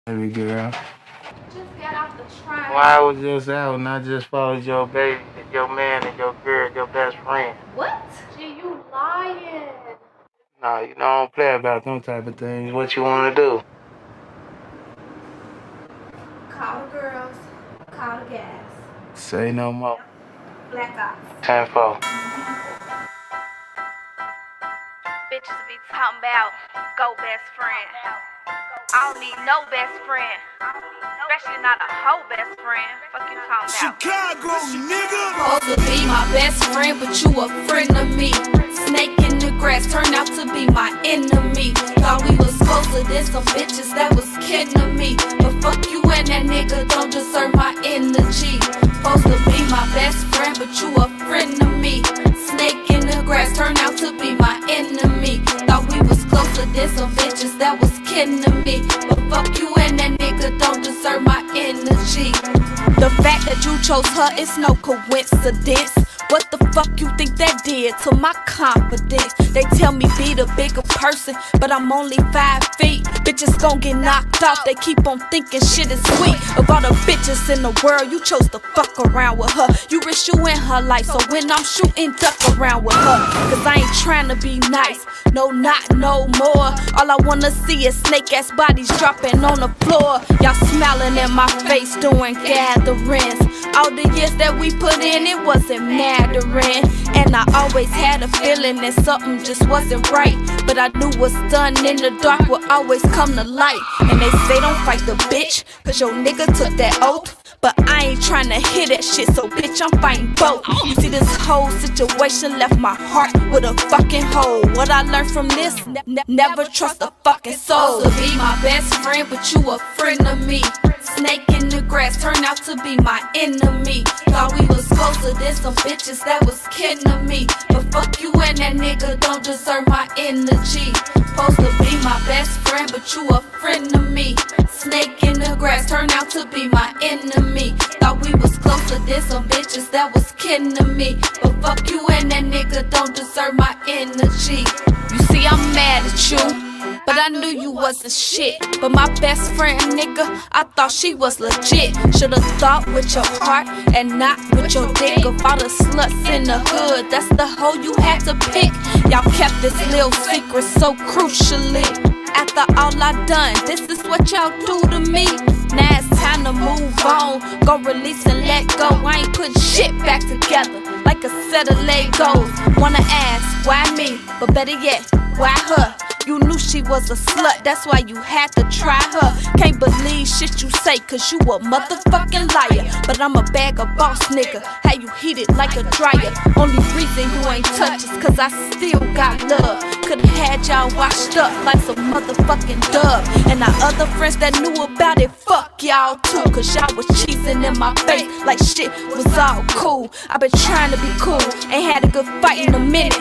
Baby girl. Just got off the train. Why I was just out and I just followed your baby, your man, and your girl, your best friend. What? Gee, you lying. Nah, you know I don't play about them type of things. What you want to do? Call the girls. Call the gas. Say no more. Black ops. 10-4. Bitches be talking about go best friend. I don't need no best friend, especially not a hoe best friend. Fuck you talking about? Chicago, nigga. Supposed to be my best friend, but you a friend of me. Snake in the grass turned out to be my enemy. Thought we was closer than some bitches that was kidding to me. But fuck you and that nigga don't deserve my energy. Supposed to be my best friend, but you a friend of me. Snake in the grass turned out to be my enemy. Thought we was closer than some bitches that was kidding to me. But fuck you and that nigga don't deserve my energy. The fact that you chose her is no coincidence. What the fuck you think that did to my confidence? They tell me be the bigger person, but I'm only 5 feet. Bitches gon' get knocked off, they keep on thinking shit is sweet. Of all the bitches in the world, you chose to fuck around with her. You risk you in her life, so when I'm shooting, duck around with her. Cause I ain't trying to be nice, no not no more. All I wanna see is snake ass bodies dropping on the floor. Y'all smiling in my face doing gatherings. All the years that we put in, it wasn't Mandarin. And I always had a feeling that something just wasn't right. But I knew what's done in the dark would always come to light. And they say don't fight the bitch, cause your nigga took that oath. But I ain't tryna hear that shit, so bitch, I'm fighting both. You see, this whole situation left my heart with a fucking hole. What I learned from this, never trust a fucking soul. To be my best friend, but you a friend of me. Snake in the grass turned out to be my enemy. Thought we was closer than some bitches that was kidding to me. But fuck you and that nigga don't deserve my energy. Supposed to be my best friend, but you a friend of me. Snake in the grass turned out to be my enemy. Thought we was closer than some bitches that was kidding to me. But fuck you and that nigga don't deserve my energy. You see, I'm mad at you, but I knew you wasn't shit. But my best friend, nigga, I thought she was legit. Should've thought with your heart and not with your dick. Of all the sluts in the hood, that's the hoe you had to pick. Y'all kept this little secret so crucially. After all I done, this is what y'all do to me. Now it's time to move on, go release and let go. I ain't putting shit back together like a set of Legos. Wanna ask, why me? But better yet, why her? You knew she was a slut, that's why you had to try her. Can't believe shit you say, cause you a motherfucking liar. But I'm a bag of boss nigga, how you heat it like a dryer. Only reason you ain't touch is cause I still got love. Could've had y'all washed up like some motherfucking dub. And our other friends that knew about it, fuck y'all too. Cause y'all was cheesing in my face like shit was all cool. I been trying to be cool, ain't had a good fight in a minute.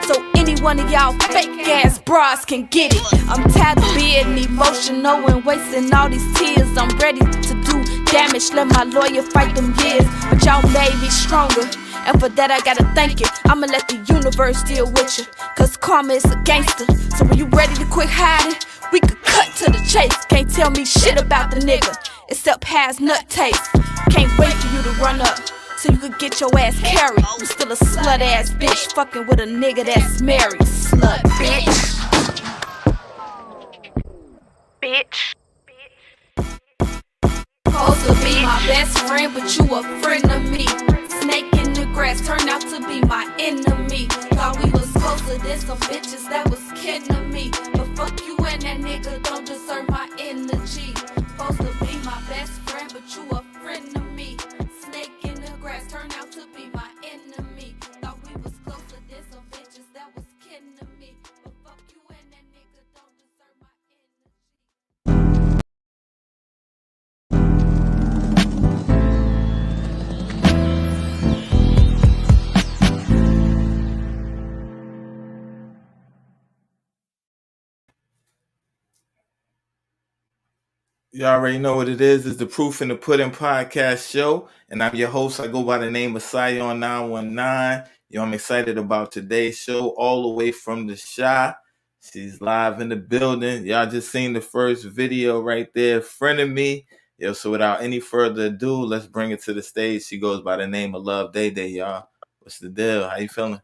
So any one of y'all fake ass bras can get it. I'm tired of being emotional and wasting all these tears. I'm ready to do damage, let my lawyer fight them years. But y'all made me stronger, and for that I gotta thank you. I'ma let the universe deal with you, cause karma is a gangster. So when you ready to quit hiding, we could cut to the chase. Can't tell me shit about the nigga, except has nut taste. Can't wait for you to run up, so you could get your ass carried. You still a slut ass bitch, fucking with a nigga that's married. Slut bitch. Bitch. Supposed to be my best friend, but you a friend of me. Snake in the grass turned out to be my enemy. Thought we was closer than some bitches that was kidding to me. But fuck you and that nigga don't deserve my energy. Supposed to be my best friend, but you a friend of me. Snake in the grass turned out to be my enemy. Thought we was closer than some bitches that was kidding to me. But fuck you and that nigga don't deserve my energy. You already know what it is. It's the Proof in the Pudding podcast show. And I'm your host. I go by the name of Sion 919. I'm excited about today's show all the way from the Shy. She's live in the building. Y'all just seen the first video right there, Friend of Me. Yo, so without any further ado, let's bring it to the stage. She goes by the name of LuvDayDay, y'all. What's the deal? How you feeling?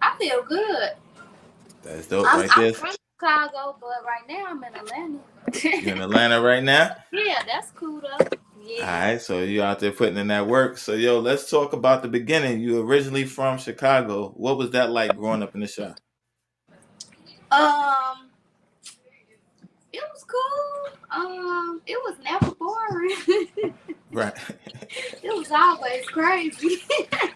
I feel good. That's dope I'm right there. from Chicago, but right now I'm in Atlanta. You in Atlanta right now? Yeah, that's cool though. Yeah. All right, so you out there putting in that work. So, yo, let's talk about the beginning. You originally from Chicago. What was that like growing up in the Chi? It was cool. It was never boring. Right. It was always crazy.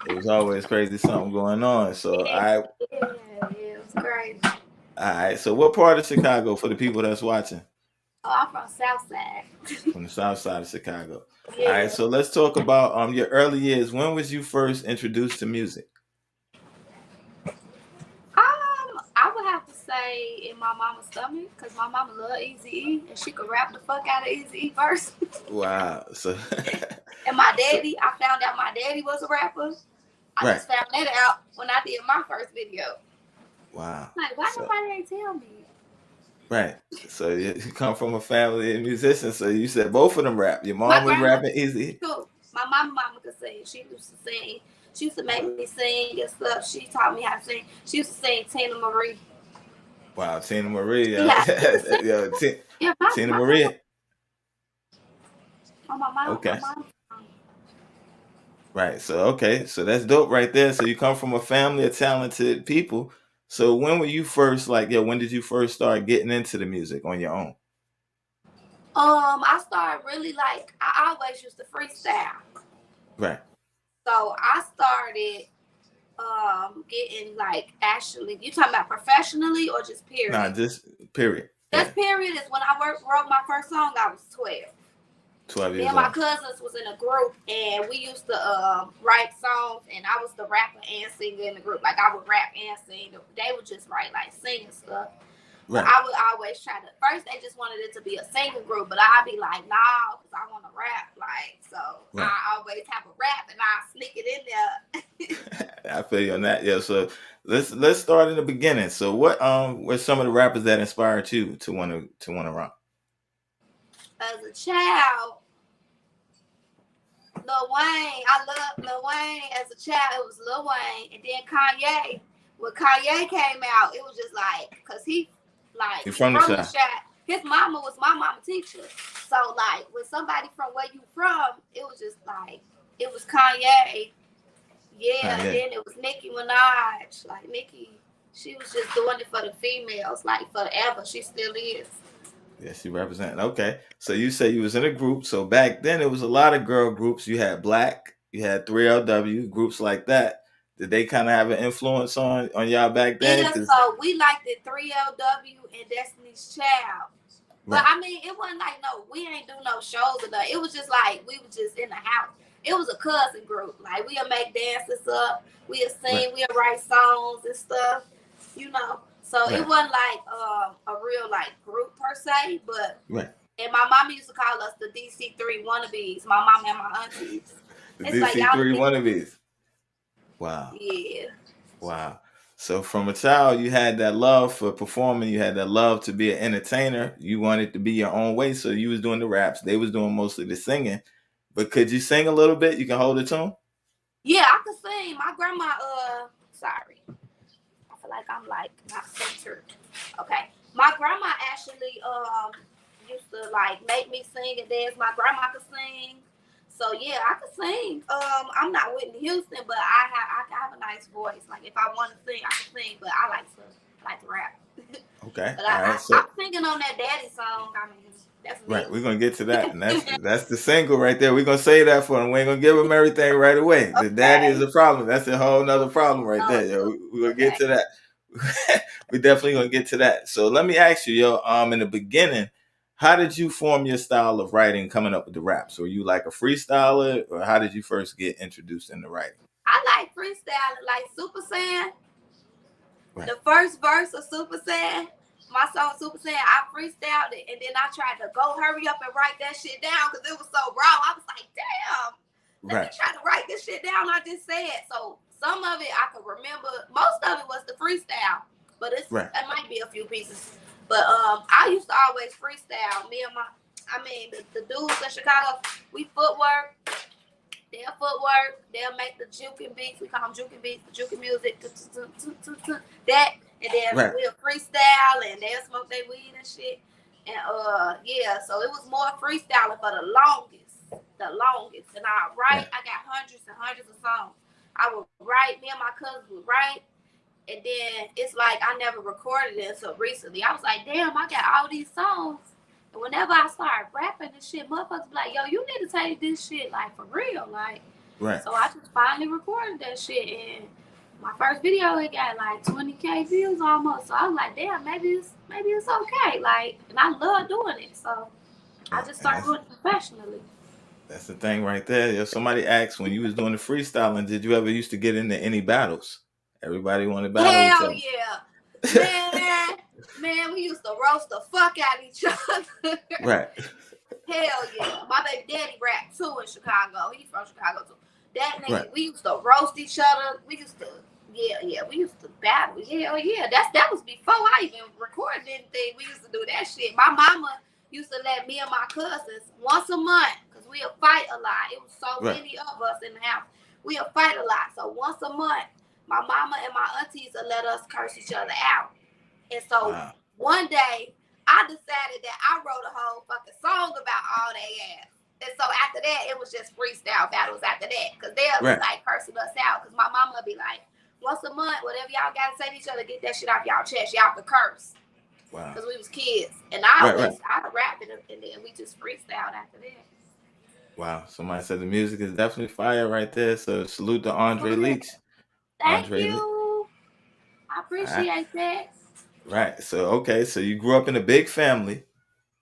It was always crazy something going on. So, Yeah, it was crazy. all right. So, what part of Chicago for the people that's watching? Oh, I'm from Southside. From the south side of Chicago. Yeah. All right, so let's talk about your early years. When was you first introduced to music? I would have to say in my mama's stomach, because my mama loved Eazy-E and she could rap the fuck out of Eazy-E verse. Wow. So And my daddy, I found out my daddy was a rapper. I just found that out when I did my first video. Wow. Like, why nobody ain't tell me? Right. So you come from a family of musicians. So you said both of them rap. Your mom was rapping Easy. Cool. My mama could sing. She used to sing. She used to make me sing and stuff. She taught me how to sing. She used to sing Tina Marie. Wow, Tina Marie. Yeah. Tina Marie. Oh, my mom. Okay. My mom. Right. So that's dope right there. So you come from a family of talented people. So when were you first when did you first start getting into the music on your own? I started really I always used to freestyle. Right. So I started getting actually, you talking about professionally or just period? Nah, just period. Just period is when I wrote my first song. I was 12. 12 years Me and my cousins was in a group and we used to write songs, and I was the rapper and singer in the group. Like I would rap and sing. They would just write singing stuff. Right. I would always try to. First, they just wanted it to be a singing group, but I'd be like, "Nah," because I want to rap. So right. I always have a rap, and I sneak it in there. I feel you on that. Yeah. So let's start in the beginning. So what were some of the rappers that inspired you to want to rap? As a child, Lil Wayne. I loved Lil Wayne as a child. It was Lil Wayne, and then Kanye. When Kanye came out, it was just because he from the shot. His mama was my mama teacher. So when somebody from where you from, it was just it was Kanye. Yeah, Kanye. And then it was Nicki Minaj. Nicki, she was just doing it for the females, forever. She still is. Yeah, she representing. Okay. So you say you was in a group. So back then it was a lot of girl groups. You had Black, you had 3LW, groups like that. Did they kind of have an influence on y'all back then? Yeah, so we liked the 3LW and Destiny's Child. Right. But I mean, it wasn't we ain't do no shows or nothing. It was just we were just in the house. It was a cousin group. We'll make dances up, we'll sing, right. We'll write songs and stuff, So right. It wasn't a real group per se, but right. And my mom used to call us the DC3 wannabes. My mom and my aunties. The DC3 wannabes. Wow. Yeah. Wow. So from a child, you had that love for performing. You had that love to be an entertainer. You wanted to be your own way. So you was doing the raps. They was doing mostly the singing. But could you sing a little bit? You can hold a tune? Yeah, I could sing. My grandma, sorry. I feel like I'm not centered. Okay. My grandma actually used to make me sing and dance. My grandma could sing. So yeah, I could sing. I'm not Whitney Houston, but I have a nice voice. If I want to sing, I can sing. But I like to rap. Okay. But I'm singing on that Daddy song. I mean, that's me. Right. We're gonna get to that, and that's the single right there. We're gonna say that for them. We ain't gonna give them everything right away. Okay. The daddy is a problem. That's a whole nother problem right there. Yo. We're gonna get to that. We're definitely gonna get to that. So let me ask you, in the beginning, how did you form your style of writing coming up with the raps? Were you a freestyler, or how did you first get introduced into writing? I like freestyling, like Super Saiyan. Right. The first verse of Super Saiyan, my song Super Saiyan, I freestyled it, and then I tried to go hurry up and write that shit down because it was so raw. I was like, damn, let me try to write this shit down I just said. So some of it I could remember. Most of it was the freestyle, but it might maybe a few pieces. But I used to always freestyle. Me and the dudes in Chicago, we footwork. They'll make the juking beats. We call them juking beats, the juking music. That, and then we'll freestyle, and they'll smoke their weed and shit. And so it was more freestyling for the longest. And I write. I got hundreds and hundreds of songs. I would write. Me and my cousins would write. And then it's like I never recorded it until recently. I was like, damn, I got all these songs. And whenever I start rapping and shit, motherfuckers be like, yo, you need to take this shit like for real. Like, so I just finally recorded that shit. And my first video, it got like 20K views almost. So I was like, damn, maybe it's okay. Like, and I love doing it. So I just started doing it professionally. That's the thing right there. If somebody asked when you was doing the freestyling, did you ever used to get into any battles? Everybody wanted to battle each other. Hell yeah. Man, we used to roast the fuck out of each other. Right. Hell yeah. My baby daddy rapped too in Chicago. He's from Chicago too. That nigga, we used to roast each other. We used to, we used to battle. Hell yeah. That was before I even recorded anything. We used to do that shit. My mama used to let me and my cousins once a month, because we'll fight a lot. It was so many of us in the house. We'll fight a lot. So once a month, my mama and my aunties would let us curse each other out. And so one day, I decided that I wrote a whole fucking song about all they ass. And so after that, it was just freestyle battles after that. Because they'll be like cursing us out. Because my mama would be like, once a month, whatever y'all got to say to each other, get that shit off y'all chest. Y'all could curse. Wow. Because we was kids. And I rap it, and then we just freestyled after that. Wow. Somebody said the music is definitely fire right there. So salute to Andre Leach. Thank you. I appreciate that. Right. So, so you grew up in a big family.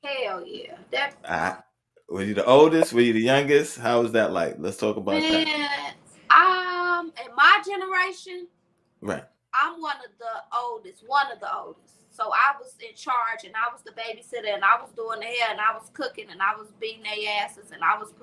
Hell yeah. Were you the oldest? Were you the youngest? How was that like? Let's talk about that. In my generation, I'm one of the oldest. So I was in charge, and I was the babysitter, and I was doing the hair, and I was cooking, and I was beating their asses, and I was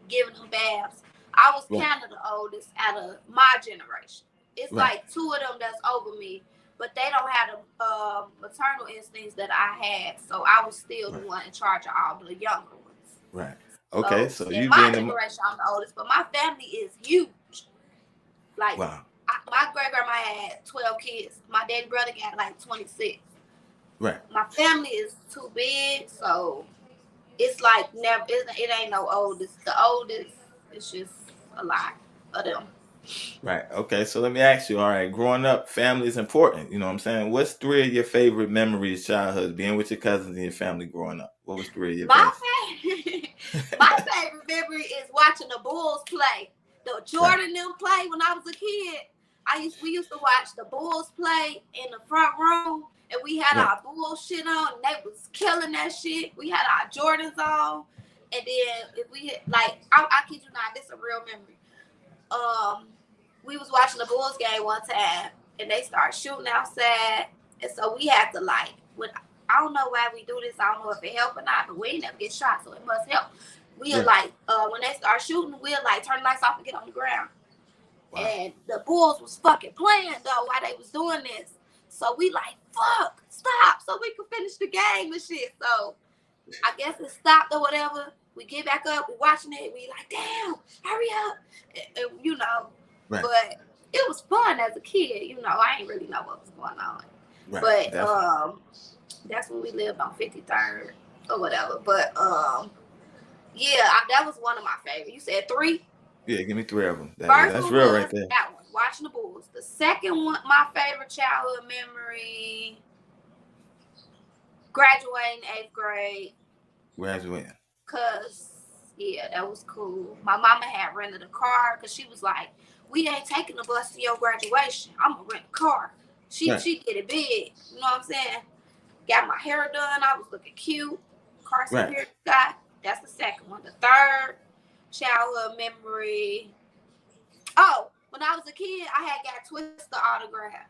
giving them baths. I was kind of the oldest out of my generation. It's like two of them that's over me, but they don't have the maternal instincts that I had. So I was still the one in charge of all the younger ones. Right. Okay. So in my generation, I'm the oldest, but my family is huge. Like, my great grandma had 12 kids. My daddy brother got like 26. Right. My family is too big, so it's like it ain't no oldest. The oldest is just a lot of them. Right. Okay. So let me ask you, all right, growing up, family is important. You know what I'm saying? What's 3 of your favorite memories, childhood, being with your cousins and your family growing up? What was 3 of your best? My favorite memory is watching the Bulls play. The Jordan them play when I was a kid. We used to watch the Bulls play in the front room, and we had our Bulls shit on, and they was killing that shit. We had our Jordans on, and then if we had, like, I kid you not, this is a real memory. We was watching the Bulls game one time, and they started shooting outside, and so we had to I don't know why we do this. I don't know if it helped or not, but we ain't never get shot, so it must help. We'll when they start shooting, we'll turn the lights off and get on the ground. Wow. And the Bulls was fucking playing though while they was doing this. So we fuck, stop, so we could finish the game and shit. So I guess it stopped or whatever. We get back up, we watching it, we damn, hurry up. And, you know, but it was fun as a kid. You know, I ain't really know what was going on. Right. But definitely. That's when we lived on 53rd or whatever. But that was one of my favorites. You said 3? Yeah, give me 3 of them. That's real right there. That one, watching the Bulls. The second one, my favorite childhood memory, graduating 8th grade. Graduating. Cause that was cool. My mama had rented a car because she was like, "We ain't taking the bus to your graduation. I'm gonna rent a car." She did it big. You know what I'm saying? Got my hair done. I was looking cute. Car security guy. That's the second one. The third childhood memory. Oh, when I was a kid, I had got Twister autograph.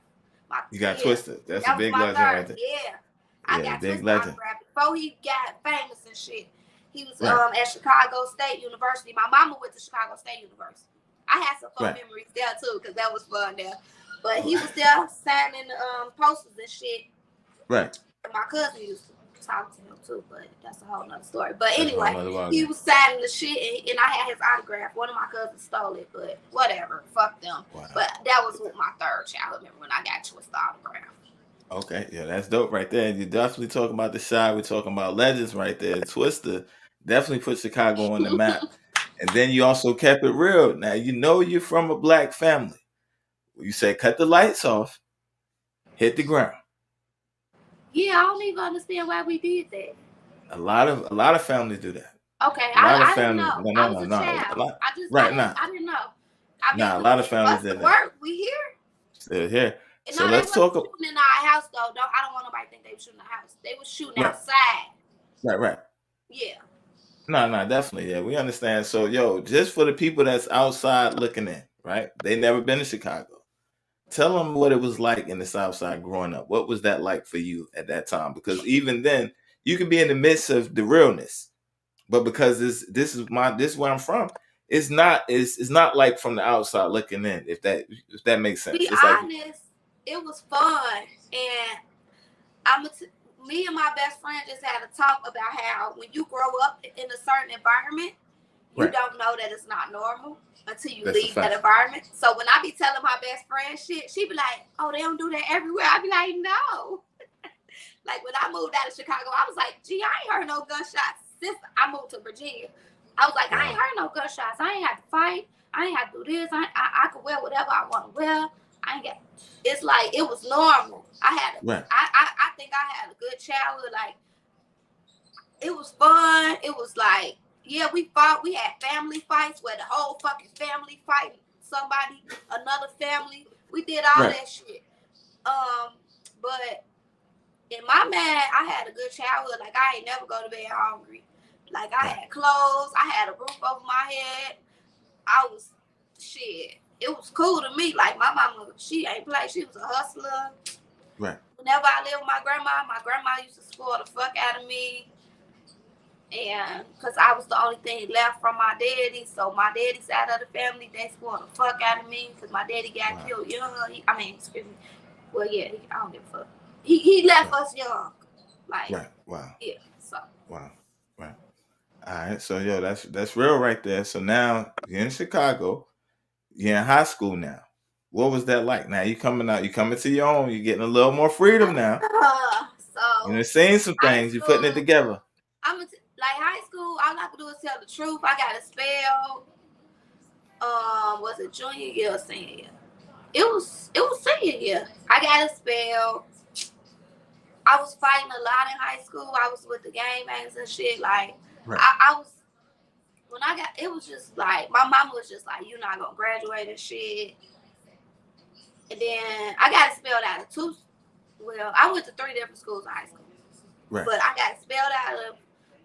You got Twister. That's a big legend right there. Yeah. I got Twister autograph before he got famous and shit. He was at Chicago State University. My mama went to Chicago State University. I had some fun memories there too, because that was fun there. But he was there signing posters and shit. Right. My cousin used to talk to him too, but that's a whole nother story. But anyway, he was signing the shit, and I had his autograph. One of my cousins stole it, but whatever, fuck them. Wow. But that was with my third childhood member when I got Twista autograph. Okay, yeah, that's dope right there. You're definitely talking about the Chi. We're talking about legends right there. Twista definitely put Chicago on the map. And then you also kept it real. Now, you know you're from a black family. You say cut the lights off, hit the ground. Yeah, I don't even understand why we did that. A lot of families do that. Okay, I didn't know. No, I was a child. I didn't know. A lot of families did that. Work, we here. Still here. And so no, let's talk about shooting in our house though. I don't want nobody to think they were shooting in the house. They were shooting outside. Right. Yeah. No, definitely. Yeah, we understand. So, just for the people that's outside looking in, right? They never been to Chicago. Tell them what it was like in the South Side growing up. What was that like for you at that time? Because even then, you could be in the midst of the realness, but because this is where I'm from. It's not like from the outside looking in. If that makes sense. Be honest, it was fun, and me and my best friend just had a talk about how when you grow up in a certain environment, you don't know that it's not normal until you leave that environment. So when I be telling my best friend shit, she be like, "Oh, they don't do that everywhere." I be like, "No." Like when I moved out of Chicago, I was like, "Gee, I ain't heard no gunshots since I moved to Virginia." I was like, "I ain't heard no gunshots. I ain't had to fight. I ain't had to do this. I could wear whatever I want to wear. I ain't got." It's like it was normal. I think I had a good childhood. Like it was fun. It was like, yeah, we fought. We had family fights where the whole fucking family fighting somebody, another family. We did all that shit. But in my mind, I had a good childhood. Like I ain't never go to bed hungry. Like I had clothes. I had a roof over my head. I was shit. It was cool to me. Like my mama, she ain't play. She was a hustler. Right. Whenever I lived with my grandma used to spoil the fuck out of me. And because I was the only thing left from my daddy. So my daddy's side of the family, they spoiled the fuck out of me because my daddy got killed young. Excuse me. Well, yeah, I don't give a fuck. He left us young. Like, wow. Yeah, so. Wow. Right. All right. So, that's real right there. So now you're in Chicago. You're in high school now. What was that like? Now you coming to your own. You're getting a little more freedom now. So you're seeing some things. You're putting it together. Like high school, all I could do is tell the truth. I got expelled. Was it junior year or senior year? It was senior year. I got expelled. I was fighting a lot in high school. I was with the gangbangs and shit. Like I was. When I got, it was just like, my mama was just like, "You're not gonna graduate and shit." And then I got expelled out of two. Well, I went to 3 different schools in high school. Right. But I got expelled out of,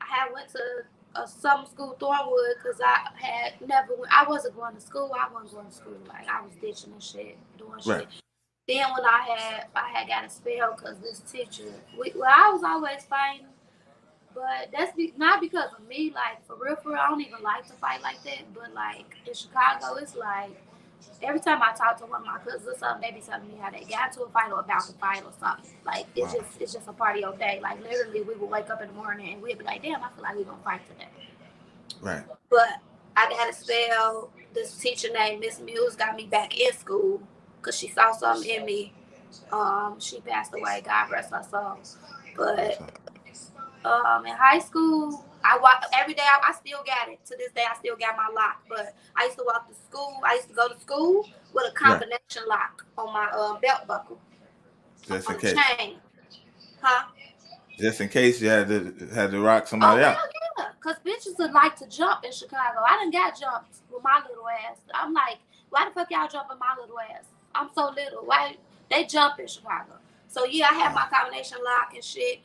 I went to a summer school, Thornwood, because I wasn't going to school. Like, I was ditching and shit, doing shit. Then when I had got expelled because this teacher, I was always fighting. But that's not because of me. Like, for real, I don't even like to fight like that. But, like, in Chicago, it's like, every time I talk to one of my cousins or something, they be telling me how they got into a fight or about to fight or something. Like, it's just a part of your day. Like, literally, we would wake up in the morning and we'd be like, "Damn, I feel like we're going to fight today." Right. But I got expelled. This teacher named Miss Muse got me back in school because she saw something in me. She passed away. God rest her soul. But in high school, every day. I still got it. To this day, I still got my lock. But I used to walk to school. I used to go to school with a combination lock on my belt buckle. Just in case. Chain. Huh? Just in case you had to rock somebody out. Yeah. Because bitches would like to jump in Chicago. I done got jumped with my little ass. I'm like, why the fuck y'all jumping my little ass? I'm so little. Why they jump in Chicago? So yeah, I had my combination lock and shit.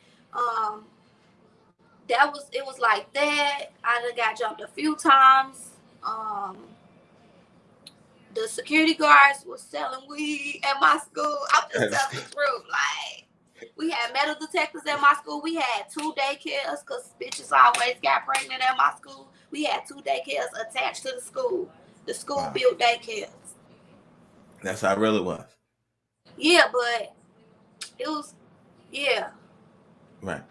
It was like that. I done got jumped a few times. The security guards was selling weed at my school. I'm just telling the truth. Like, we had metal detectors at my school. We had 2 daycares because bitches always got pregnant at my school. We had 2 daycares attached to the school. The school built daycares. That's how real it was. Yeah, but it was Yeah. Right.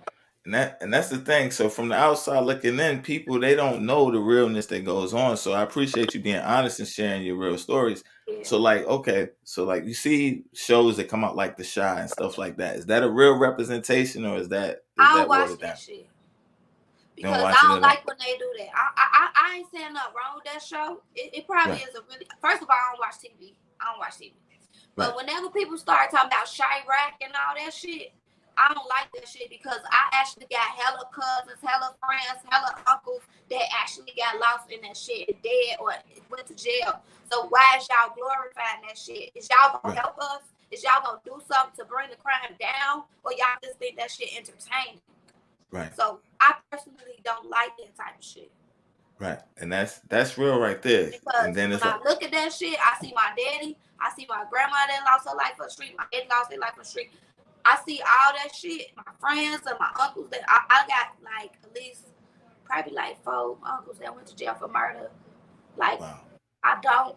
And that's the thing. So from the outside looking in, people, they don't know the realness that goes on. So I appreciate you being honest and sharing your real stories. Yeah. So like, okay, so like you see shows that come out like The Chi and stuff like that. Is that a real representation, or is that I don't watch watered down? that shit. Because I don't like when they do that. I ain't saying nothing wrong with that show. It probably is a really. First of all, I don't watch TV. But whenever people start talking about Chirac and all that shit, I don't like that shit because I actually got hella cousins, hella friends, hella uncles that actually got lost in that shit, dead or went to jail. So why is y'all glorifying that shit? Is y'all gonna help us? Is y'all gonna do something to bring the crime down, or y'all just think that shit entertaining? Right. So I personally don't like that type of shit. Right. And that's real right there. Because and then when I look at that shit, I see my daddy, I see my grandma that lost her life for the street, my dad lost their life for the street. I see all that shit, my friends and my uncles that I got like at least probably like 4 uncles that went to jail for murder. Like I don't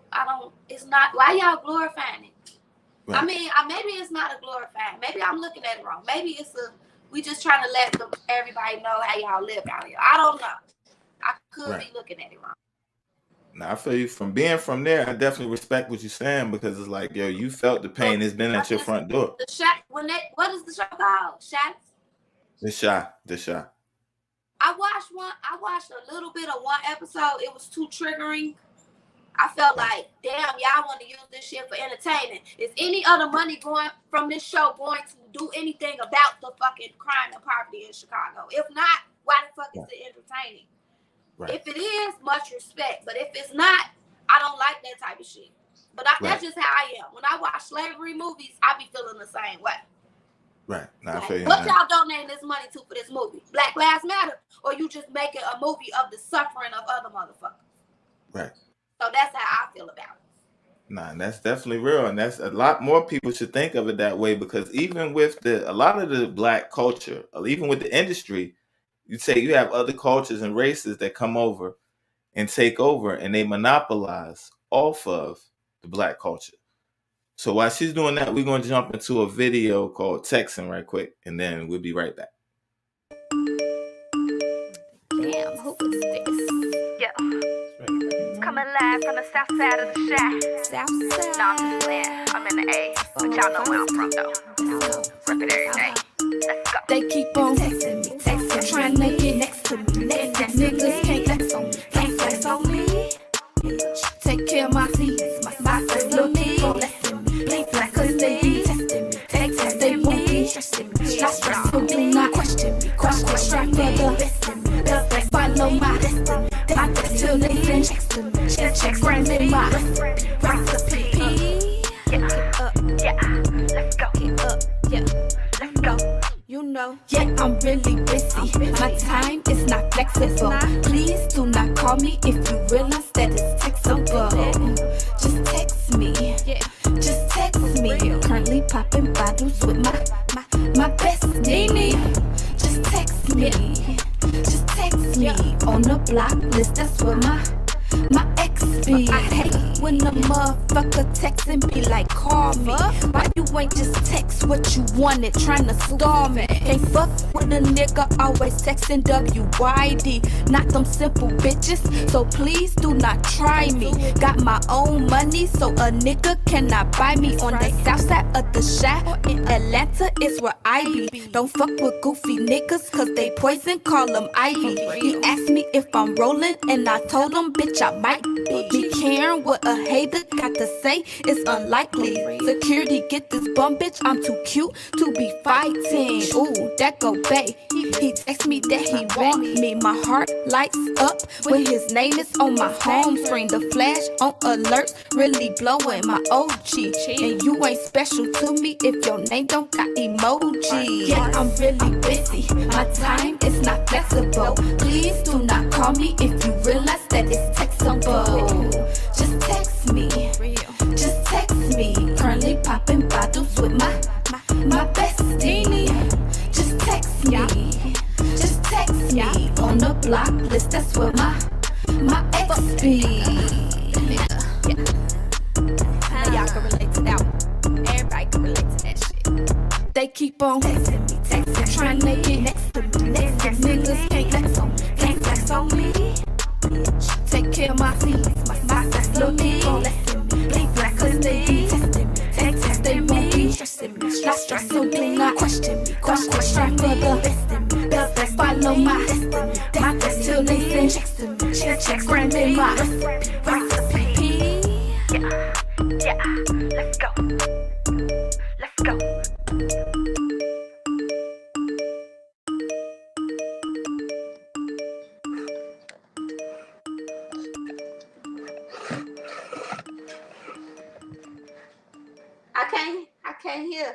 it's not, why y'all glorifying it? Right. I mean, maybe it's not a glorifying. Maybe I'm looking at it wrong. Maybe it's we just trying to let everybody know how y'all live out here. I don't know. I could be looking at it wrong. Now I feel you. From being from there, I definitely respect what you're saying, because it's like, yo, you felt the pain. It's been at your front door. The shot what is the show called? Shots? The Chi. I watched a little bit of one episode. It was too triggering. I felt like, damn, y'all want to use this shit for entertainment. Is any other money going from this show going to do anything about the fucking crime and poverty in Chicago? If not, why the fuck is it entertaining? Right. If it is, much respect. But if it's not, I don't like that type of shit. But that's just how I am. When I watch slavery movies, I be feeling the same way. Right. Now, like, what y'all donating this money to for this movie? Black Lives Matter? Or you just making a movie of the suffering of other motherfuckers? Right. So that's how I feel about it. Nah, that's definitely real. And that's a lot more people should think of it that way, because even with a lot of the black culture, or even with the industry, you say you have other cultures and races that come over and take over, and they monopolize off of the black culture. So while she's doing that, we're going to jump into a video called Texan right quick, and then we'll be right back. Damn, who is this? Yeah. Coming live from the south side of the Chi. South side? No, I'm just playing. I'm in the A, but y'all know where I'm from, though. Rep it every day. Let's go. They keep on texting me, trying to get next to me. Niggas can't flex on me. Take care of my feet, my first little people blessing me. Blink like cause they be testing me. They won't be stressing me. Not stressful, do not question me. Question for the best in me. They follow my destiny. I just till they send checks to me. Checks granted my recipe. Yeah, let's go. Yeah, let's go. You know, yeah, I'm really busy. My time is not flexible. Please do not call me if you realize that it's textable. Just text me. Just text me. Currently popping bottles with my bestie. Just text me. Just text me. On the block list, that's where my ex be. I hate when a motherfucker text and be like, call me. Why you ain't just text what you wanted, trying to storm me? Can't fuck with a nigga always texting WYD. Not them simple bitches, so please do not try me. Got my own money, so a nigga cannot buy me. On the south side of the Chi, in Atlanta is where I be. Don't fuck with goofy niggas, cause they poison, call them Ivy. He asked me if I'm rolling, and I told him, bitch, I might be caring what a hater got to say. It's unlikely. Security, get this bum bitch. I'm too cute to be fighting. Ooh, that go bae. He text me that he want me. My heart lights up when his name is on my home screen. The flash on alerts really blowing my OG. And you ain't special to me if your name don't got emoji. Yeah, I'm really busy. My time is not flexible. Please do not call me if you realize that it's textable. Just text me. Just text me. Currently popping bottles with my bestie. Just text me. Just text me. On the block list, that's where my ex be. Now y'all can relate to that one. Everybody can relate to that shit. They keep on texting me. tryna get next to me. Niggas can't flex on me. Take care of my feet, my little nigga blessing me. They black cause they be testing me. They won't be stressing me. Not stress, so do not question me. Question for the best in me. Best follow my destiny. My best till they send checks to me. Checks granted my recipe. Yeah, let's go. Let's go. I can't hear.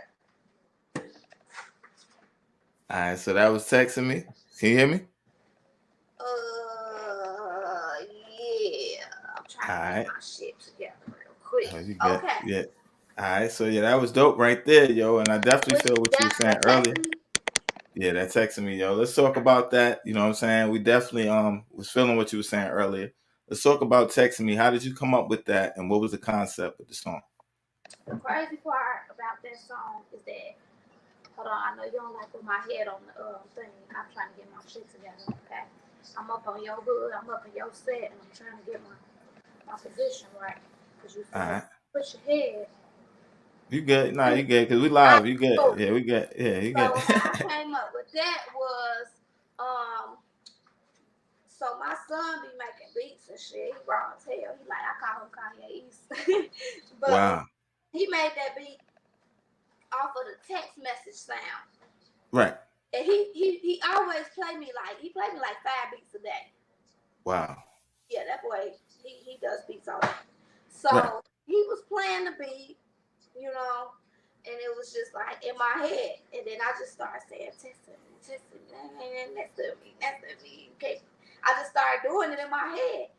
All right, so that was texting me. Can you hear me? Yeah. I'm trying to get my shit together real quick. Okay. Yeah. All right, so yeah, that was dope right there, yo. And I definitely feel what you were saying earlier. Yeah, that texting me, yo. Let's talk about that. You know what I'm saying? We definitely was feeling what you were saying earlier. Let's talk about texting me. How did you come up with that, and what was the concept of the song? The crazy part about that song is that, hold on, I know you don't like with my head on the thing. I'm trying to get my shit together, okay? I'm up on your hood, I'm up in your set, and I'm trying to get my position right. Because you push your head. You good? Nah, you good, because we live. You good. Yeah, we good. Yeah, you good. So how I came up with that was, so my son be making beats and shit. He raw as hell. He like, I call him Kanye East. But wow. He made that beat off of the text message sound. Right. And he always play me like 5 beats a day. Wow. Yeah, that boy, he does beats all day. So he was playing the beat, you know, and it was just like in my head. And then I just started saying, testing me, next to me. Okay. I just started doing it in my head.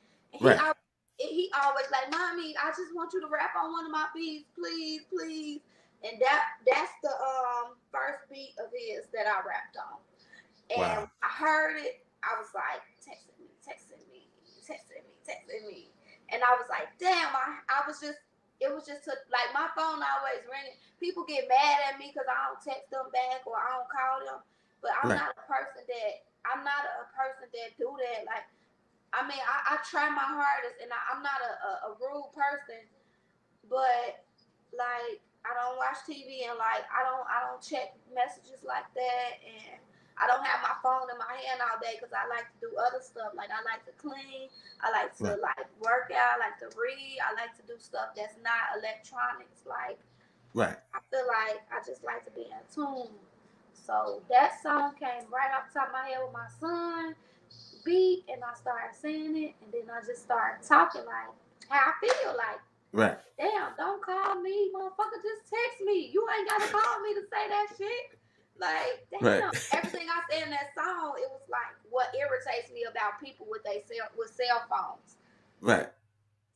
And he always like, Mommy, I just want you to rap on one of my beats, please. And that's the first beat of his that I rapped on. And I heard it, I was like, texting me. And I was like, damn, it was just like my phone always ringing. People get mad at me because I don't text them back or I don't call them. But I'm not a person that do that. Like, I mean, I try my hardest, and I'm not a rude person, but like I don't watch TV and like I don't check messages like that, and I don't have my phone in my hand all day because I like to do other stuff. Like I like to clean, I like to like work out, I like to read, I like to do stuff that's not electronics. Like I feel like I just like to be in tune. So that song came right off the top of my head with my son beat, and I started saying it, and then I just started talking like how I feel. Like, damn, don't call me, motherfucker, just text me. You ain't gotta call me to say that shit. Like, damn, everything I said in that song, it was like what irritates me about people with cell phones. Right.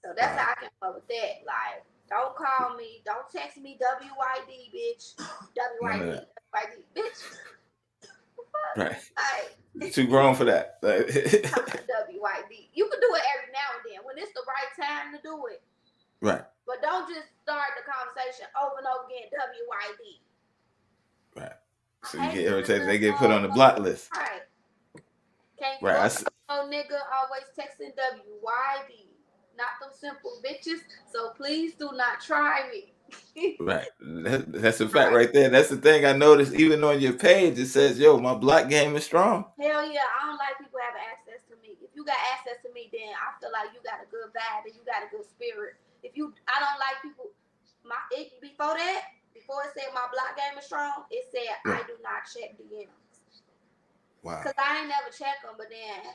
So that's how I came up with that. Like, don't call me, don't text me WYD, bitch. WYD, bitch. Right. Like, too grown for that. WYD. You can do it every now and then when it's the right time to do it. Right. But don't just start the conversation over and over again. WYD. Right. So you get irritated. They get put on the block list. Right. Can't no nigga always texting WYD. Not them simple bitches. So please do not try me. Right. That's a fact right there. That's the thing I noticed. Even on your page, it says, yo, my block game is strong. Hell yeah. I don't like people having access to me. If you got access to me, then I feel like you got a good vibe and you got a good spirit. I don't like people. Before it said my block game is strong, it said I do not check DMs. Wow. Because I ain't never check them, but then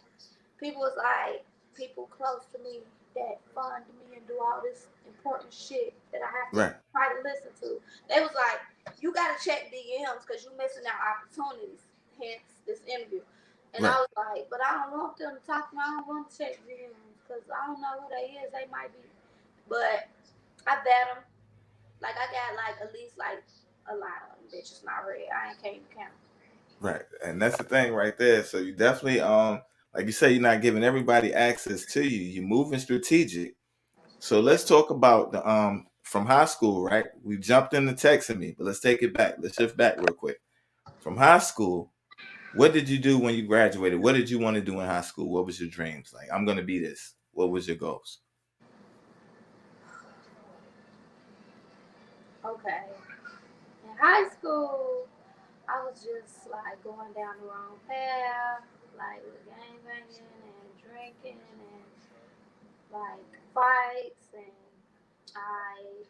people was like, people close to me that fund me and do all this important shit that I have to try to listen to. They was like, you got to check DMs because you're missing out opportunities, hence this interview. And I was like, but I don't want them to talk to me. I don't want to check DMs because I don't know who they is. They might be. But I bet them. Like, I got, like, at least, like, a lot of them bitches not read. I can't even count. Right. And that's the thing right there. So you definitely, like you say, you're not giving everybody access to you. You're moving strategic. So let's talk about the from high school, right? We jumped into texting me, but let's take it back. Let's shift back real quick. from high school, what did you do when you graduated? What did you want to do in high school? What was your dreams? Like, I'm gonna be this. What was your goals? Okay. In high school, I was just like going down the wrong path, like with gang banging and drinking and like fights, and I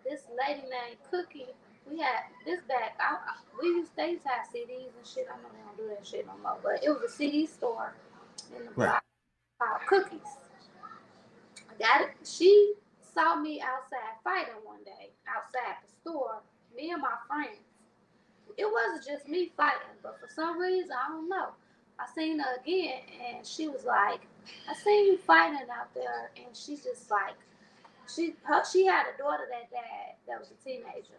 this lady named Cookie. We had this back. We used to have CDs and shit. I know they don't do that shit no more, but it was a CD store in the block called Cookies. She saw me outside fighting one day outside the store. Me and my friends. It wasn't just me fighting, but for some reason I don't know. I seen her again, and she was like, "I seen you fighting out there," and she's just like, she had a daughter that died that was a teenager.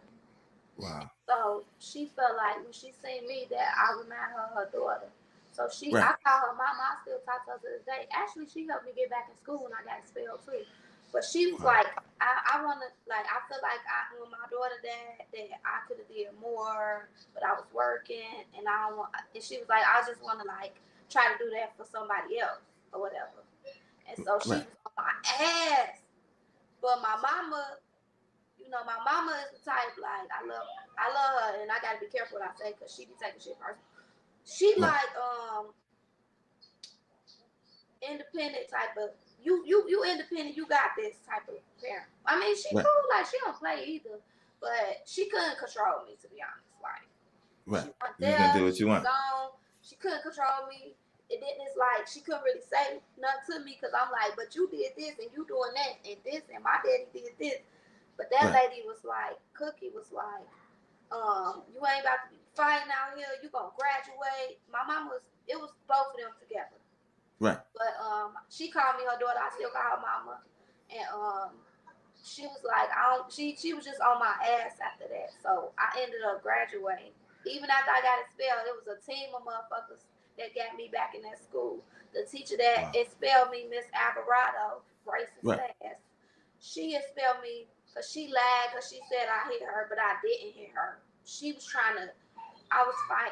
Wow. So she felt like when she seen me that I remind her of her daughter. So I call her mama. I still talk to her to this day. Actually, she helped me get back in school when I got expelled too. But she was like, I want to, like, I feel like when my daughter died, that I could have did more, but I was working, and I don't want. And she was like, I just want to like try to do that for somebody else or whatever. And so she was on my ass. But my mama, my mama is the type, like, I love her, and I gotta be careful what I say, because she be taking shit personal. She like independent type of, you independent, you got this type of parent. I mean, she cool, like, she don't play either, but she couldn't control me, to be honest. Like, you can do what you want. She couldn't control me. It's like she couldn't really say nothing to me, because I'm like, but you did this, and you doing that, and this, and my daddy did this. But that lady was like, Cookie was like, you ain't about to be fighting out here. You gonna graduate. My mom it was both of them together. Right. But she called me her daughter. I still call her mama. And she was like, she was just on my ass after that. So I ended up graduating. Even after I got expelled, it was a team of motherfuckers that got me back in that school. The teacher that expelled me, Miss Alvarado, racist ass, she expelled me because she lied, because she said I hit her, but I didn't hit her. She was trying to,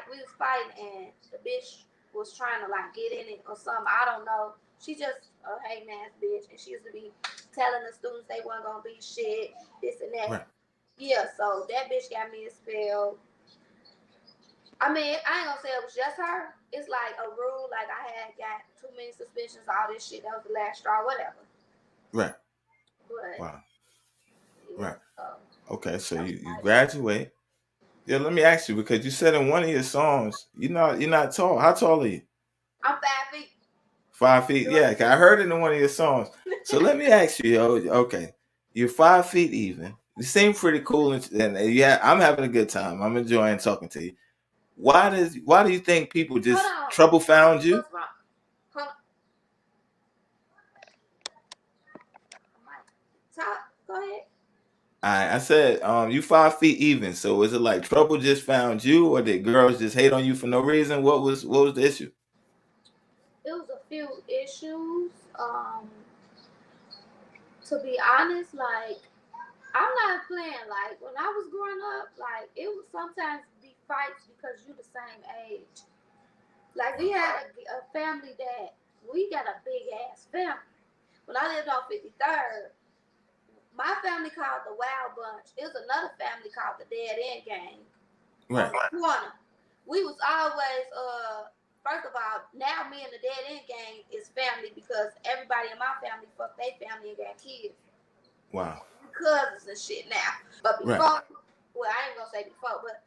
we was fighting, and the bitch was trying to like get in it or something. I don't know. She just a hating ass bitch, and she used to be telling the students they weren't gonna be shit, this and that. Right. Yeah, so that bitch got me expelled. I mean, I ain't gonna say it was just her. It's like a rule, like I had got too many suspensions, all this shit. That was the last straw, whatever. Right. But, wow. Right. Okay, so you graduate. Yeah, let me ask you, because you said in one of your songs, you're not tall. How tall are you? I'm 5 feet. 5 feet, yeah. I heard it in one of your songs. So let me ask you, okay, you're 5 feet even. You seem pretty cool, and yeah, I'm having a good time. I'm enjoying talking to you. Why do you think people just trouble found you? What's wrong? Hold on. Talk. Go ahead. I said, you 5 feet even. So is it like trouble just found you, or did girls just hate on you for no reason? What was the issue? It was a few issues. To be honest, like, I'm not playing. Like, when I was growing up, like, it would sometimes be fights because you the same age. Like, we had a family that, we got a big ass family. When I lived on 53rd, my family called the Wild Bunch. It was another family called the Dead End Gang. Right. Corner. We was always, first of all, now me and the Dead End Gang is family, because everybody in my family fucked their family and got kids. Wow. Cousins and shit now. But before, well, I ain't gonna say before, but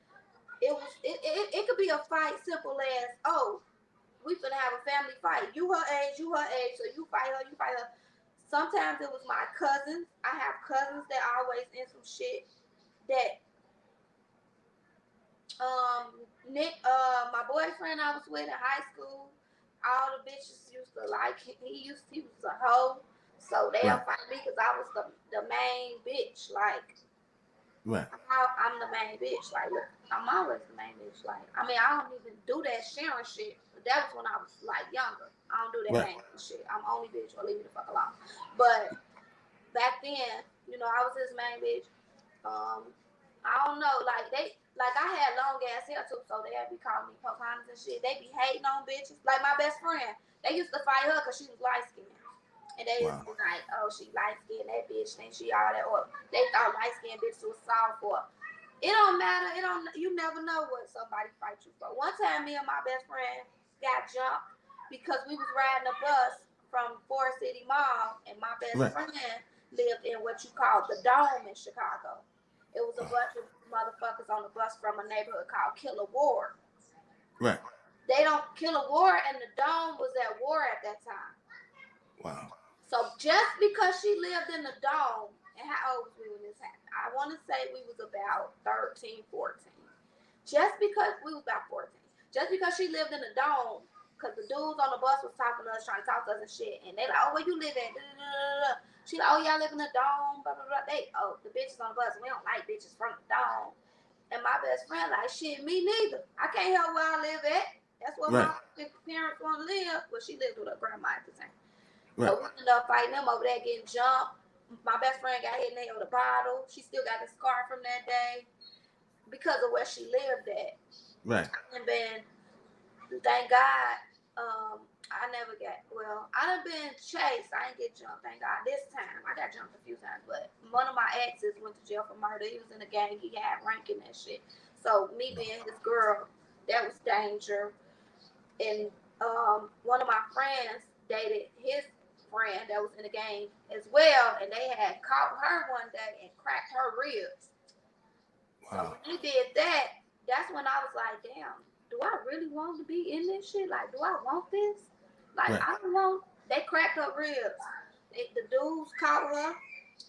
it could be a fight simple as, oh, we finna have a family fight. You her age, so you fight her, you fight her. Sometimes it was my cousins. I have cousins that always in some shit that Nick, my boyfriend I was with in high school, all the bitches used to like him. He was a hoe. So they'll fight me because I was the main bitch. Like, I'm the main bitch. Like, look, I'm always the main bitch. Like, I mean, I don't even do that sharing shit. But that was when I was like younger. I don't do that main shit. I'm only bitch, or leave me the fuck alone. But back then, I was his main bitch. I don't know. Like I had long ass hair too, so they be calling me Pocahontas and shit. They be hating on bitches. Like my best friend, they used to fight her because she was light skinned. And they used to be like, oh, she light skinned, that bitch think she all that. Or they thought light skinned bitches was soft for. It don't matter. You never know what somebody fight you for. One time, me and my best friend got jumped because we was riding a bus from Forest City Mall, and my best friend lived in what you call the Dome in Chicago. It was a bunch of motherfuckers on the bus from a neighborhood called Killer Ward. Right. They don't Killer Ward, and the Dome was at war at that time. Wow. So just because she lived in the Dome, and how old was we when this happened? I want to say we was about 13, 14. Just because we was about 14. Just because she lived in the Dome, because the dudes on the bus was talking to us, trying to talk to us and shit, and they like, oh, where you live at? She like, oh, y'all live in the Dome, blah, blah, blah. The bitches on the bus, we don't like bitches from the Dome. And my best friend like, shit, me neither. I can't help where I live at. That's where my parents want to live. Well, she lived with her grandma at the time. Right. So we ended up fighting them over there, getting jumped. My best friend got hit in the head with a bottle. She still got the scar from that day because of where she lived at. Right. And then, thank God, I done been chased. I didn't get jumped, thank God. This time, I got jumped a few times, but one of my exes went to jail for murder. He was in a gang. He had rank in that shit. So me being his girl, that was danger. And one of my friends dated his friend that was in the gang as well, and they had caught her one day and cracked her ribs. Wow. So when he did that, that's when I was like, damn, do I really want to be in this shit? Like, do I want this? Like, I don't want. They cracked her ribs. The dudes caught her.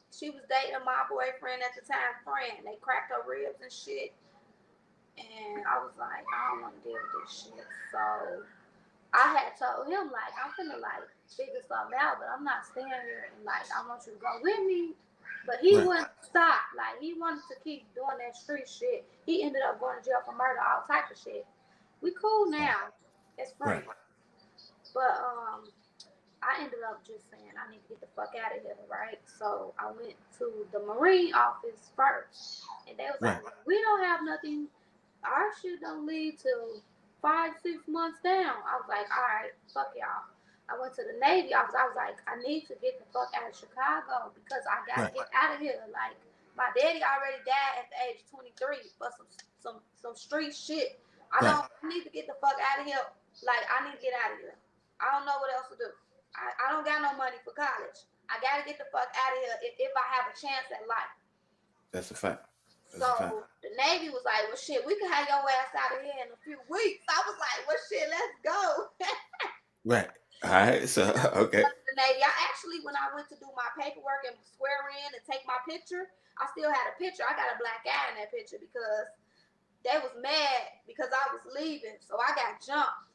She was dating my boyfriend at the time, friend. They cracked her ribs and shit. And I was like, I don't want to deal with this shit. So I had told him, like, I'm finna, like, figure something out, but I'm not staying here. And, like, I want you to go with me. But he wouldn't stop. Like, he wanted to keep doing that street shit. He ended up going to jail for murder, all type of shit. We cool now. It's friends. But I ended up just saying I need to get the fuck out of here, right? So I went to the Marine office first, and they was like, we don't have nothing. Our shit don't lead till 5-6 months down. I was like, all right, fuck y'all. I went to the Navy office. I was like, I need to get the fuck out of Chicago because I gotta get out of here. Like, my daddy already died at the age of 23 for some street shit. I need to get the fuck out of here. Like, I need to get out of here. I don't know what else to do. I don't got no money for college. I got to get the fuck out of here if I have a chance at life. That's a fact. So the Navy was like, well, shit, we can have your ass out of here in a few weeks. I was like, well, shit, let's go. Right. All right. So, okay. The Navy. I actually, when I went to do my paperwork and swear in and take my picture, I still had a picture. I got a black eye in that picture because they was mad because I was leaving. So I got jumped.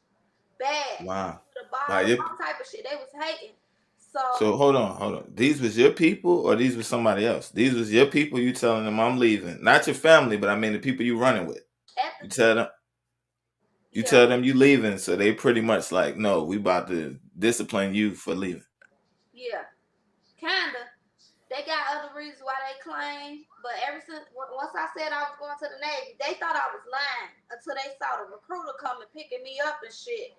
Bad. Wow. The bottom, all type of shit. They was hating. So hold on. These was your people or these was somebody else? These was your people. You telling them I'm leaving, not your family, but I mean the people you running with. You tell them. You tell them you leaving, so they pretty much like, no, we about to discipline you for leaving. Yeah, kinda. They got other reasons why they claim, but once I said I was going to the Navy, they thought I was lying until they saw the recruiter coming picking me up and shit.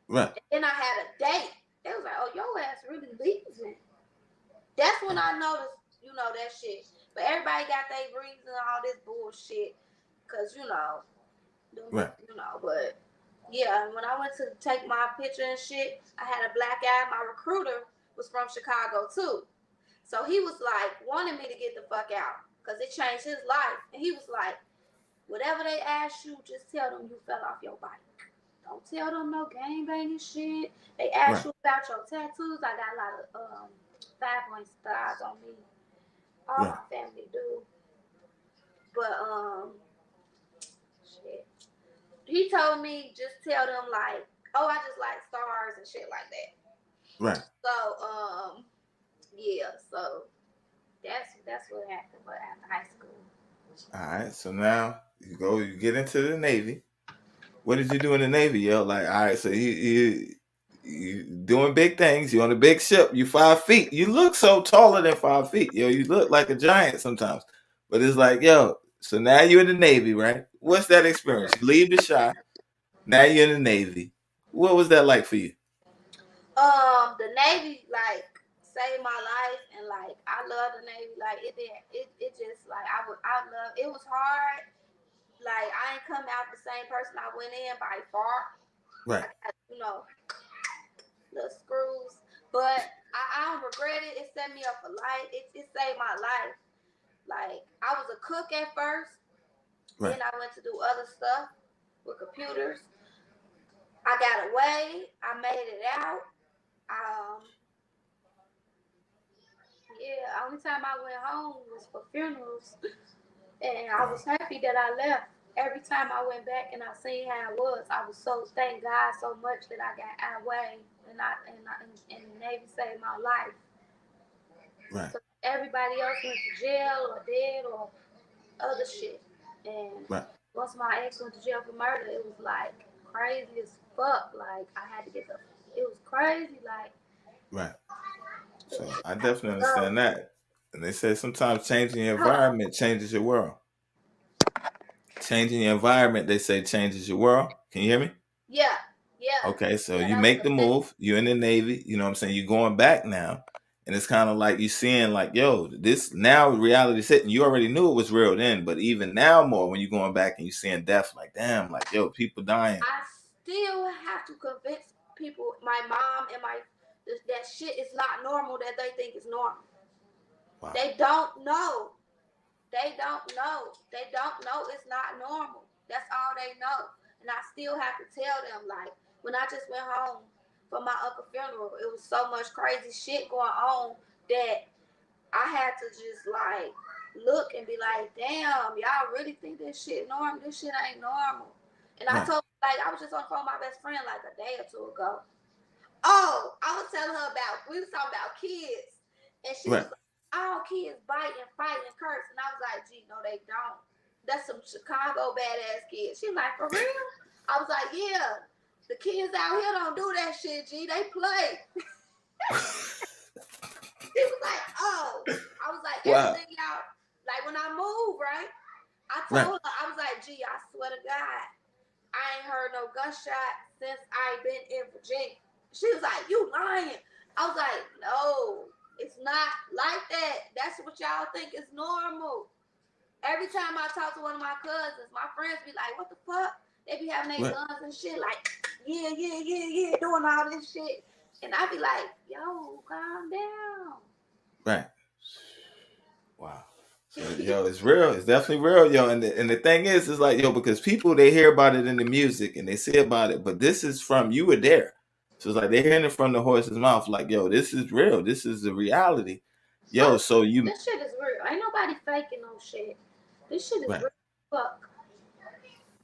Right. And then I had a date. They was like, oh, your ass really leaving. That's when I noticed, that shit. But everybody got their reasons and all this bullshit. Because, but yeah, when I went to take my picture and shit, I had a black eye. My recruiter was from Chicago too. So he was like, wanting me to get the fuck out because it changed his life. And he was like, whatever they ask you, just tell them you fell off your bike. Don't tell them no gangbanging shit. They ask you about your tattoos. I got a lot of 5-point stars on me. All my family do. But shit. He told me just tell them like, oh, I just like stars and shit like that. Right. So yeah. So that's what happened. But after high school. All right. So now you get into the Navy. What did you do in the Navy, yo? Like, all right, so you doing big things. You on a big ship. You 5 feet. You look so taller than 5 feet, yo. You look like a giant sometimes. But it's like, yo, So now you're in the Navy, right? What's that experience? You leave the shop. Now you're in the Navy. What was that like for you? The Navy like saved my life, and like I love the Navy. Like it just like I love. It was hard. Like I ain't come out the same person I went in by far. Right. I got, little screws, but I don't regret it. It set me up for life. It saved my life. Like I was a cook at first, right. Then I went to do other stuff with computers. I got away. I made it out. Yeah, only time I went home was for funerals, and I was happy that I left. Every time I went back and I seen how it was, I was so thank God so much that I got away, and the Navy saved my life. Right. So everybody else went to jail or dead or other shit, and once my ex went to jail for murder, it was like crazy as fuck. Like I had to get the. It was crazy. Like. Right. So I definitely understand that. And they say sometimes changing your environment changes your world. Changing your environment, they say, changes your world. Can you hear me? Yeah. Okay, so you make the move. You're in the Navy. You know what I'm saying? You're going back now. And it's kind of like you're seeing like, yo, this now reality's hitting. You already knew it was real then, but even now more when you're going back and you're seeing death, like, damn, like, yo, people dying. I still have to convince people, my mom and that shit is not normal, that they think is normal. Wow. They don't know. They don't know it's not normal. That's all they know. And I still have to tell them, like, when I just went home for my uncle's funeral, it was so much crazy shit going on that I had to just, like, look and be like, damn, y'all really think this shit normal? This shit ain't normal. And I told, like, I was just on the phone with my best friend, like, a day or two ago. Oh, I was telling her we was talking about kids. And she was like, all kids bite and fight and curse. And I was like, gee, no, they don't. That's some Chicago badass kids. She like, for real? I was like, yeah. The kids out here don't do that shit, G. They play. She was like, oh. I was like, everything y'all, like when I moved, right? I told her, I was like, gee, I swear to God, I ain't heard no gunshot since I been in Virginia. She was like, you lying. I was like, no. It's not like that. That's what y'all think is normal. Every time I talk to one of my cousins, my friends be like, what the fuck? They be having their guns and shit like, yeah, doing all this shit. And I be like, yo, calm down. Right. Wow. So, yo, it's real. It's definitely real, yo. And the thing is like, yo, because people, they hear about it in the music and they say about it, but this is from, you were there. So it's like they're hearing it from the horse's mouth, like, yo, this is real. This is the reality. Yo, so you. This shit is real. Ain't nobody faking no shit. This shit is real. Fuck.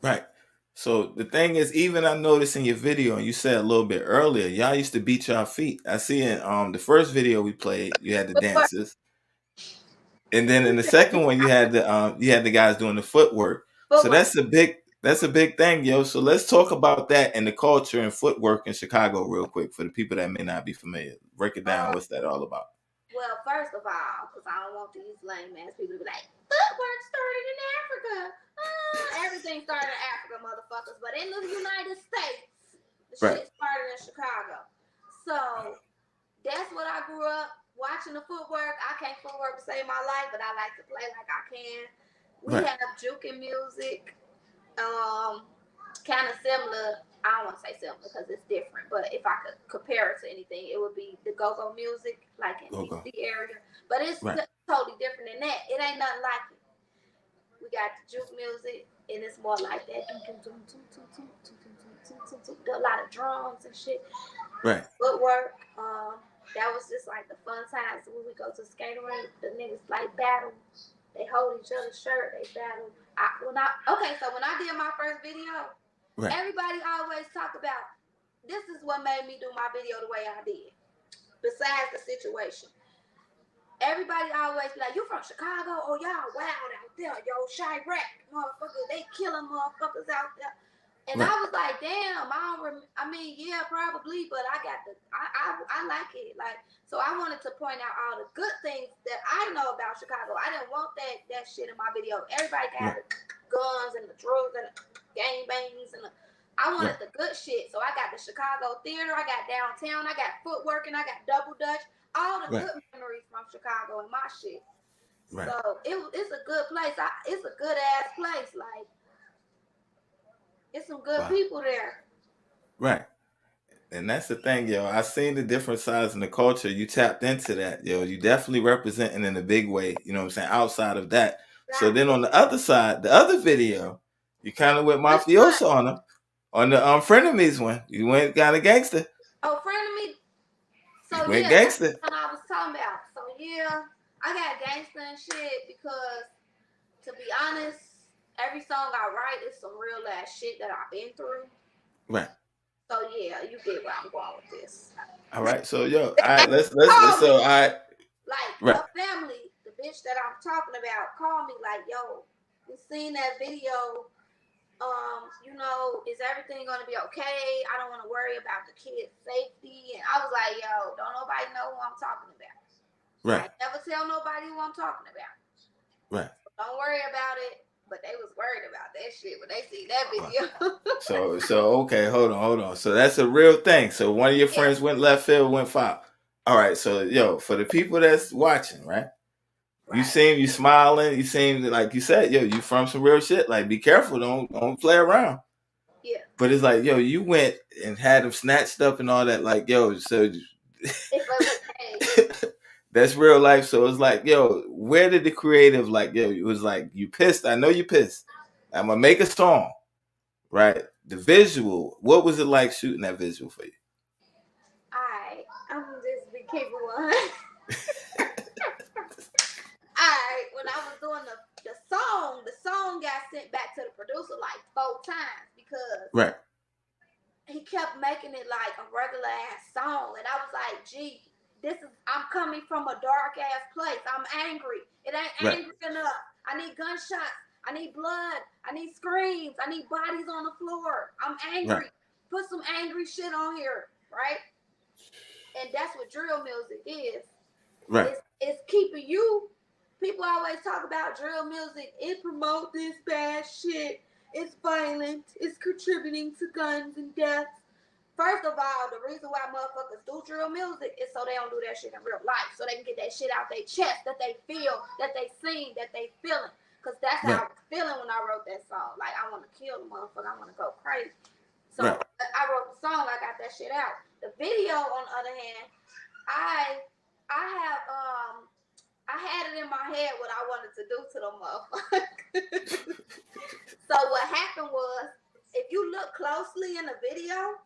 Right. So the thing is, even I noticed in your video, and you said a little bit earlier, y'all used to beat y'all feet. I see in the first video we played, you had the dances. And then in the second one, you had the guys doing the footwork. So that's a big thing, yo. So let's talk about that and the culture and footwork in Chicago real quick for the people that may not be familiar. Break it down. What's that all about? Well, first of all, because I don't want these lame ass people to be like, footwork started in Africa. Everything started in Africa, motherfuckers. But in the United States, the shit started in Chicago. So that's what I grew up watching, the footwork. I can't footwork to save my life, but I like to play like I can. We have juking music, kind of similar. I don't want to say similar because it's different, but if I could compare it to anything, it would be the go-go music, like in DC area. But it's totally different than that. It ain't nothing like it. We got the juke music, and it's more like that. A lot of drums and shit. Right. Footwork. That was just like the fun times when we go to the skating rink. The niggas like battle. They hold each other's shirt. They battle. So when I did my first video, everybody always talk about, this is what made me do my video the way I did. Besides the situation. Everybody always be like, you from Chicago? Oh, y'all wild out there. Yo, Chirac, motherfuckers. They killing motherfuckers out there. And I was like, damn, I mean, yeah, probably, but I like it. Like, so I wanted to point out all the good things that I know about Chicago. I didn't want that shit in my video. Everybody got the guns and the drugs and the gang bangs and I wanted the good shit. So I got the Chicago theater, I got downtown, I got footwork, and I got double dutch. All the good memories from Chicago and my shit. So it's a good place. It's a good ass place. Like, it's some good people there. Right. And that's the thing, yo. I seen the different sides in the culture. You tapped into that, yo. You definitely representing in a big way, you know what I'm saying, outside of that. Right. So then on the other side, the other video, you kind of went mafioso on them. On the Frenemies one, you went kind of gangster. Oh, Frenemy. So you went gangster. That's what I was talking about. So yeah, I got gangster and shit because, to be honest, every song I write is some real ass shit that I've been through. Right. So yeah, you get where I'm going with this. All right. So yo, all right, let's so all right. Like her family, the bitch that I'm talking about, called me like, yo, we seen that video. You know, is everything gonna be okay? I don't want to worry about the kids' safety. And I was like, yo, don't nobody know who I'm talking about. Right. I never tell nobody who I'm talking about. Right. So don't worry about it. But they was worried about that shit when they see that video. So okay, hold on. So that's a real thing. So one of your friends went left field, went foul. All right. So yo, for the people that's watching, right? You seem smiling. You seem like you said, yo, you from some real shit. Like, be careful. Don't play around. Yeah. But it's like, yo, you went and had them snatched up and all that. Like, yo, so that's real life. So it's like, yo, where did the creative, like, yo, it was like, you pissed. I know you pissed. I'm going to make a song, right? The visual, what was it like shooting that visual for you? I'm just be keeping one. When I was doing the song got sent back to the producer like 4 times because he kept making it like a regular ass song. And I was like, gee, I'm coming from a dark ass place. I'm angry. It ain't angry enough. I need gunshots. I need blood. I need screams. I need bodies on the floor. I'm angry. Put some angry shit on here, right? And that's what drill music is. Right. It's keeping you. People always talk about drill music. It promotes this bad shit. It's violent. It's contributing to guns and deaths. First of all, the reason why motherfuckers do drill music is so they don't do that shit in real life. So they can get that shit out their chest that they feel, that they sing, that they feeling. Because that's how I was feeling when I wrote that song. Like, I want to kill the motherfucker. I want to go crazy. So I wrote the song. I got that shit out. The video, on the other hand, I had it in my head what I wanted to do to the motherfucker. So what happened was, if you look closely in the video,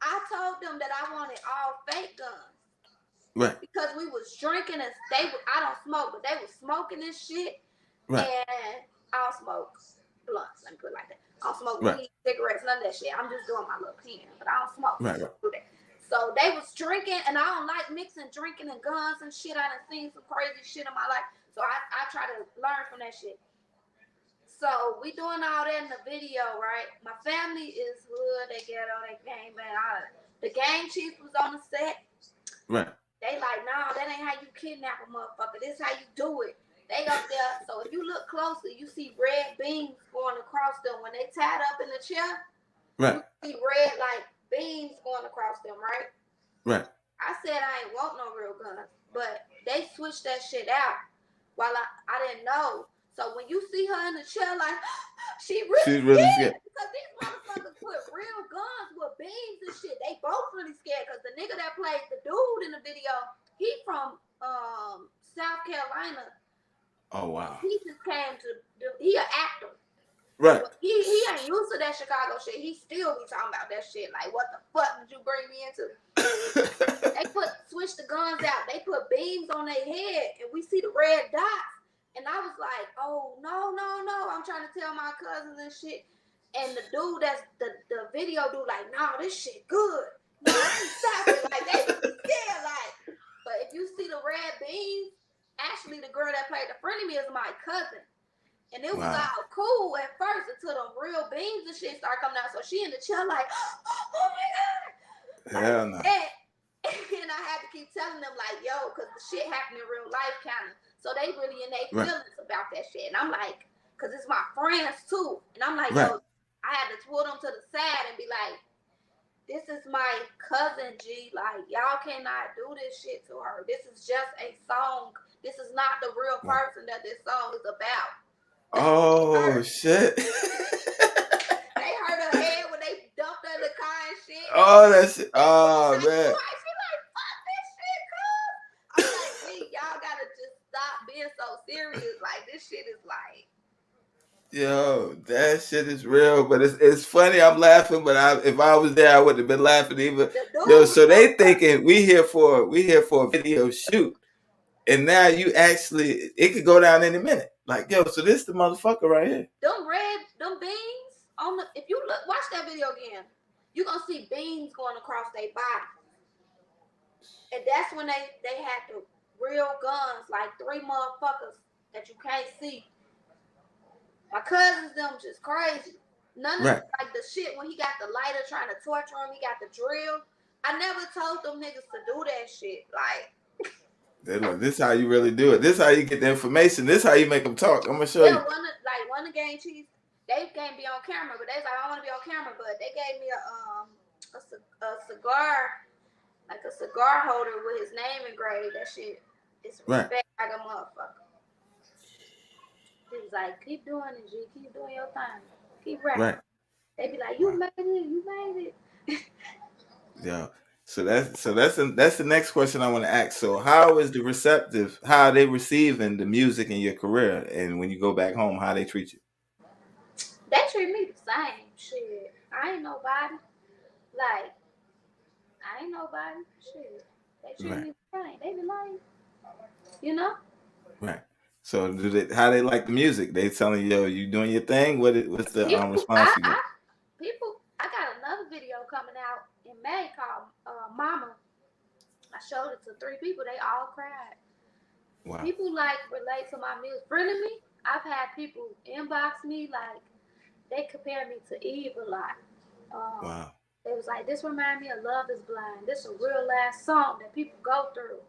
I told them that I wanted all fake guns. Right. Because we was drinking and I don't smoke, but they was smoking this shit. Right. And I don't smoke blunts, let me put it like that. I don't smoke weed, cigarettes, none of that shit. I'm just doing my little pen, but I don't smoke. Right. So they was drinking, and I don't like mixing drinking and guns and shit. I done seen some crazy shit in my life. So I try to learn from that shit. So we doing all that in the video, right? My family is hood, they ghetto, they gang bang, all that. The gang chief was on the set. Right. They like, nah, that ain't how you kidnap a motherfucker. This how you do it. They up there. So if you look closely, you see red beams going across them. When they tied up in the chair, you see red like beams going across them, right? Right. I said I ain't want no real guns, but they switched that shit out while I didn't know. So when you see her in the chair, like, she's really scared. Because these motherfuckers put real guns with beams and shit. They both really scared because the nigga that played the dude in the video, he from South Carolina. Oh, wow. He just came he an actor. Right. He ain't used to that Chicago shit. He still be talking about that shit. Like, what the fuck did you bring me into? They switched the guns out. They put beams on their head, and we see the red dots. And I was like, oh, no. I'm trying to tell my cousins and shit. And the dude that's the video dude like, nah, this shit good. No, stop it. Like, they was scared. Like, but if you see the red beams, actually the girl that played the friend of me is my cousin. And it was all cool at first until them real beans and shit started coming out. So she in the chair like, oh my God. Hell no. And I had to keep telling them like, yo, because the shit happened in real life kind of. So they really in their feelings about that shit. And I'm like, because it's my friends too. And I'm like, yo, I had to pull them to the side and be like, this is my cousin, G. Like, y'all cannot do this shit to her. This is just a song. This is not the real person that this song is about. Oh shit. They hurt her head when they dumped her in the car and shit. Oh, that's it. Oh, man. man. She like, fuck this shit, cuz. I'm like, G, y'all gotta just stop being so serious. Like, this shit is like. Yo, that shit is real, but it's funny. I'm laughing, but if I was there, I wouldn't have been laughing either. Yo, so they thinking we here for a video shoot. And now you actually, it could go down any minute. Like, yo, so this the motherfucker right here. Them beans on the. If you look, watch that video again, you gonna see beans going across their body, and that's when they had the real guns, like 3 motherfuckers that you can't see. My cousins, them just crazy. None of like the shit when he got the lighter trying to torture him, he got the drill. I never told them niggas to do that shit. Like. This is how you really do it. This is how you get the information. This is how you make them talk. I'm gonna show you. One of Gang Chiefs, they can't be on camera, but they was like, I don't want to be on camera, but they gave me a cigar, like a cigar holder with his name engraved. That shit is respect like a motherfucker. He was like, keep doing it, G. Keep doing your thing. Keep rapping. They be like, you made it. You made it. Yeah. So that's the next question I want to ask. So how is how are they receiving the music in your career, and when you go back home, how they treat you? They treat me the same. Shit, I ain't nobody. Like, I ain't nobody. Shit, they treat me the same. They be like, you know. Right. So how they like the music? They telling you, yo, you doing your thing? What's the response you get? I got another video coming out in May called Mama. I showed it to 3 people. They all cried. Wow. People like relate to my music. Friendly me. I've had people inbox me like they compare me to Eve a lot. Wow. They was like, this remind me of Love Is Blind. This is a real last song that people go through.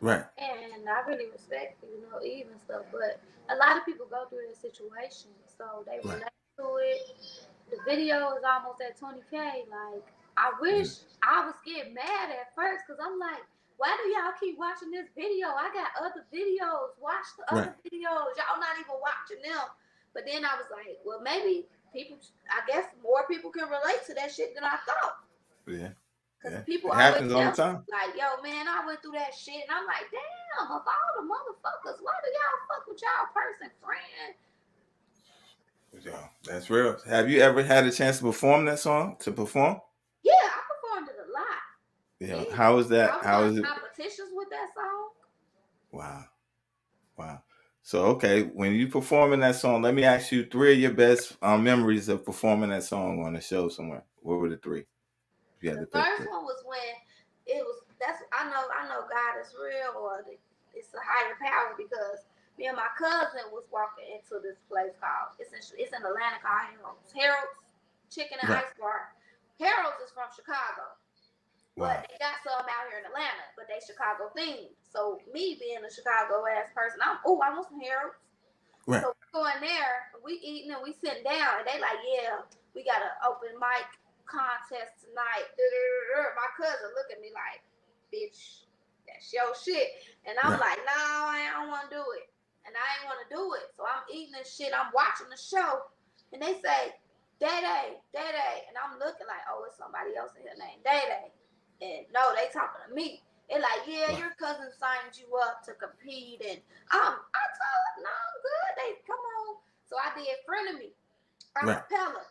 Right. And I really respect, Eve and stuff. But a lot of people go through this situation. So they relate to it. The video is almost at 20K. Like, I wish I was getting mad at first because I'm like, why do y'all keep watching this video? I got other videos. Watch the other videos. Y'all not even watching them. But then I was like, well, maybe I guess more people can relate to that shit than I thought. Yeah. Because people it happens all the time. Like, yo, man, I went through that shit. And I'm like, damn, of all the motherfuckers, why do y'all fuck with y'all person friend? Yeah, that's real. Have you ever had a chance to perform that song? Yeah, I performed it a lot. Yeah, how was that? How was it? Competitions with that song. Wow. So, okay, when you performing that song, let me ask you 3 of your best memories of performing that song on a show somewhere. What were the 3? The first one was when I know God is real, or it's a higher power, because me and my cousin was walking into this place called, it's in Atlanta called Harold's Chicken and Ice Bar. Harold's is from Chicago. But they got some out here in Atlanta, but they Chicago themed. So me being a Chicago ass person, I want some Harold's. Right. So we going there, we eating and we sitting down, and they like, yeah, we got an open mic contest tonight. My cousin look at me like, bitch, that's your shit. And I'm like, no, I don't want to do it. And I ain't want to do it. So I'm eating this shit, I'm watching the show, and they say, LuvDayDay. And I'm looking like, oh, it's somebody else in here named LuvDayDay. And no, they talking to me. They're like, yeah, your cousin signed you up to compete. And I told them, no, I'm good. They come on. So I did Frenemy, acapella.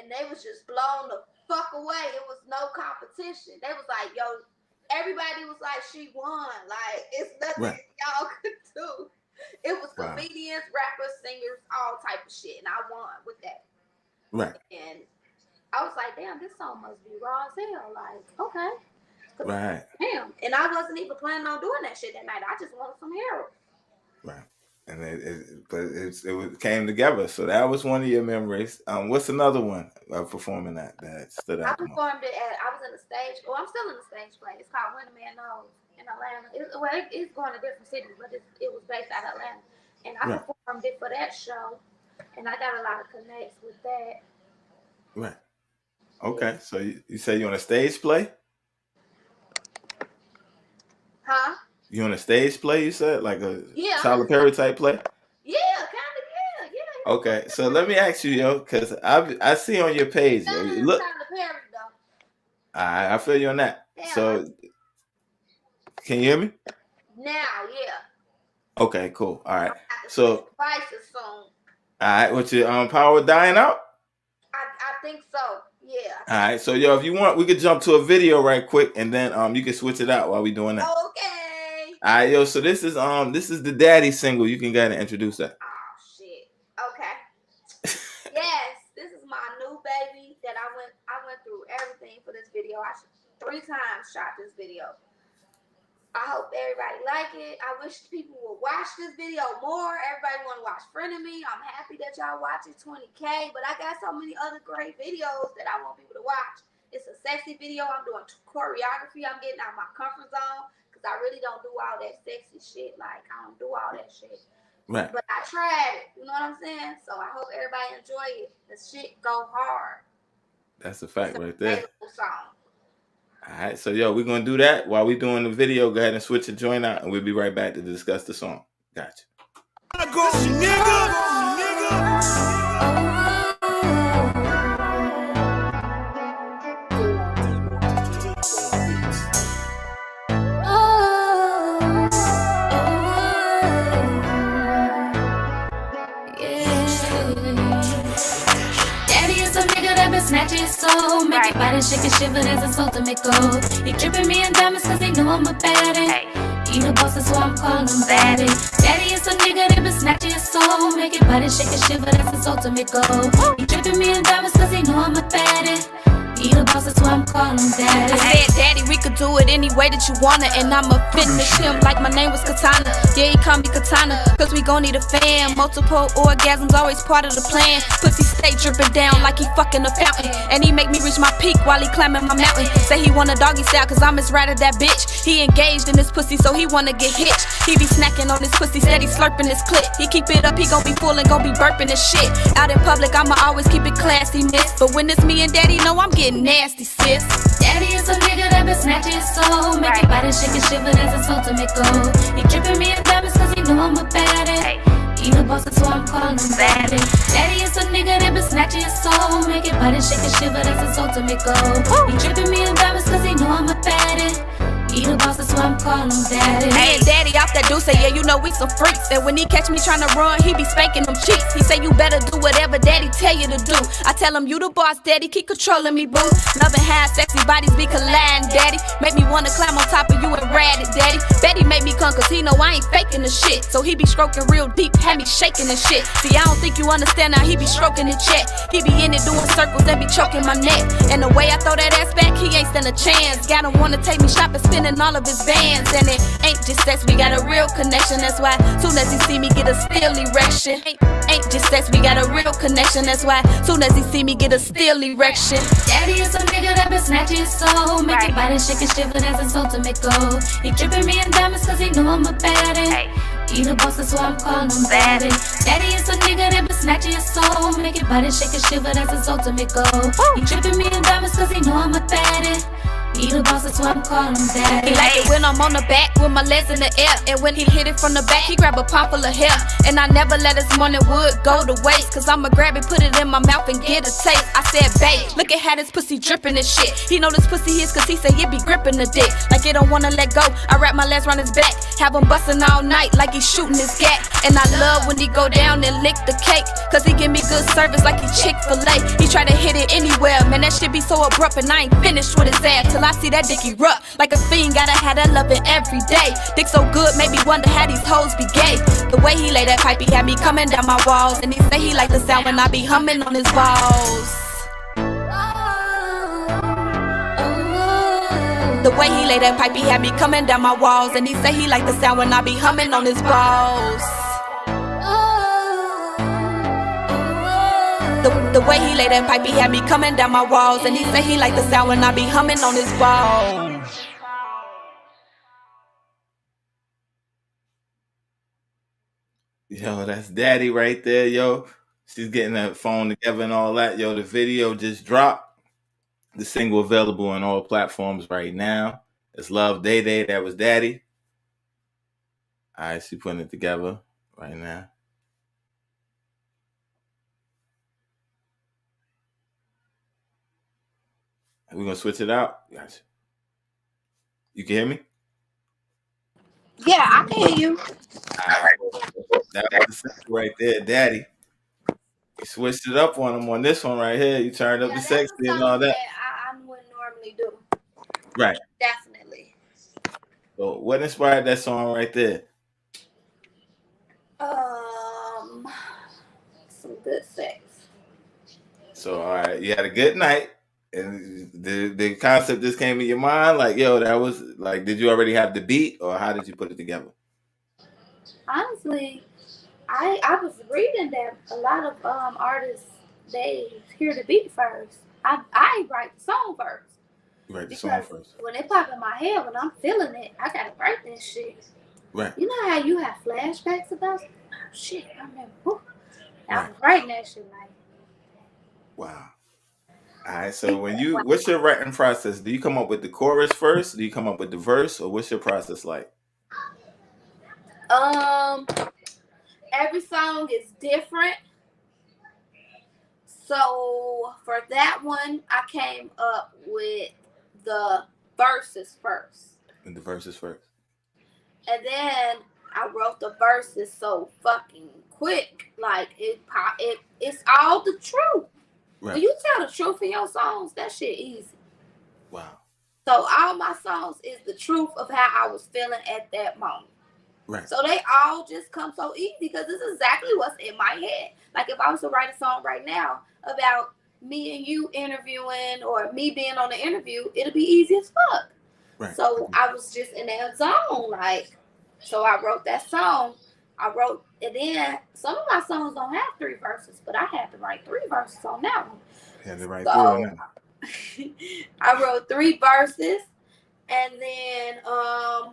And they was just blown the fuck away. It was no competition. They was like, yo, everybody was like, she won. Like, it's nothing y'all could do. It was comedians, rappers, singers, all type of shit. And I won with that. Right. And I was like, damn, this song must be raw as hell. Like, okay. Right. Damn. And I wasn't even planning on doing that shit that night. I just wanted some Harold. Right. And it came together. So that was one of your memories. What's another one of performing that stood out? I performed it I was in the stage. Well, I'm still in the stage play. It's called When a Man Knows in Atlanta. It's going to different cities, but it was based out of Atlanta. And I performed it for that show, and I got a lot of connects with that. Right. Okay. So you say you're on a stage play? Huh? You on a stage play, you said? Like a Tyler Perry type play? Yeah, kind of, yeah. Okay, so let me ask you, yo, because I see on your page, yo, you look. Tyler Perry, though. I feel you on that. Damn. So, can you hear me? Now, yeah. Okay, cool. All right. So, devices soon. All right, what's your power dying out? I think so. Yeah. All right, so yo, if you want, we could jump to a video right quick, and then you can switch it out while we doing that. Okay. All right, yo. So this is the Daddy single. You can go ahead and introduce that. Oh shit. Okay. Yes, this is my new baby that I went through everything for this video. I 3 times shot this video. I hope everybody like it. I wish people would watch this video more. Everybody want to watch Friend of Me. I'm happy that y'all watch it, 20K. But I got so many other great videos that I want people to watch. It's a sexy video. I'm doing choreography. I'm getting out of my comfort zone because I really don't do all that sexy shit. Like, I don't do all that shit. Right. But I tried it. You know what I'm saying? So I hope everybody enjoy it. The shit go hard. That's a fact right there. Song. All right, so yo, we're gonna do that while we're doing the video. Go ahead and switch the joint out, and we'll be right back to discuss the song. Gotcha. Snatch his soul, make your body shake and shiver, there's a soul to make go. He dripping me in diamonds cause they know I'm a baddie. He the boss, that's why I'm calling him baddie. Daddy is a nigga that been snatching his soul, make your body shake and shiver, that's a soul to make go. He dripping me in diamonds cause they know I'm a baddie. He the boss, that's why I'm calling him daddy. I said, daddy, we could do it any way that you wanna, and I'ma finish him like my name was Katana. Yeah, he call me Katana, cause we gon' need a fan. Multiple orgasms, always part of the plan. Pussy stay dripping down like he fucking a fountain, and he make me reach my peak while he climbing my mountain. Say he want a doggy style, cause I'm his ride of that bitch. He engaged in this pussy, so he wanna get hitched. He be snacking on his pussy, steady slurping his clit. He keep it up, he gon' be full and gon' be burping his shit. Out in public, I'ma always keep it classy, miss. But when it's me and daddy, know I'm getting nasty, sis. Daddy is a nigga that been snatching his soul, make your body shake and shiver, there's a soul to make go. He dripping me in diamonds cause he know I'm a baddie. He the boss, that's why I'm calling him baddie. Daddy is a nigga that been snatching his soul, make your body shake and shiver, there's a soul to make go. He dripping me in diamonds cause he know I'm a baddie. He the boss, that's why I'm calling him daddy. Hey, daddy off that dude say, yeah, you know we some freaks. And when he catch me tryna run, he be spanking them cheeks. He say, you better do whatever daddy tell you to do. I tell him, you the boss, daddy, keep controlling me, boo. Loving how sexy bodies be colliding, daddy. Make me wanna climb on top of you and ride it, daddy. Betty make me come cause he know I ain't faking the shit. So he be stroking real deep, had me shaking and shit. See, I don't think you understand how he be stroking the check. He be in it doing circles and be choking my neck. And the way I throw that ass back, he ain't stand a chance. Got him wanna take me shopping, spending all of his bands. And it ain't just sex, we got a real connection. That's why soon as he see me get a still erection. Ain't just sex, we got a real connection. That's why soon as he see me get a still erection. Daddy is a nigga that been snatching his soul, make your body shake and shiver, there's a soul to make go. He dripping me in diamonds cause he know I'm a baddie. He the boss, that's why I'm calling him baddie. Daddy is a nigga that been snatching his soul, make your body shake and shiver, there's a soul to make go. He dripping me in diamonds cause he know I'm a baddie. He the boss, that's why I'm calling him daddy. He like it when I'm on the back with my legs in the air. And when he hit it from the back, he grab a palm full of hair. And I never let his morning wood go to waste, cause I'ma grab it, put it in my mouth and get a taste. I said, babe, look at how this pussy dripping and shit. He know this pussy is cause he say it be gripping the dick. Like it don't wanna let go. I wrap my legs around his back, have him bustin' all night like he shooting his gat. And I love when he go down and lick the cake, cause he give me good service like he Chick-fil-A. He try to hit it anywhere, man, that shit be so abrupt. And I ain't finished with his ass till I see that dick erupt. Like a fiend, gotta have that loving every day. Dick so good, made me wonder how these hoes be gay. The way he lay that pipe, he had me coming down my walls. And he say he like the sound when I be humming on his balls. The way he lay that pipe, he had me coming down my walls. And he say he like the sound when I be humming on his balls. The way he laid that pipe, he had me coming down my walls. And he said he liked the sound when I be humming on his balls. Yo, that's Daddy right there, yo. She's getting that phone together and all that. Yo, the video just dropped. The single available on all platforms right now. It's LuvDayDay. That was Daddy. All right, she putting it together right now. We're going to switch it out. Gotcha. You can hear me? Yeah, I can hear you. That was the single right there, Daddy. You switched it up on him on this one right here. You turned up the sexy and all that. I wouldn't normally do. Right. Definitely. So what inspired that song right there? Some good sex. So all right, you had a good night, and the concept just came to your mind. Like, yo, that was like, did you already have the beat, or how did you put it together? Honestly, I was reading that a lot of artists, they hear the beat first. I write the song first. You write the song first. When it pop in my head, when I'm feeling it, I gotta write that shit. Right. You know how you have flashbacks about shit? I remember. I was writing that shit like. Wow. All right. So what's your writing process? Do you come up with the chorus first? Do you come up with the verse, or what's your process like? Every song is different. So for that one, I came up with the verses first. And the verses first. And then I wrote the verses so fucking quick. Like it's all the truth. Right. When you tell the truth in your songs, that shit easy. Wow. So all my songs is the truth of how I was feeling at that moment. Right. So they all just come so easy because this is exactly what's in my head. Like if I was to write a song right now about me and you interviewing or me being on the interview, it'll be easy as fuck. Right. So I was just in that zone, like, so I wrote that song. And then some of my songs don't have 3 verses, but I had to write 3 verses on that one. You had to write 3 on that one. I wrote 3 verses, and then I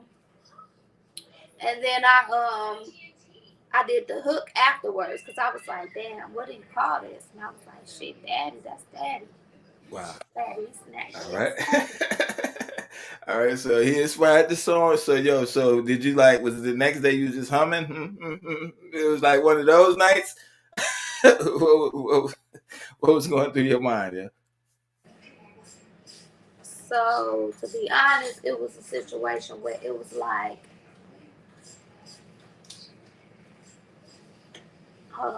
did the hook afterwards because I was like, damn, what do you call this? And I was like, shit, Daddy, that's Daddy. Wow. Daddy, snatch. All right. All right, so he inspired the song. So did you was it the next day you was just humming? It was like one of those nights? what was going through your mind? Yeah. So to be honest, it was a situation where it was like, hold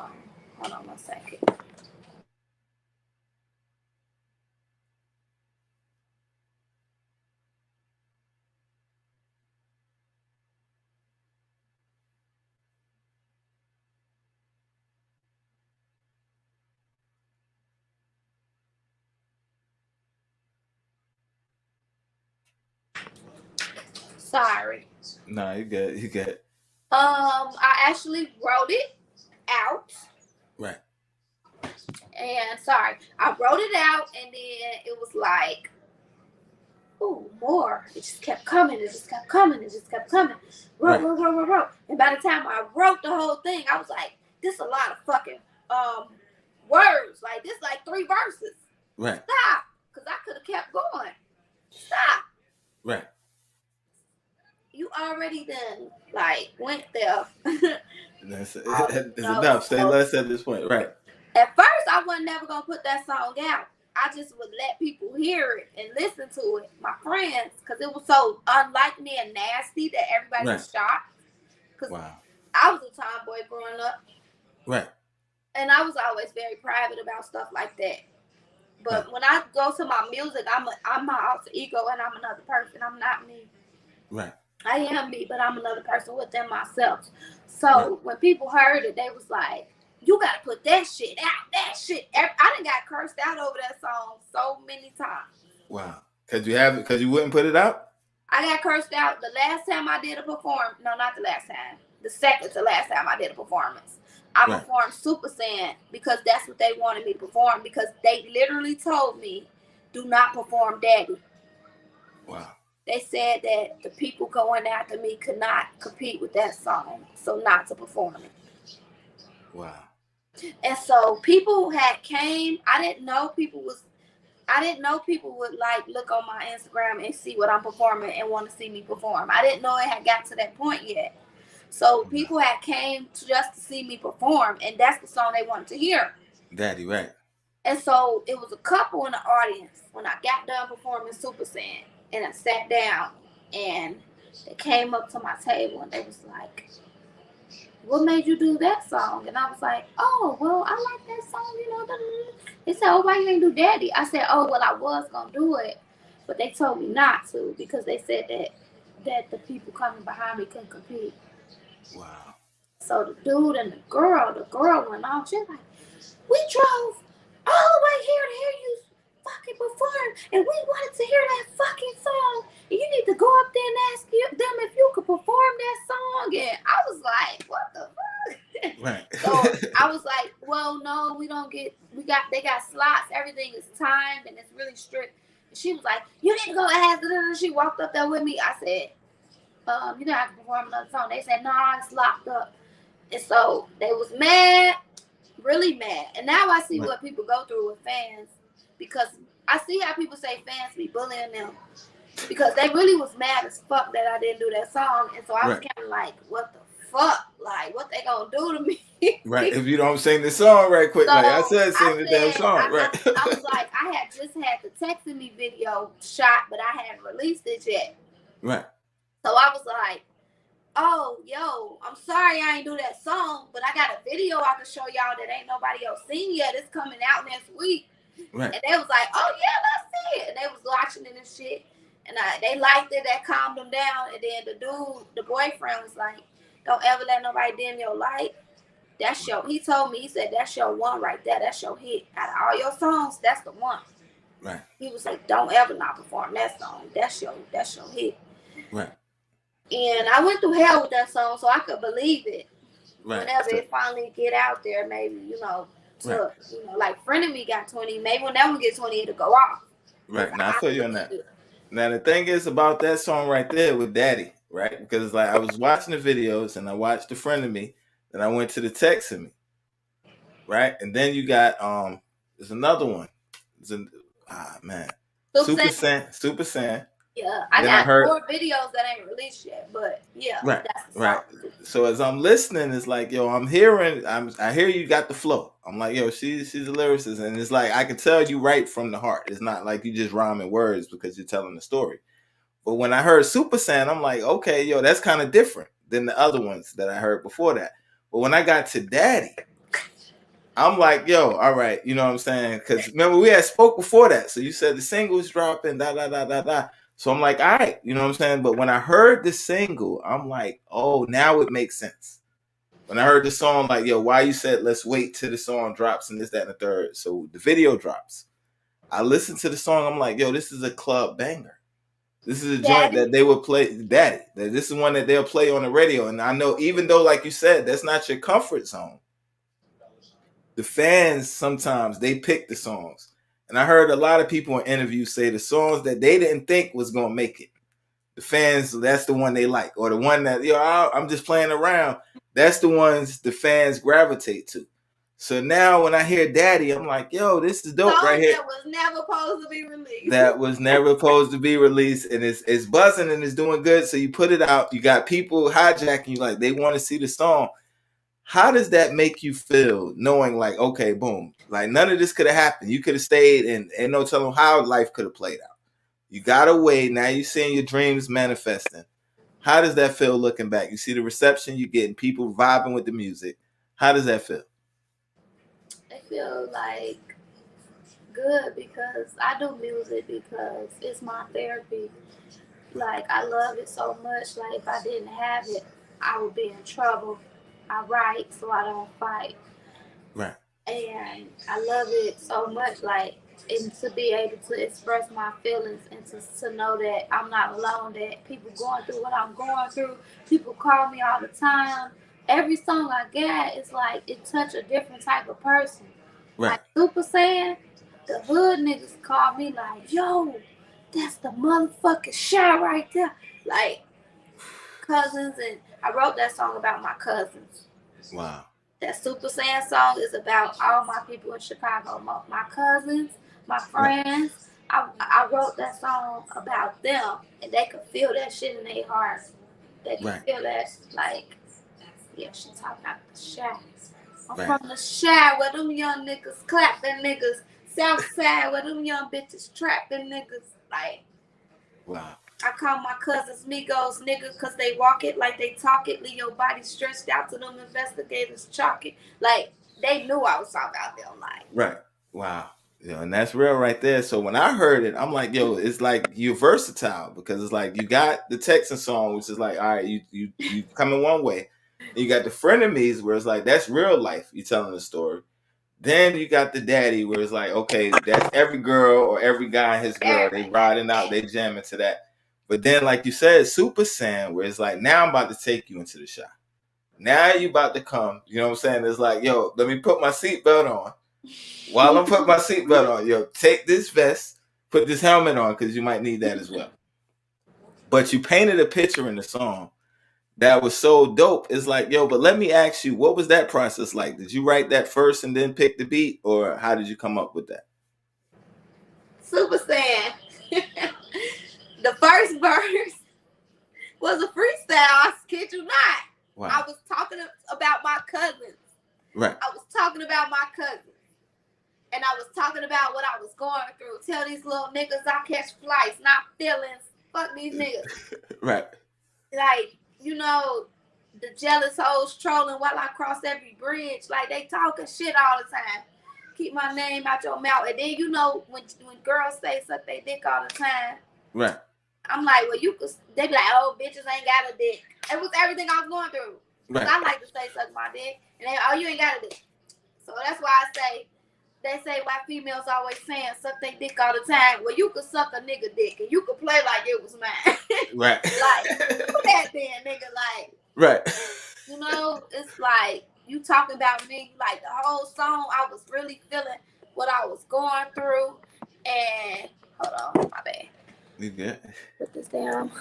on 1 second. Sorry. No, you good. I actually wrote it out. Right. And I wrote it out, and then it was like, ooh, more. It just kept coming. It just kept coming. Wrote. And by the time I wrote the whole thing, I was like, this is a lot of fucking words. Like, this like 3 verses. Right. Stop. Because I could have kept going. Stop. Right. You already done, went there. It's enough. Say less at this point. Right. At first, I wasn't never going to put that song out. I just would let people hear it and listen to it, my friends, because it was so unlike me and nasty that everybody was shocked. Because I was a tomboy growing up. Right. And I was always very private about stuff like that. But when I go to my music, I'm my alter ego, and I'm another person. I'm not me. Right. I am me, but I'm another person within myself. So when people heard it, they was like, you got to put that shit out. That shit. I done got cursed out over that song so many times. Wow. Because you wouldn't put it out? I got cursed out the last time I did a performance. No, not the last time. The second to last time I did a performance. I performed Super Saiyan because that's what they wanted me to perform, because they literally told me, do not perform Daddy. Wow. They said that the people going after me could not compete with that song, so not to perform it. Wow. And so people had came. I didn't know people would like look on my Instagram and see what I'm performing and want to see me perform. I didn't know it had got to that point yet. So people had came just to see me perform, and that's the song they wanted to hear. Daddy, right. And so it was a couple in the audience when I got done performing Super Saiyan, and I sat down, and they came up to my table and they was like, what made you do that song? And I was like, oh, well, I like that song, you know. They said, oh, why you ain't do Daddy? I said, oh, well, I was going to do it, but they told me not to because they said that the people coming behind me couldn't compete. Wow. So the dude and the girl went off. She was like, we drove all the way here to hear you fucking perform, and we wanted to hear that fucking song. And you need to go up there and ask them if you could perform that song. And I was like, what the fuck? Right. So I was like, well, no, they got slots. Everything is timed and it's really strict. And she was like, you need to go ask them. She walked up there with me. I said, you know, I can perform another song. They said, no, it's locked up. And so they was mad, really mad. And now I see what people go through with fans, because I see how people say fans be bullying them, because they really was mad as fuck that I didn't do that song. And so I was kind of like, what the fuck? Like, what they gonna do to me? Right. If you don't sing the song right quick, so like I said, sing the damn song. I was like, I had just had the Texting Me video shot, but I hadn't released it yet. Right. So I was like, oh, yo, I'm sorry I ain't do that song, but I got a video I can show y'all that ain't nobody else seen yet. It's coming out next week. Right. And they was like, oh, yeah, let's see it. And they was watching it and shit. And they liked it. That calmed them down. And then the boyfriend was like, don't ever let nobody dim your light. That's he told me, he said, that's your one right there. That's your hit. Out of all your songs, that's the one. Right. He was like, don't ever not perform that song. That's your hit. Right. And I went through hell with that song, so I could believe it. Right. Whenever it finally get out there, maybe, you know, like Friend of Me got 20. Maybe when that one gets 20, it'll go off. Right. Now, I feel you on that. Now, the thing is about that song right there with Daddy, right? Because it's like I was watching the videos and I watched the Friend of Me, and I went to the Texting Me, right? And then you got, there's another one. Man. Super Saiyan. Yeah, I got more videos that ain't released yet, but yeah, right, that's the right. So as I'm listening, it's like, yo, I hear you got the flow. I'm like, yo, she's a lyricist, and it's like I can tell you right from the heart. It's not like you just rhyming words because you're telling the story. But when I heard Super Saiyan, I'm like, okay, yo, that's kind of different than the other ones that I heard before that. But when I got to Daddy, I'm like, yo, all right, you know what I'm saying? Because remember we had spoke before that, so you said the single's dropping, da. So I'm like, all right, you know what I'm saying? But when I heard the single, I'm like, oh, now it makes sense. When I heard the song, like, yo, why you said let's wait till the song drops and this, that, and the third. So the video drops. I listened to the song. I'm like, yo, this is a club banger. This is a joint that they would play, Daddy. This is one that they'll play on the radio. And I know, even though, like you said, that's not your comfort zone, the fans sometimes, they pick the songs. And I heard a lot of people in interviews say the songs that they didn't think was going to make it, the fans, that's the one they like. Or the one that, yo, I'm just playing around. That's the ones the fans gravitate to. So now when I hear Daddy, I'm like, yo, this is dope right here. That was never supposed to be released. That was never supposed to be released. And it's buzzing and it's doing good. So you put it out. You got people hijacking you, like they want to see the song. How does that make you feel knowing like, okay, boom, like none of this could have happened. You could have stayed and no telling how life could have played out. You got away. Now you're seeing your dreams manifesting. How does that feel looking back? You see the reception you're getting, people vibing with the music. How does that feel? I feel like good because I do music because it's my therapy. Like, I love it so much. Like, if I didn't have it, I would be in trouble. I write so I don't fight. Right. And I love it so much, like, and to be able to express my feelings and to know that I'm not alone, that people going through what I'm going through. People call me all the time every song I got is like it touch a different type of person. Right. Like Super saying, the hood niggas call me like, yo, that's the motherfucking shot right there. Like cousins, and I wrote that song about my cousins. Wow. That Super Saiyan song is about all my people in Chicago, my cousins, my friends. I wrote that song about them, and they could feel that shit in their heart. They could feel that, like, yeah, she talking about the shack. I'm from the shack where them young niggas clap them niggas. South side where them young bitches trap them niggas. Like, wow. I call my cousins Migos nigga because they walk it like they talk it. Leave your body stretched out to them investigators chalk it. Like, they knew I was talking about them. Like, right. Wow. Yeah, and that's real right there. So when I heard it, I'm like, yo, it's like you're versatile because it's like you got the Texan song, which is like, all right, you coming one way. And you got the frenemies where it's like that's real life. You telling the story. Then you got the daddy where it's like, okay, that's every girl or every guy and his girl. They riding out, they jamming to that. But then, like you said, Super Saiyan, where it's like, now I'm about to take you into the shop. Now you about to come. You know what I'm saying? It's like, yo, let me put my seatbelt on. While I'm putting my seatbelt on, yo, take this vest, put this helmet on, because you might need that as well. But you painted a picture in the song that was so dope. It's like, yo, but let me ask you, what was that process like? Did you write that first and then pick the beat, or how did you come up with that? Super Saiyan. The first verse was a freestyle. I kid you not. Wow. I was talking about my cousins. Right. I was talking about my cousins. And I was talking about what I was going through. Tell these little niggas I catch flights, not feelings. Fuck these niggas. Right. Like, you know, the jealous hoes trolling while I cross every bridge. Like, they talking shit all the time. Keep my name out your mouth. And then, you know, when girls say suck they dick all the time. Right. I'm like, well, you could. They be like, oh, bitches ain't got a dick. It was everything I was going through. Right. I like to say suck my dick. And they, oh, you ain't got a dick. So that's why I say, they say why females always saying suck their dick all the time. Well, you could suck a nigga dick and you could play like it was mine. Right. Like, do that then, nigga. Like, right. You know, it's like you talking about me. Like the whole song, I was really feeling what I was going through. And hold on, my bad. You good? Put this down.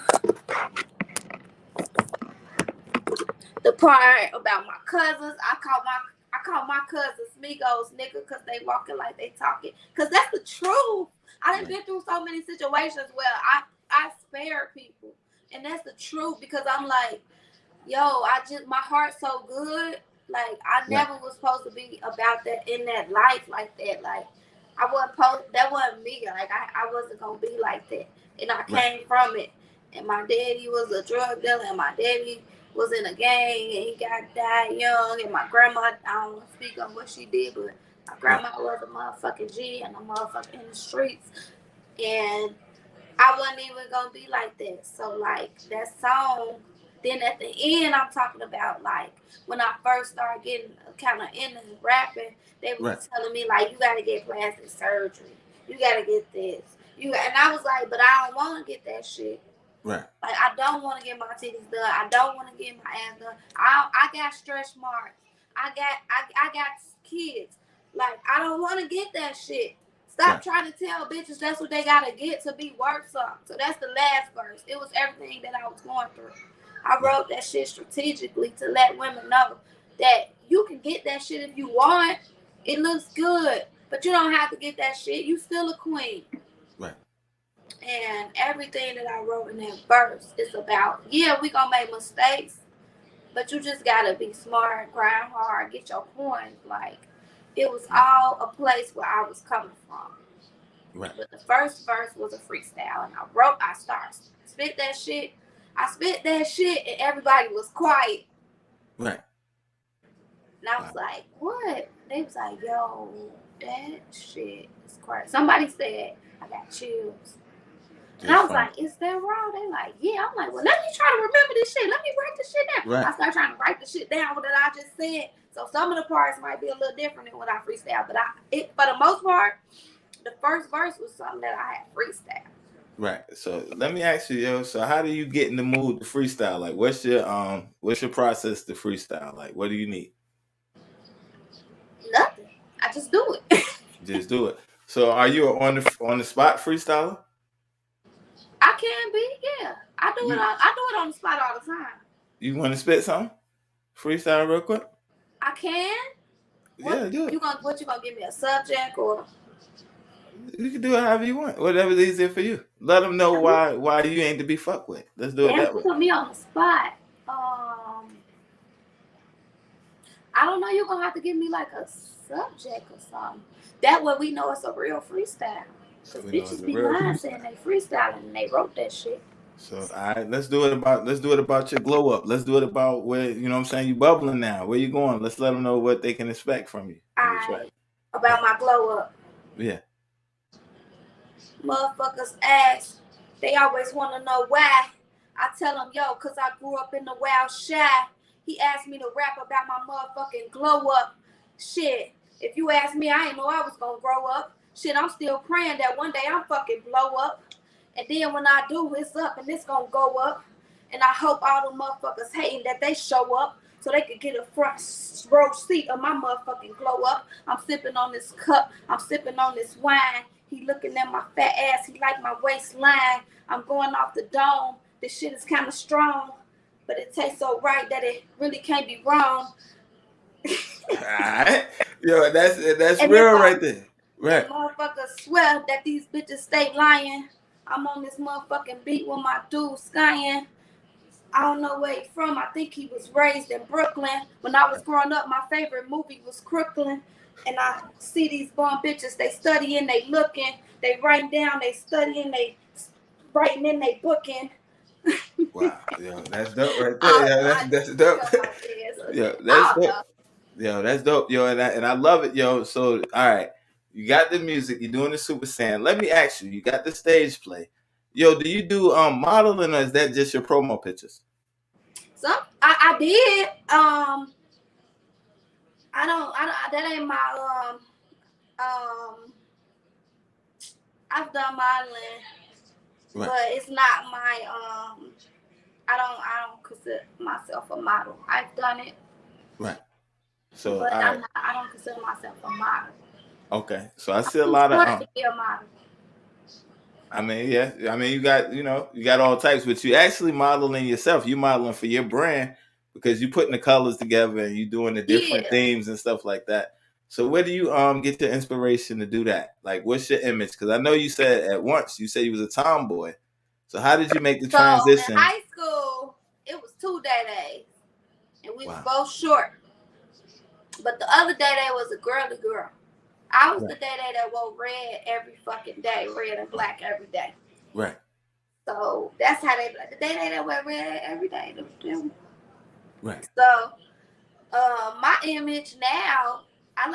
The part about my cousins, I call my cousins Migos nigga because they walking like they talking. Because that's the truth. I done been through so many situations where I spare people. And that's the truth because I'm like, yo, my heart's so good. Like, I never was supposed to be about that in that life like that. Like, that wasn't me. Like, I wasn't going to be like that. And I came from it. And my daddy was a drug dealer and my daddy was in a gang and he died young, and my grandma, I don't want to speak on what she did, but my grandma was a motherfucking G and a motherfucker in the streets, and I wasn't even gonna be like that. So like that song, then at the end I'm talking about like when I first started getting kind of into rapping, they was telling me like you gotta get plastic surgery, you gotta get this, and I was like, but I don't want to get that shit. Right. Like, I don't want to get my titties done. I don't want to get my ass done. I got stretch marks. I got kids. Like, I don't want to get that shit. Stop trying to tell bitches that's what they got to get to be worth something. So that's the last verse. It was everything that I was going through. I wrote that shit strategically to let women know that you can get that shit if you want. It looks good. But you don't have to get that shit. You still a queen. Right. And everything that I wrote in that verse is about, yeah, we gonna make mistakes, but you just gotta be smart, grind hard, get your points. Like, it was all a place where I was coming from. Right. But the first verse was a freestyle, and I started spit that shit. I spit that shit, and everybody was quiet. Right. And I was like, what? They was like, yo, that shit is crazy. Somebody said, I got chills. And I was like, is that wrong? They like, yeah. I'm like, well, let me try to remember this shit. Let me write this shit down. Right. I started trying to write the shit down that I just said. So some of the parts might be a little different than what I freestyle. But for the most part, the first verse was something that I had freestyle. Right. So let me ask you, yo. So how do you get in the mood to freestyle? Like, what's your process to freestyle? Like, what do you need? Nothing. I just do it. Just do it. So are you on the spot freestyler? I can be, yeah. I do it on the spot all the time. You want to spit something? Freestyle real quick? I can. Yeah, do it. You gonna give me a subject or? You can do it however you want. Whatever's easier for you. Let them know why you ain't to be fucked with. Let's do it that way. Put me on the spot. I don't know. You're gonna have to give me like a subject or something. That way we know it's a real freestyle. Cause bitches be lying saying they freestyling and they wrote that shit. So all right, let's do it about your glow up. Let's do it about where you know what I'm saying you bubbling now. Where you going? Let's let them know what they can expect from you. About my glow up. Yeah. Motherfuckers ask, they always want to know why. I tell them, yo, cause I grew up in the Wild Shy. He asked me to rap about my motherfucking glow up. Shit, if you ask me, I didn't know I was gonna grow up. Shit, I'm still praying that one day I'm fucking blow up. And then when I do, it's up and it's gonna go up. And I hope all the motherfuckers hating that they show up so they could get a front row seat of my motherfucking glow up. I'm sipping on this cup. I'm sipping on this wine. He looking at my fat ass. He like my waistline. I'm going off the dome. This shit is kind of strong, but it tastes so right that it really can't be wrong. Alright. Yo, that's real right there. Right. Motherfuckers swear that these bitches stay lying. I'm on this motherfucking beat with my dude Skyin. I don't know where he's from. I think he was raised in Brooklyn. When I was growing up, my favorite movie was Crooklyn. And I see these bum bitches, they studying, they looking, they writing down, they studying, they writing in, they booking. Wow, yo, that's dope right there. That's dope. Yo, that's dope. Yo, that's dope. Yo, and I love it, yo. So, all right, you got the music, you're doing the Super Saiyan. Let me ask you, you got the stage play. Yo, do you do modeling or is that just your promo pictures? I did. I don't that ain't my I've done modeling, right. But it's not my I don't consider myself a model. I've done it. Right. So but I don't consider myself a model. Okay. So I see a lot of to be a model. I mean, yeah. I mean, you got all types, but you actually modeling yourself. You modeling for your brand because you putting the colors together and you doing the different themes and stuff like that. So where do you get your inspiration to do that? Like, what's your image? Because I know you said at once you said you was a tomboy. So how did you make the transition? In high school, it was 2 DayDays, and we were both short. But the other DayDay was a girly girl. I was the DayDay that wore red every fucking day, red and black every day. Right. So that's how they the DayDay that wear red every day. Right. So my image now, I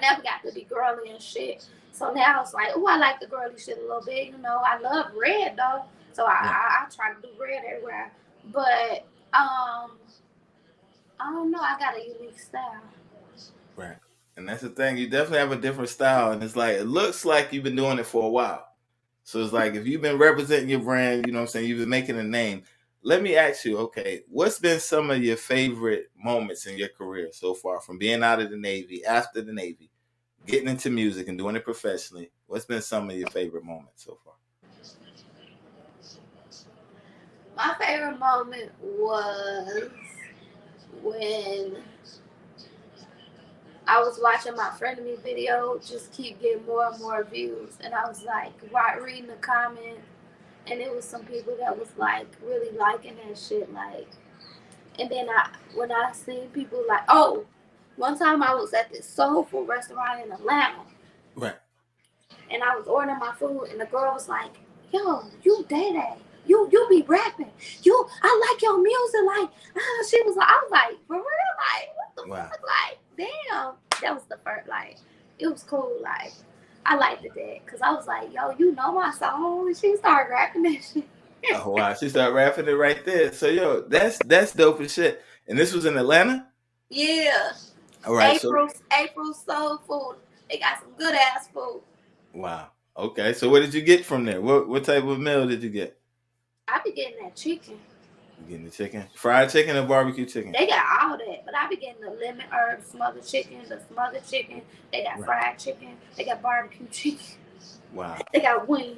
never got to be girly and shit. So now it's like, I like the girly shit a little bit. You know, I love red though. So I try to do red everywhere. But I don't know. I got a unique style. Right. And that's the thing. You definitely have a different style. And it's like, it looks like you've been doing it for a while. So it's like, if you've been representing your brand, you know what I'm saying, you've been making a name. Let me ask you, okay, what's been some of your favorite moments in your career so far from being out of the Navy, after the Navy, getting into music and doing it professionally? What's been some of your favorite moments so far? My favorite moment was when I was watching my Frenemy video just keep getting more and more views, and I was like reading the comments, and it was some people that was like really liking that shit, like. And then when I seen people like, one time I was at this soul food restaurant in Atlanta, right, and I was ordering my food, and the girl was like, "Yo, you DayDay. You be rapping. I like your music." Like, she was like, I was like, for real? Like, what the fuck? Like, damn. That was the first, like, it was cool. Like, I liked it that. Because I was like, yo, you know my song? And she started rapping that shit. Oh, wow. She started rapping it right there. So, yo, that's dope as shit. And this was in Atlanta? Yeah. All right. April Soul Food. They got some good ass food. Wow. Okay. So what did you get from there? What type of meal did you get? I be getting that chicken. You getting the chicken? Fried chicken or barbecue chicken? They got all that, but I be getting the lemon herb smothered chicken, the smothered chicken. They got fried chicken. They got barbecue chicken. Wow. They got wings.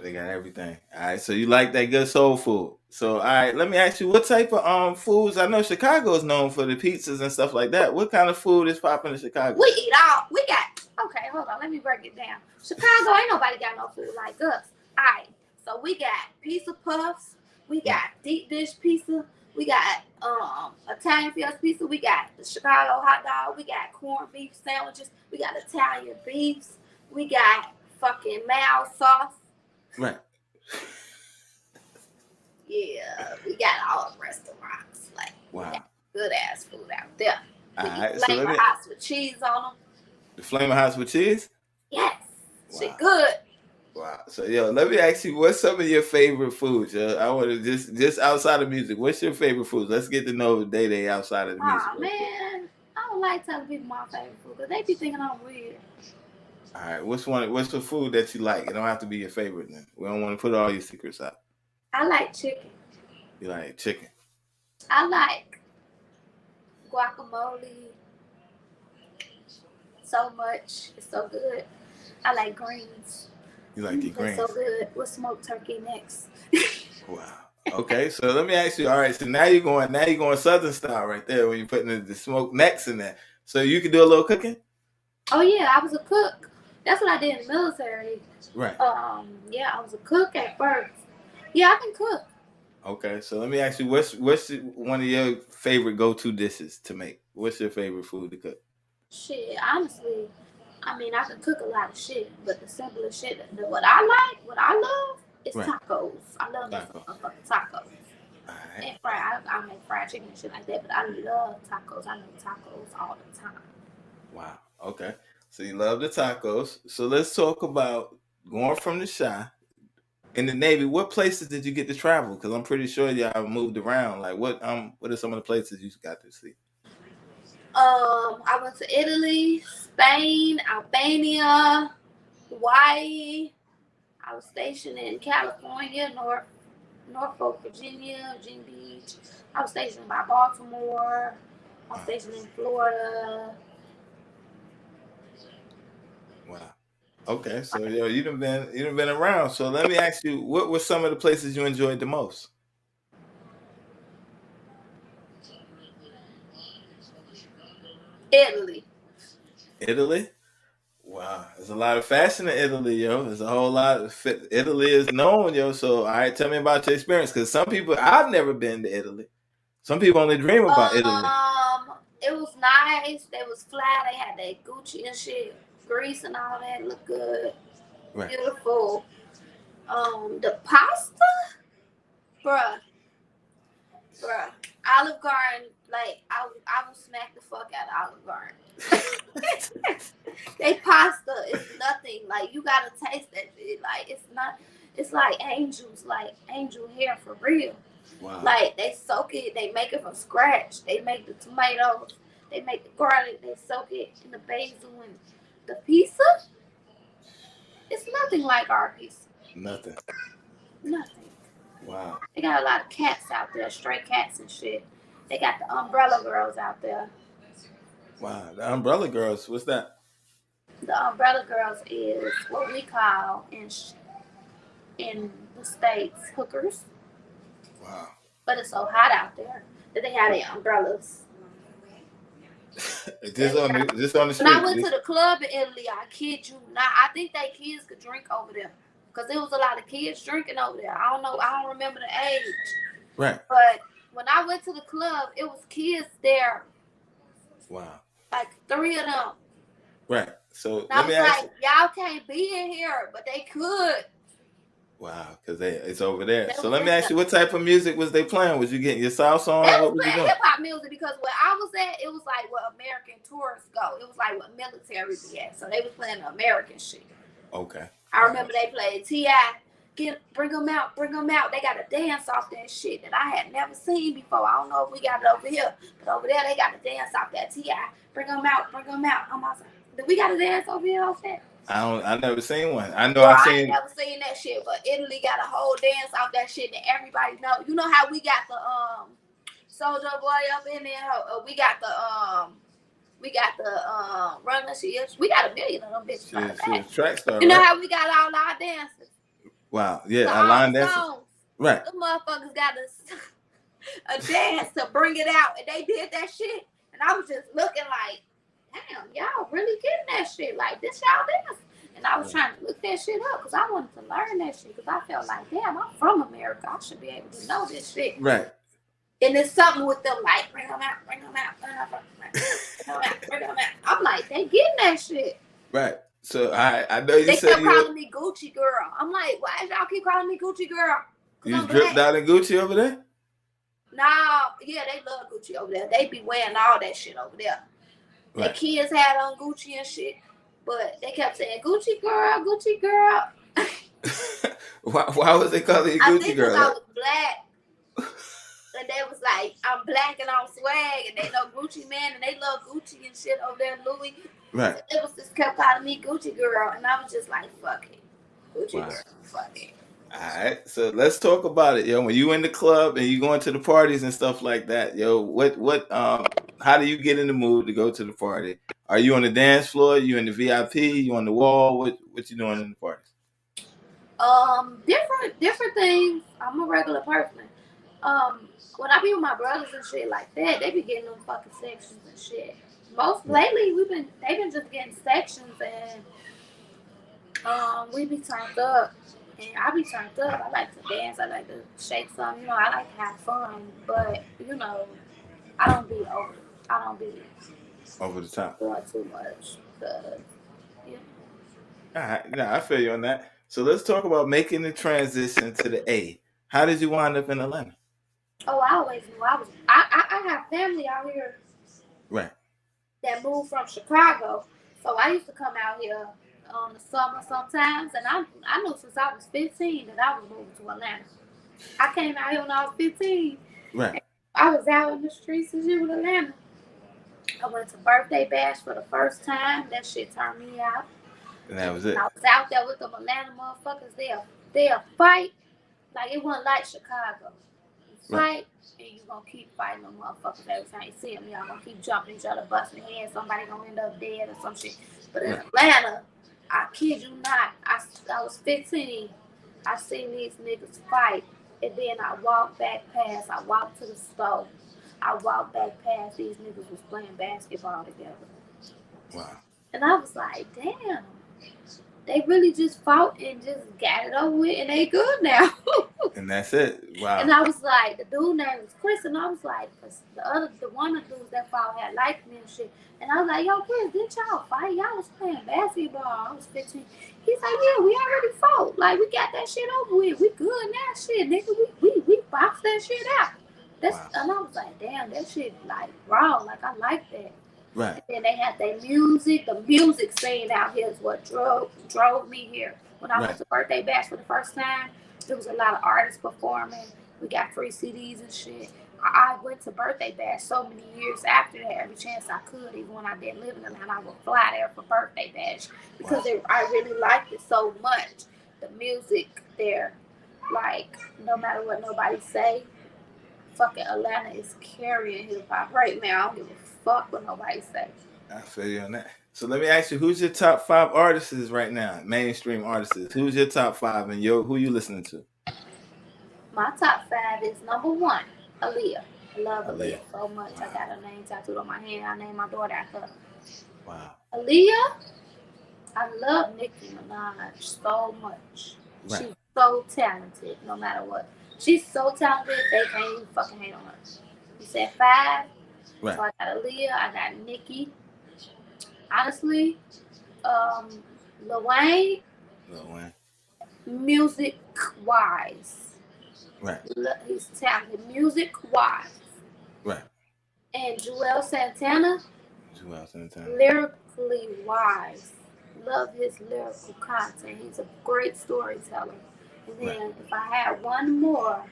They got everything. All right. So you like that good soul food. So all right, let me ask you, what type of foods? I know Chicago is known for the pizzas and stuff like that. What kind of food is popping in Chicago? We eat all. We got. Okay, hold on. Let me break it down. Chicago ain't nobody got no food like us. All right. So we got pizza puffs. We got deep dish pizza. We got Italian fields pizza. We got the Chicago hot dog. We got corned beef sandwiches. We got Italian beefs. We got fucking mayo sauce. Right. Yeah, we got all the restaurants. Like, wow, good ass food out there. We eat flaming hots with cheese on them. The flaming hots with cheese? Yes. Wow. Shit good. Wow. So let me ask you, what's some of your favorite foods? I want to just outside of music. What's your favorite foods? Let's get to know LuvDayDay outside of the music. Oh man, I don't like telling people my favorite food because they be thinking I'm weird. All right, what's the food that you like? It don't have to be your favorite then. We don't want to put all your secrets out. I like chicken. You like chicken? I like guacamole so much. It's so good. I like greens. You like your greens? So good. We'll smoke turkey next. Wow. Okay, so let me ask you. All right, so now you're going Southern style right there when you're putting the smoked necks in there. So you can do a little cooking? Oh yeah, I was a cook. That's what I did in the military. Right. Yeah, I was a cook at first. Yeah, I can cook. Okay, so let me ask you, what's one of your favorite go-to dishes to make? What's your favorite food to cook? Shit, honestly, I mean, I can cook a lot of shit, but the simplest shit, what I love is tacos. I love fucking tacos. All right. And I make fried chicken and shit like that, but I love tacos. I make tacos all the time. Wow. Okay. So you love the tacos. So let's talk about going from the Chi in the Navy. What places did you get to travel? Because I'm pretty sure y'all moved around. Like what are some of the places you got to see? I went to Italy, Spain, Albania, Hawaii. I was stationed in California, Norfolk, Virginia Beach. I was stationed by Baltimore. I was stationed in Florida. Wow. Okay, so you done been around. So let me ask you, what were some of the places you enjoyed the most? Italy. Italy? Wow, there's a lot of fashion in Italy, yo. There's a whole lot of Italy is known, yo. So, all right, tell me about your experience, because some people, I've never been to Italy. Some people only dream about Italy. It was nice. They was flat. They had that Gucci and shit, Greece and all that. Look good, right. Beautiful. The pasta, bruh. Olive Garden, like I would smack the fuck out of Olive Garden. They pasta is nothing. Like you gotta taste that shit. Like it's like angels, like angel hair for real. Wow. Like they soak it, they make it from scratch. They make the tomatoes, they make the garlic, they soak it in the basil and the pizza. It's nothing like our pizza. Nothing. Wow. They got a lot of cats out there, stray cats and shit. They got the umbrella girls out there. Wow, the umbrella girls, what's that? The umbrella girls is what we call in the States hookers. Wow. But it's so hot out there that they have their umbrellas. Just on the street. When I went to the club in Italy, I kid you not, I think they kids could drink over there. Because there was a lot of kids drinking over there. I don't know. I don't remember the age. Right. But when I went to the club, it was kids there. Wow. Like 3 of them. Right. So I was like, y'all can't be in here, but they could. Wow, because it's over there. So let me ask you, what type of music was they playing? Was you getting your South song? What was you doing? Hip hop music, because where I was at, it was like where American tourists go. It was like what military be at. So they was playing the American shit. Okay. I remember they played T.I. Bring them out. They got a dance off that shit that I had never seen before. I don't know if we got it over here, but over there they got a dance off that T.I. Bring them out. I'm like, do we got a dance over here off that? I never seen one. I know Bro, I ain't seen. never seen that shit, but Italy got a whole dance off that shit that everybody know. You know how we got the Soldier Boy up in there? We got the Run the Shit. We got a million of them bitches like She that. was track star, You know right? how we got all our dances Wow. to Yeah, a all line the dancer. songs. Right. The motherfuckers got a dance to bring it out, and they did that shit. And I was just looking like, damn, y'all really getting that shit. Like, this y'all dance. And I was trying to look that shit up because I wanted to learn that shit because I felt like, damn, I'm from America. I should be able to know this shit. Right. And it's something with them like, bring them out, bring them out, bring them out, bring them out. I'm like, they getting that shit. Right. So I know you they said kept calling me Gucci girl. I'm like, why y'all keep calling me Gucci girl? You dripped out in Gucci over there? Nah, yeah, they love Gucci over there. They be wearing all that shit over there. Right. The kids had on Gucci and shit, but they kept saying Gucci girl, Gucci girl. Why was they calling you Gucci girl? I think because I was black. And they was like, I'm black and I'm swag, and they know Gucci man, and they love Gucci and shit over there, Louis. Right. So it was just kept calling me Gucci girl, and I was just like, fuck it, Gucci girl, fuck it. All right, so let's talk about it, yo. When you in the club and you going to the parties and stuff like that, yo, how do you get in the mood to go to the party? Are you on the dance floor? You in the VIP? You on the wall? What you doing in the parties? Different things. I'm a regular person. When I be with my brothers and shit like that, they be getting them fucking sections and shit. Lately they've been just getting sections and we be turned up and I be turned up. I like to dance, I like to shake something, I like to have fun, but I don't be over the top. Doing too much. All right, I feel you on that. So let's talk about making the transition to the A. How did you wind up in Atlanta? Oh, I always knew I have family out here. Right. That moved from Chicago. So I used to come out here on the summer sometimes, and I knew since I was 15 that I was moving to Atlanta. I came out here when I was 15. Right. I was out in the streets of Atlanta. I went to birthday bash for the first time. That shit turned me out. And that was it. I was out there with them Atlanta motherfuckers. They'll fight like it wasn't like Chicago. Fight, and you gonna keep fighting them motherfuckers every time you see them. Y'all gonna keep jumping each other, busting heads. Somebody gonna end up dead or some shit. But in Atlanta, I kid you not, I was 15. I seen these niggas fight, and then I walked back past. I walked to the store. I walked back past. These niggas was playing basketball together. Wow. And I was like, damn. They really just fought and just got it over with, and they good now. And that's it. Wow. And I was like, the dude name was Chris, and I was like, the one of the dudes that fought had liked me and shit. And I was like, yo, Chris, didn't y'all fight? Y'all was playing basketball. I was 15. He's like, yeah, we already fought. Like, we got that shit over with. We good now, shit, nigga. We boxed that shit out. And I was like, damn, that shit like raw. Like, I like that. Right. And then they had their music. The music scene out here is what drove me here. When I went to birthday bash for the first time, there was a lot of artists performing. We got free CDs and shit. I went to birthday bash so many years after that. Every chance I could, even when I didn't live in Atlanta, I would fly there for birthday bash because I really liked it so much. The music there, like no matter what nobody say, fucking Atlanta is carrying hip hop right now. I don't give a fuck what nobody say. I feel you on that. So let me ask you, who's your top 5 artists right now? Mainstream artists. Who's your top 5 and who you listening to? My top 5 is number 1, Aaliyah. I love Aaliyah so much. Wow. I got her name tattooed on my hand. I named my daughter after her. Wow. Aaliyah, I love Nicki Minaj so much. Right. She's so talented, no matter what. She's so talented, they can't even fucking hate on her. You said 5. Right. So I got Aaliyah, I got Nicki. Honestly, Lil Wayne. Music-wise. Right. He's talented. Music-wise. Right. And Joel Santana. Lyrically wise. Love his lyrical content. He's a great storyteller. And then if I had one more,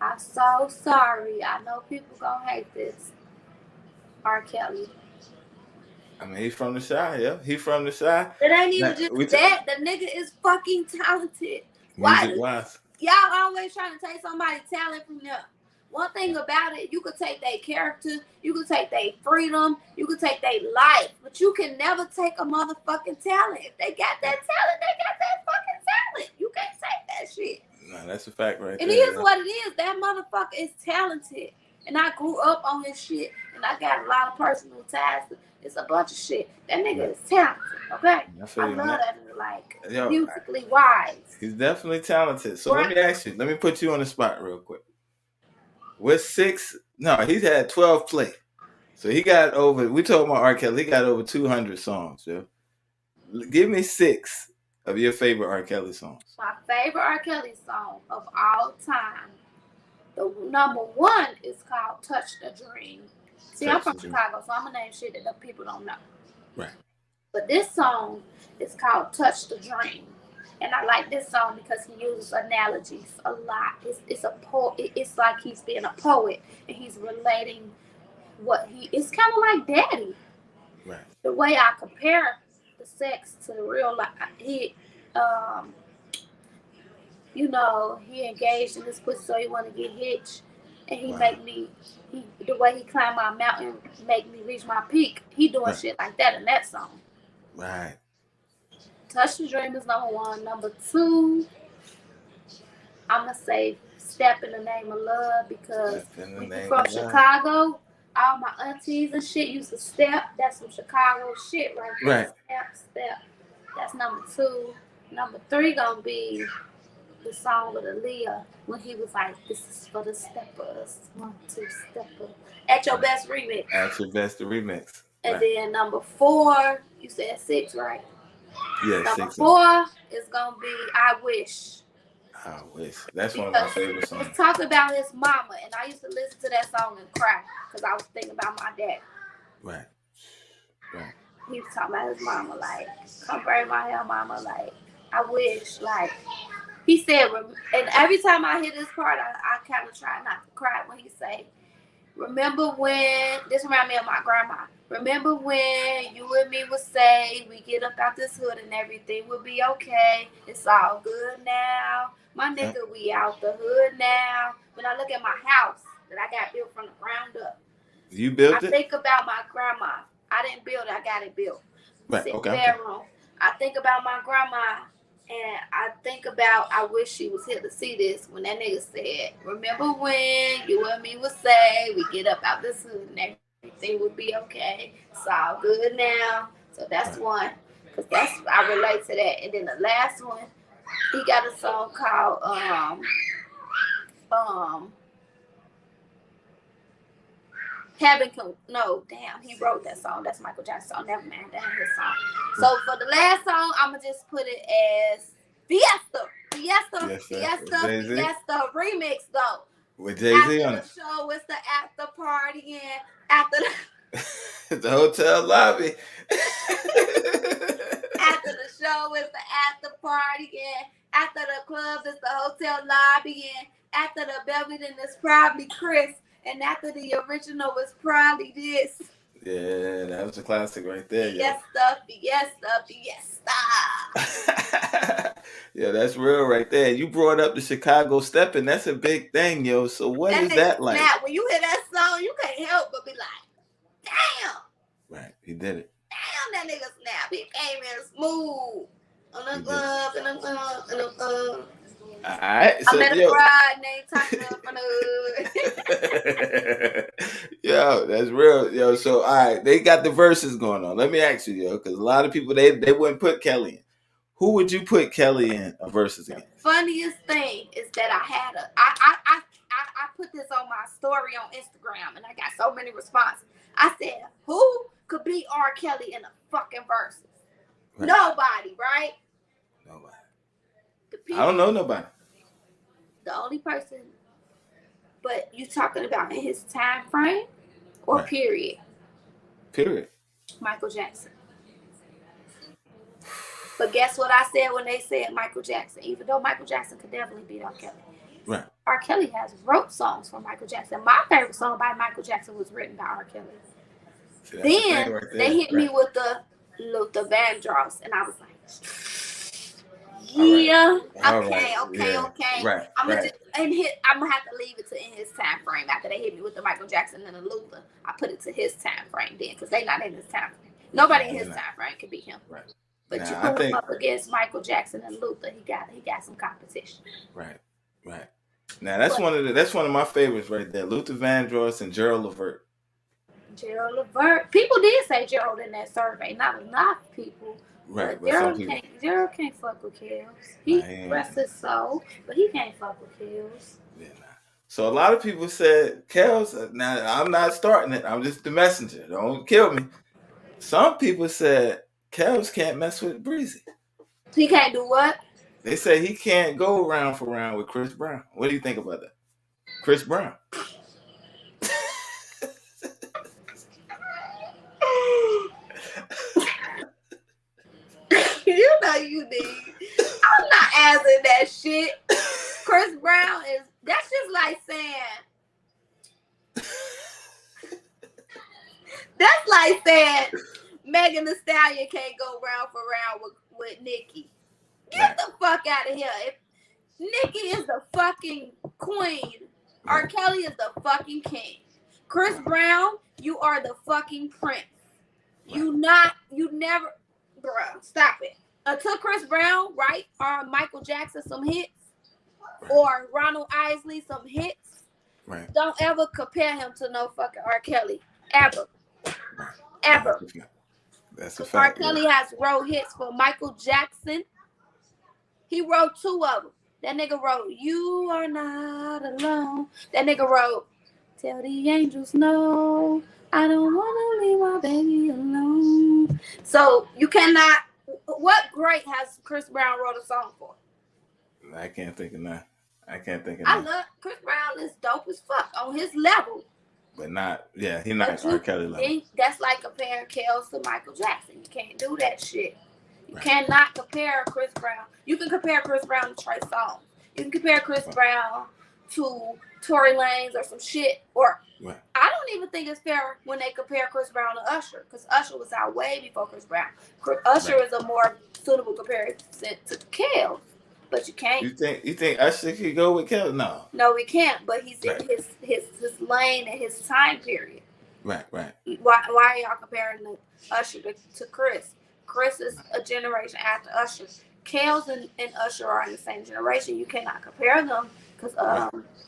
I'm so sorry. I know people gonna hate this. R. Kelly. I mean, he's from the Shy, yeah. He's from the Shy. It ain't even just that. The nigga is fucking talented. Music wise. Y'all always trying to take somebody's talent from them. One thing about it, you could take their character, you could take their freedom, you could take their life, but you can never take a motherfucking talent. If they got that talent, they got that fucking talent. You can't take that shit. No, that's a fact right there. It is what it is. That motherfucker is talented. And I grew up on his shit, and I got a lot of personal ties. It's a bunch of shit. That nigga is talented, okay? I love that, like, musically wise. He's definitely talented. So let me ask you, let me put you on the spot real quick. With 6, no, he's had 12 play. So he got over, we talking about R. Kelly, he got over 200 songs, yo. Give me 6 of your favorite R. Kelly songs. My favorite R. Kelly song of all time. The number 1 is called Touch the Dream. See, I'm from Chicago, so I'm going to name shit that the people don't know. Right. But this song is called Touch the Dream. And I like this song because he uses analogies a lot. It's like he's being a poet and he's relating it's kind of like Daddy. Right. The way I compare the sex to the real life, he engaged in this pussy so he want to get hitched. And he the way he climbed my mountain make me reach my peak. He doing shit like that in that song. Right. Touch the Dream is number 1. Number 2, I'm going to say Step in the Name of Love because from Chicago, all my aunties and shit used to step. That's some Chicago shit right there. Right. Step. That's number 2. Number 3 going to be the song with Aaliyah when he was like, this is for the steppers. 1, 2, stepper. At Your Best remix. At Your Best the remix. And then number 4, you said 6, right? Yeah, number 4 is gonna be I Wish. I Wish. That's one of my favorite songs. It's talking about his mama, and I used to listen to that song and cry because I was thinking about my dad. Right. He was talking about his mama, like, come braid my hair, mama, like, I wish, like, he said, and every time I hear this part, I kind of try not to cry when he say, remember when, this reminds me of my grandma. Remember when you and me would say we get up out this hood and everything would be okay. It's all good now. My nigga, we out the hood now. When I look at my house that I got built from the ground up. You built it? I think about my grandma. I didn't build it. I got it built. Right, okay. Bedroom. I think about my grandma. And I think about, I wish she was here to see this when that nigga said, remember when you and me would say we get up out this hood and everything would be okay. It's all good now. So that's one. Because I relate to that. And then the last one, he got a song called he wrote that song. That's Michael Jackson's song. Never mind, that ain't his song. So for the last song, I'm gonna just put it as Fiesta remix though. With Jay-Z on it. After the show, it's the after party and after the hotel lobby. After the show, it's the after party and after the club, it's the hotel lobby and after the Belvedere, it's probably Chris. And after the original was probably this. Yeah, that was a classic right there. Fiesta. Yeah, that's real right there. You brought up the Chicago stepping. That's a big thing, yo. So what is that like? Now, when you hear that song, you can't help but be like, damn. Right, he did it. Damn, that nigga snap. He came in smooth. On the club, and the club. All right, so I met a bride named Tanya from the hood. Yo, that's real. Yo, so all right, they got the verses going on. Let me ask you, yo, because a lot of people they wouldn't put Kelly in. Who would you put Kelly in a verses against? Funniest thing is that I put this on my story on Instagram and I got so many responses. I said, who could beat R. Kelly in a fucking verses? Right. Nobody, right? Nobody. I don't know nobody. The only person, but you talking about in his time frame or right. Period? Period. Michael Jackson. But guess what I said when they said Michael Jackson? Even though Michael Jackson could definitely beat R. Kelly. Right. R. Kelly has wrote songs for Michael Jackson. My favorite song by Michael Jackson was written by R. Kelly. Then they hit me with the Luther Vandross, and I was like, yeah, okay. Right. I'm gonna have to leave it to in his time frame. After they hit me with the Michael Jackson and the Luther, I put it to his time frame then, because they not in his time frame. Nobody in his time frame can beat him. Right. But you put him up against Michael Jackson and Luther, he got some competition. Right. Now that's one of my favorites right there. Luther Vandross and Gerald Levert. People did say Gerald in that survey. Not enough people. Right. But Gerald can't fuck with Kels. He rests his soul, but he can't fuck with Kels. Yeah, nah. So a lot of people said Kels. Now I'm not starting it. I'm just the messenger. Don't kill me. Some people said Kels can't mess with Breezy. He can't do what? They say he can't go round for round with Chris Brown. What do you think about that? Chris Brown. You know you need. I'm not answering that shit. Chris Brown that's just like saying. That's like saying Megan Thee Stallion can't go round for round with Nicki. Get the fuck out of here. If Nicki is the fucking queen, R. Kelly is the fucking king. Chris Brown, you are the fucking prince. You never, bruh, stop it. Until Chris Brown, right, or Michael Jackson some hits, or Ronald Isley some hits, don't ever compare him to no fucking R. Kelly. Ever. That's a fact. R. Kelly has wrote hits for Michael Jackson. He wrote 2 of them. That nigga wrote You Are Not Alone. That nigga wrote Tell the Angels No, I Don't Want to Leave My Baby Alone. So you cannot. What great has Chris Brown wrote a song for? I can't think of none. I love Chris Brown is dope as fuck on his level. But not, he's not R. Kelly level. That's like comparing Kels to Michael Jackson. You can't do that shit. You cannot compare Chris Brown. You can compare Chris Brown to Trey Songz. You can compare Chris Brown to Tory Lanez or some shit. Or I don't even think it's fair when they compare Chris Brown to Usher, because Usher was out way before Chris Brown. Usher is a more suitable comparison to Kels. But you can't. You think Usher could go with Kels? No, he can't. But he's in his lane and his time period. Right. Why are y'all comparing Usher to Chris? Chris is a generation after Usher. Kels and Usher are in the same generation. You cannot compare them because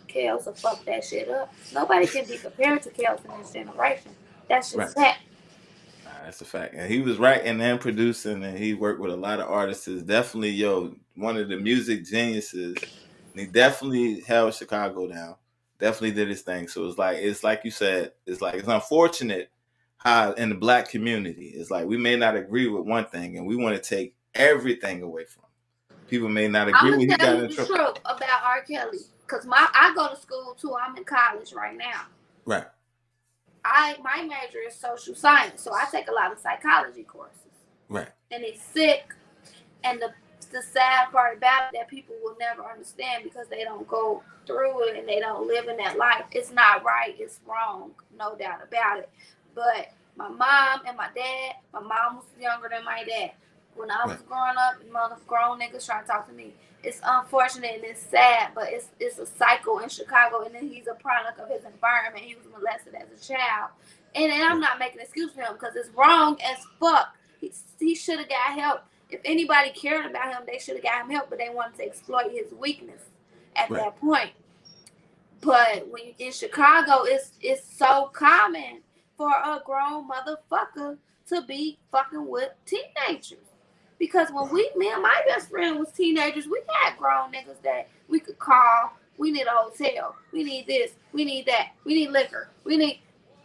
Kels will fuck that shit up. Nobody can be compared to Kels in this generation. That's just that. That's a fact. And he was writing and producing, and he worked with a lot of artists. Definitely, one of the music geniuses. And he definitely held Chicago down. Definitely did his thing. So it's like you said, it's unfortunate how in the black community, it's like we may not agree with one thing, and we want to take everything away from him. People may not agree with you. I'm gonna tell you the truth about R. Kelly, because I go to school too. I'm in college right now. Right. My major is social science, so I take a lot of psychology courses. Right. And it's sick, and the sad part about it that people will never understand because they don't go through it and they don't live in that life. It's not right. It's wrong. No doubt about it. But my mom and my dad, my mom was younger than my dad. When I was growing up, grown niggas trying to talk to me. It's unfortunate and it's sad, but it's a cycle in Chicago, and then he's a product of his environment. He was molested as a child. And I'm not making an excuse for him because it's wrong as fuck. He should have got help. If anybody cared about him, they should have got him help, but they wanted to exploit his weakness at that point. But when in Chicago, it's so common for a grown motherfucker to be fucking with teenagers. Because when me and my best friend was teenagers, we had grown niggas that we could call. We need a hotel. We need this. We need that. We need liquor.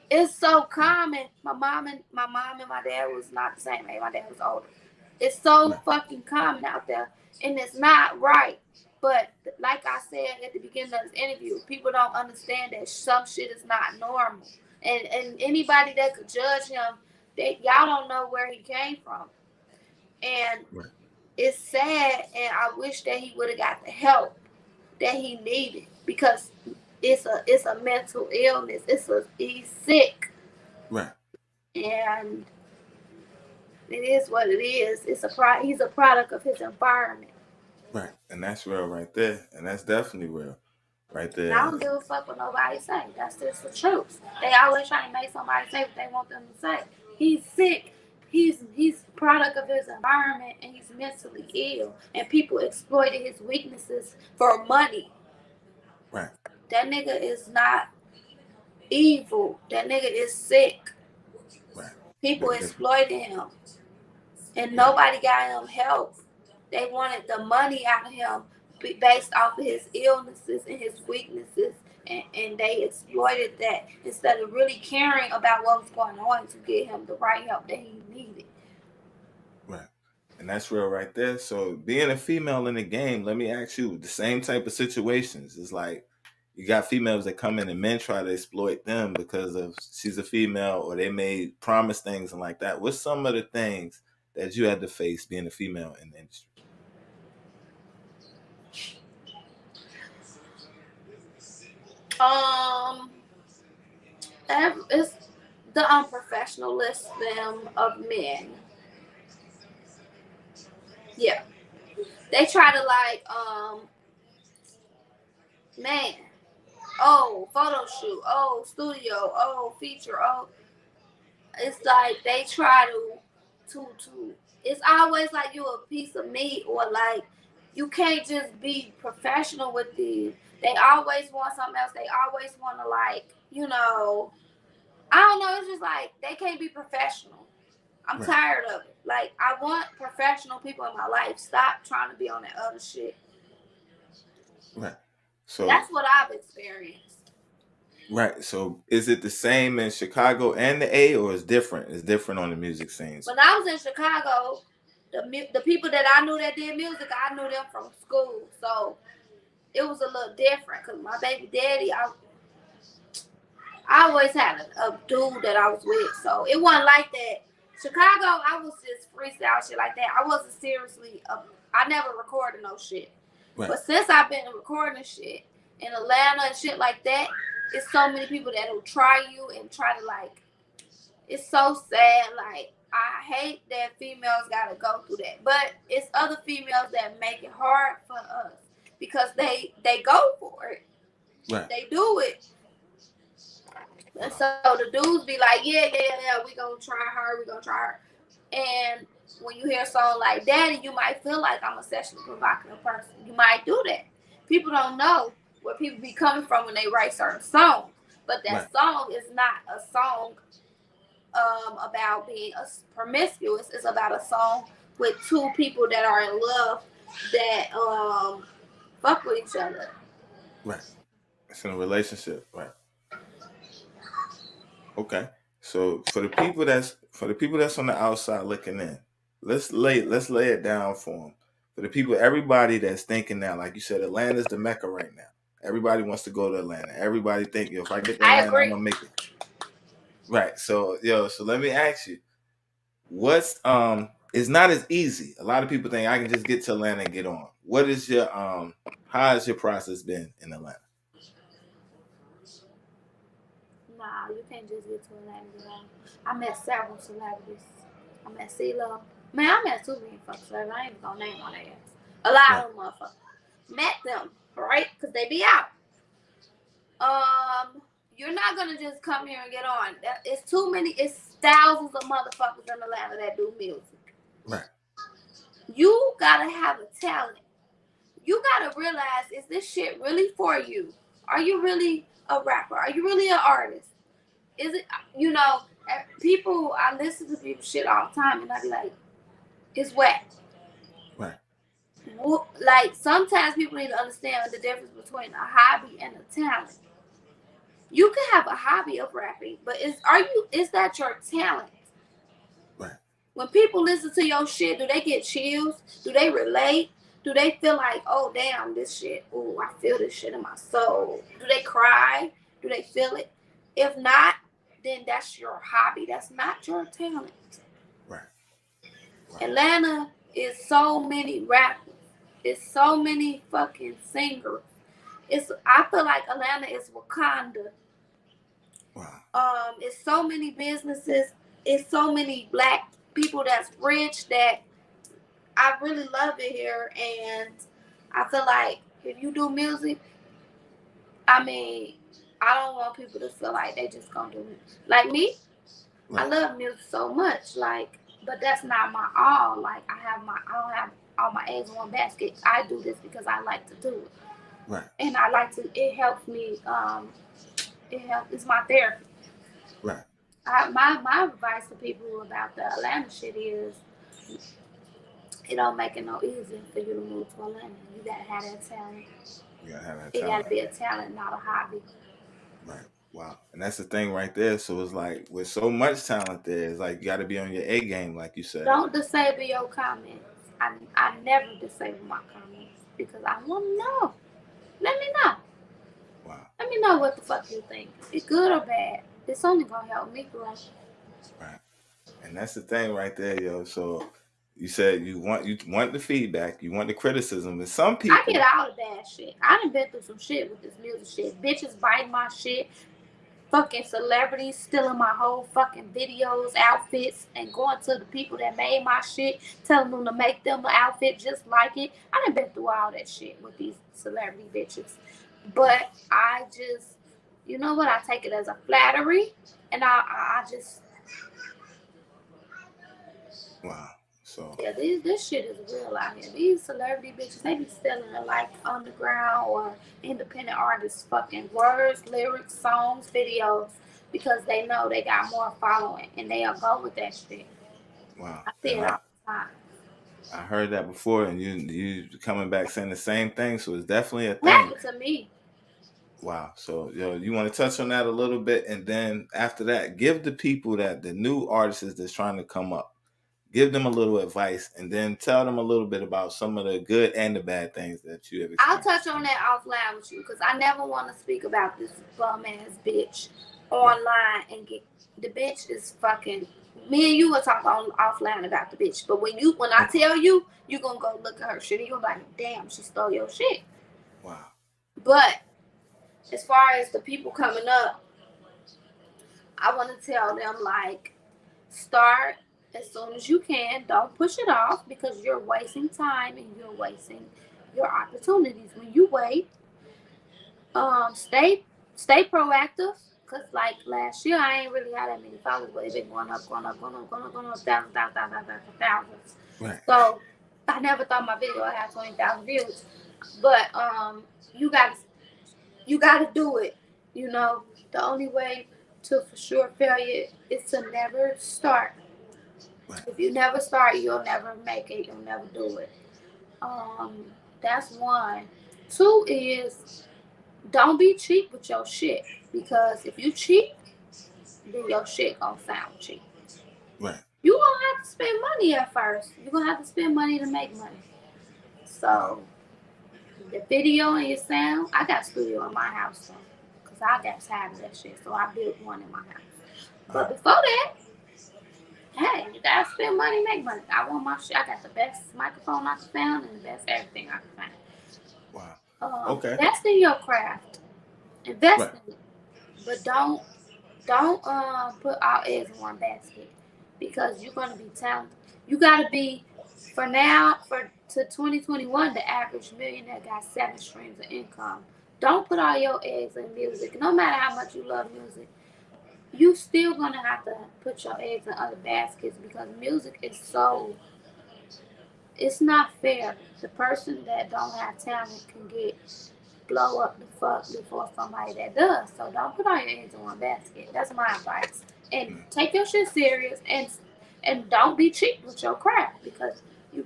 It's so common. My mom and my dad was not the same age. My dad was older. It's so fucking common out there, and it's not right. But like I said at the beginning of this interview, people don't understand that some shit is not normal. And anybody that could judge him, y'all don't know where he came from. And it's sad, and I wish that he would have got the help that he needed, because it's a mental illness. He's sick. Right. and it is what it is. He's a product of his environment. Right, and that's real right there, and that's definitely real right there. And I don't give a fuck what nobody say. That's just the truth. They always trying to make somebody say what they want them to say. He's sick. He's product of his environment, and he's mentally ill. And people exploited his weaknesses for money. Right. That nigga is not evil. That nigga is sick. Right. People exploited him, and nobody got him help. They wanted the money out of him based off of his illnesses and his weaknesses, and they exploited that instead of really caring about what was going on to get him the right help that he needed. Right. And that's real right there. So being a female in the game, let me ask you, the same type of situations. It's like you got females that come in and men try to exploit them because of she's a female or they may promise things and like that. What's some of the things that you had to face being a female in the industry? It's the unprofessionalism of men. Yeah. They try to man, oh, photo shoot, oh, studio, oh, feature, oh. It's like they try to it's always like you a piece of meat, or like you can't just be professional with these. They always want something else. They always want to I don't know. It's just like they can't be professional. I'm tired of it. Like, I want professional people in my life. Stop trying to be on that other shit. Right. So that's what I've experienced. Right. So is it the same in Chicago and the A, or is different? It's different on the music scenes. When I was in Chicago, the people that I knew that did music, I knew them from school. So it was a little different because my baby daddy, I always had a dude that I was with. So it wasn't like that. Chicago, I was just freestyle shit like that. I wasn't seriously, I never recorded no shit. Right. But since I've been recording shit in Atlanta and shit like that, it's so many people that will try you and try to it's so sad. Like, I hate that females gotta go through that. But it's other females that make it hard for us because they go for it. Right. They do it. And so the dudes be like, yeah, we gonna try her. And when you hear a song like Daddy, you might feel like I'm a sexually provocative person. You might do that. People don't know where people be coming from when they write certain songs. But that song is not a song about being promiscuous. It's about a song with two people that are in love that fuck with each other. Right. It's in a relationship, right? Okay. So for the people that's on the outside looking in, let's lay it down for them. For the people, everybody that's thinking now, like you said, Atlanta's the Mecca right now. Everybody wants to go to Atlanta. Everybody think, if I get to Atlanta, I'm gonna make it. Right. So let me ask you, what's it's not as easy. A lot of people think I can just get to Atlanta and get on. What is your how has your process been in Atlanta? Nah, you can't just get to Atlanta. I met several celebrities. I met CeeLo. Man, I met too many fucking celebrities. I ain't even gonna name on their ass. A lot of them motherfuckers. Met them, right? Because they be out. You're not gonna just come here and get on. It's too many. It's thousands of motherfuckers in Atlanta that do music. Right. You gotta have a talent. You gotta realize, is this shit really for you? Are you really a rapper? Are you really an artist? Is it, people, I listen to people shit all the time and I be like, it's whack. Right. Like, sometimes people need to understand the difference between a hobby and a talent. You can have a hobby of rapping, but is that your talent? Right. When people listen to your shit, do they get chills? Do they relate? Do they feel like, oh damn, this shit, ooh, I feel this shit in my soul? Do they cry? Do they feel it? If not, then that's your hobby. That's not your talent. Right. Atlanta is so many rappers. It's so many fucking singers. I feel like Atlanta is Wakanda. Wow. It's so many businesses. it's so many black people that's rich that I really love it here, and I feel like if you do music, I mean, I don't want people to feel like they just gonna do it. Like me, right. I love music so much, like, but that's not my all. Like, I don't have all my eggs in one basket. I do this because I like to do it, right? And I like to. It helps me. It's my therapy, right? My advice to people about the Atlanta shit is, it don't make it no easier for you to move to Atlanta. You gotta have that talent. You gotta have that talent. It gotta be a talent, not a hobby. Right. Wow. And that's the thing right there. So it's like with so much talent there, it's like you gotta be on your A game, like you said. Don't disable your comments. I never disable my comments because I wanna know. Let me know. Wow. Let me know what the fuck you think. It's good or bad. It's only gonna help me grow. Right. And that's the thing right there, yo. So you said you want the feedback, you want the criticism, and some people I get all the bad shit. I done been through some shit with this music shit. Bitches biting my shit, fucking celebrities stealing my whole fucking videos, outfits, and going to the people that made my shit, telling them to make them an outfit just like it. I done been through all that shit with these celebrity bitches. But I just, you know what? I take it as a flattery, and I just. Wow. So yeah, this shit is real out here. These celebrity bitches, they be selling it like underground or independent artists fucking words, lyrics, songs, videos, because they know they got more following and they'll go with that shit. Wow. I see it all the time. I heard that before, and you coming back saying the same thing, so it's definitely a thing. It happened to me. Wow. So, you want to touch on that a little bit, and then after that, give the people the new artists that's trying to come up, give them a little advice, and then tell them a little bit about some of the good and the bad things that you have experienced. I'll touch on that offline with you because I never want to speak about this bum ass bitch online and get the bitch is fucking. Me and you will talk offline about the bitch, but when I tell you, you're gonna go look at her shit and you're like, damn, she stole your shit. Wow. But as far as the people coming up, I want to tell them, like, start as soon as you can. Don't push it off because you're wasting time and you're wasting your opportunities. When you wait, stay proactive. Cause like last year, I ain't really had that many followers, but it's been going up, thousands. Right. So I never thought my video would have 20,000 views, but you gotta do it. You know, the only way to for sure failure is to never start. Right. If you never start, you'll never make it. You'll never do it. That's one. Two is, don't be cheap with your shit, because if you cheap, then your shit gonna sound cheap. Right. You gonna have to spend money at first. You're gonna have to spend money to make money. So the video and your sound, I got a studio in my house, because I got tired of that shit. So I built one in my house. But before that, hey, you gotta spend money, make money. I want my shit. I got the best microphone I can find and the best everything I can find. Wow. Okay. Invest in your craft. Invest in it. But don't put all eggs in one basket, because you're gonna be talented. You gotta be, to 2021, the average millionaire got 7 streams of income. Don't put all your eggs in music. No matter how much you love music, you still gonna have to put your eggs in other baskets, because music is it's not fair. The person that don't have talent can blow up the fuck before somebody that does. So don't put all your eggs in one basket. That's my advice. And take your shit serious, and don't be cheap with your craft, because you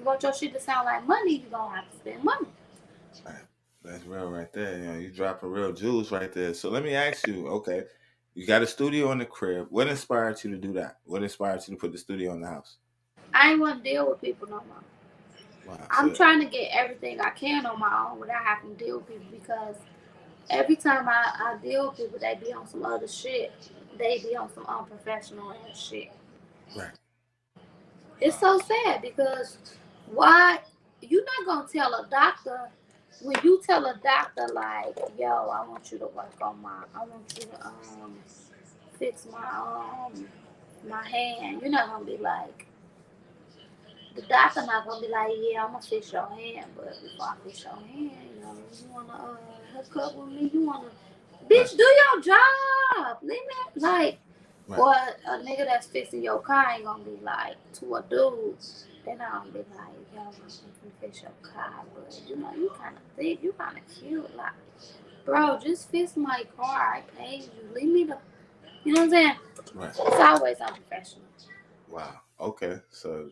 want your shit to sound like money, you gonna have to spend money. That's real right there. You dropping real jewels right there. So let me ask you, okay, you got a studio in the crib. What inspired you to do that? What inspired you to put the studio in the house? I ain't want to deal with people no more. Wow, I'm trying to get everything I can on my own without having to deal with people, because every time I deal with people, they be on some other shit. They be on some unprofessional ass shit. Right. It's so sad, because why you not gonna tell a doctor, when you tell a doctor like, yo, I want you to work on I want you to fix my my hand, you're not gonna be like, the doctor not gonna be like, yeah, I'm gonna fix your hand, but before I fix your hand, you wanna hook up with me? You wanna, bitch, do your job. Leave me like, or a nigga that's fixing your car ain't gonna be like to a dude. Then I'm gonna be like, yo, I'm gonna fix your car, but you kind of thick, you kind of cute, like, bro, just fix my car. I paid you. Leave me the, you know what I'm saying? Right. It's always unprofessional. Wow. Okay. So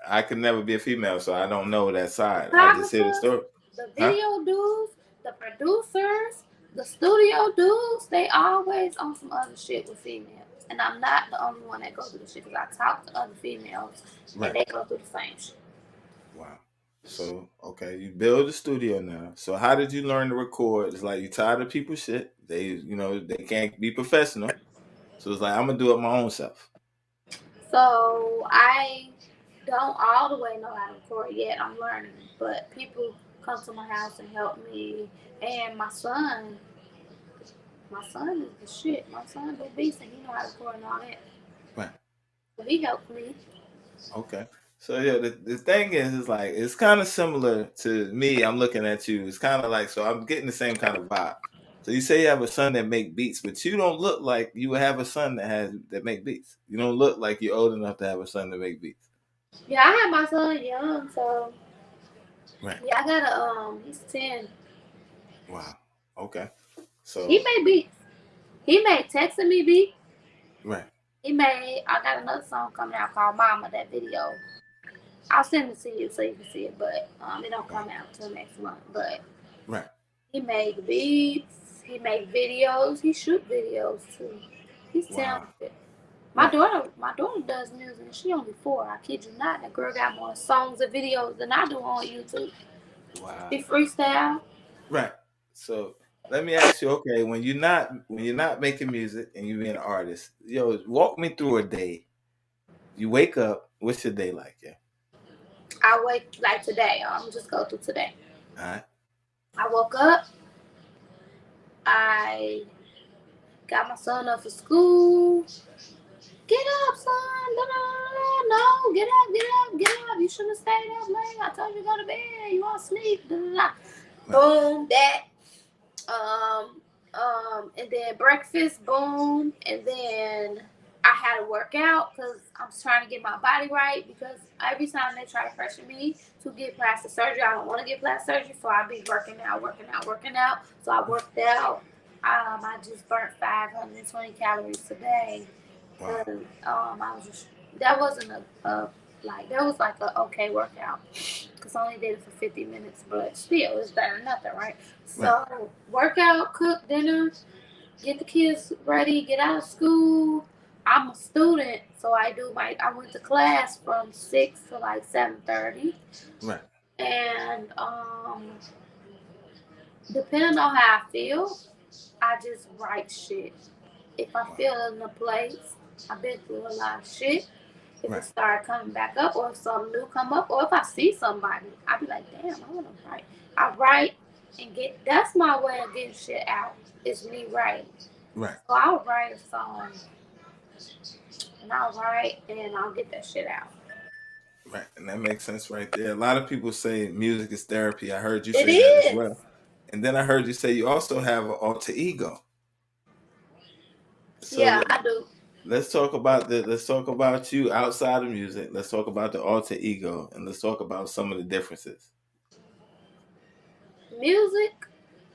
I could never be a female, so I don't know that side. I just hear the Photographers, story. the video dudes, the producers, the studio dudes, they always on some other shit with females. And I'm not the only one that goes through the shit because I talk to other females and they go through the same shit. Wow. So, okay, you build a studio now. So how did you learn to record? It's like you tired of people's shit. They, they can't be professional. So it's like, I'm going to do it my own self. So I don't all the way know how to record yet. I'm learning. But people come to my house and help me. And my son is the shit. My son do beats and he know how to record and all that. Right. So he helped me. Okay. So yeah, the thing is like it's kind of similar to me. I'm looking at you. It's kind of like, so I'm getting the same kind of vibe. So you say you have a son that make beats, but you don't look like you would have a son that make beats. You don't look like you're old enough to have a son that make beats. Yeah, I had my son young, so right. Yeah, I got he's 10. Wow. Okay. So he made beats. He made texting me beat. Right. I got another song coming out called Mama, that video. I'll send it to you so you can see it, but it don't come out till next month. But right. He made beats, he made videos, he shoot videos too. He's talented. My daughter does music and she only 4. I kid you not. That girl got more songs and videos than I do on YouTube. Wow. She freestyle. Right. So let me ask you, okay, when you're not making music and you being an artist, walk me through a day. You wake up, what's your day like? Yeah. I wake like today. I'm just go through today. All right. I woke up. I got my son up for school. Get up, son. No, get up. You shouldn't have stayed up late. I told you to go to bed. You want to sleep. Boom, that. And then breakfast, boom. And then I had to work out because I'm trying to get my body right, because every time they try to pressure me to get plastic surgery, I don't want to get plastic surgery, so I be working out. So I worked out. I just burnt 520 calories today. Wow. I was just, that wasn't that was like a okay workout, because I only did it for 50 minutes, but still it's better than nothing, right? So workout, cook dinner, get the kids ready, get out of school. I'm a student, so I went to class from 6 to like 7:30. Right. And depending on how I feel, I just write shit. If I feel in a place, I've been through a lot of shit. If it start coming back up, or if something new come up, or if I see somebody, I be like, damn, I want to write. I write and that's my way of getting shit out. It's me writing. Right. So I'll write a song, and I'll write, and I'll get that shit out. Right, and that makes sense right there. A lot of people say music is therapy. I heard you say that as well. And then I heard you say you also have an alter ego. So yeah, I do. Let's talk about you outside of music. Let's talk about the alter ego, and let's talk about some of the differences. Music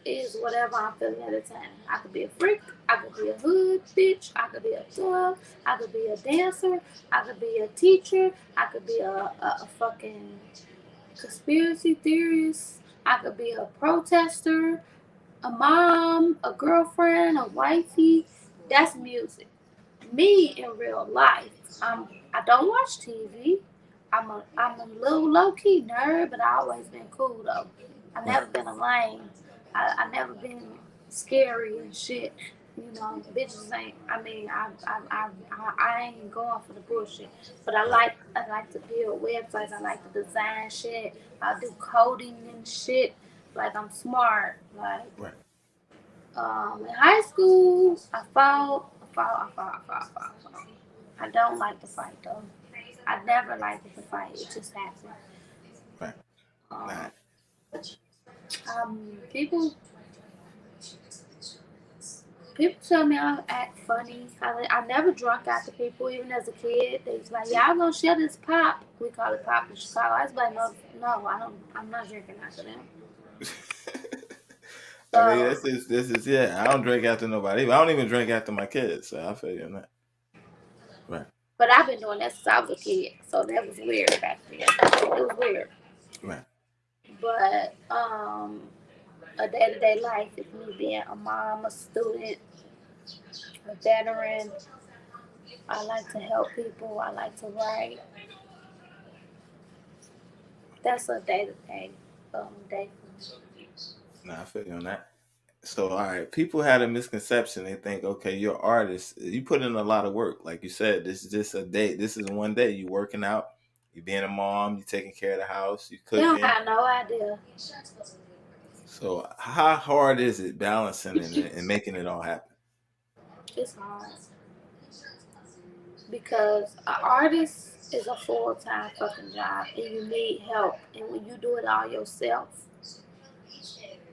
is whatever I'm feeling at the time. I could be a freak, I could be a hood bitch, I could be a thug, I could be a dancer, I could be a teacher, I could be a fucking conspiracy theorist, I could be a protester, a mom, a girlfriend, a wifey. That's music. Me in real life, I don't watch TV. I'm a little low key nerd, but I always been cool though. I never been a lame. I never been scary and shit. Bitches ain't. I ain't going for the bullshit. But I like to build websites. I like to design shit. I do coding and shit. Like, I'm smart. Like, in high school, I fought. I don't like to fight though. I never liked to fight. It just happened. Right. Um, people tell me I act funny. I never drunk after people, even as a kid. They was like, "Y'all gonna share this pop?" We call it pop in Chicago. I was like, "No, I don't. I'm not drinking after them." I mean, this is yeah. I don't drink after nobody. I don't even drink after my kids. So I feel you on that. Right. But I've been doing that since I was a kid, so that was weird back then. It was weird. Right. But a day-to-day life is me being a mom, a student, a veteran. I like to help people. I like to write. That's a day-to-day day for me. Nah, I feel you on that. So, all right, people had a misconception. They think, okay, you're an artist. You put in a lot of work. Like you said, this is just a day. This is one day. You working out. You being a mom. You taking care of the house. You cooking. You don't have no idea. So, how hard is it balancing and making it all happen? It's hard. Because an artist is a full-time fucking job and you need help. And when you do it all yourself,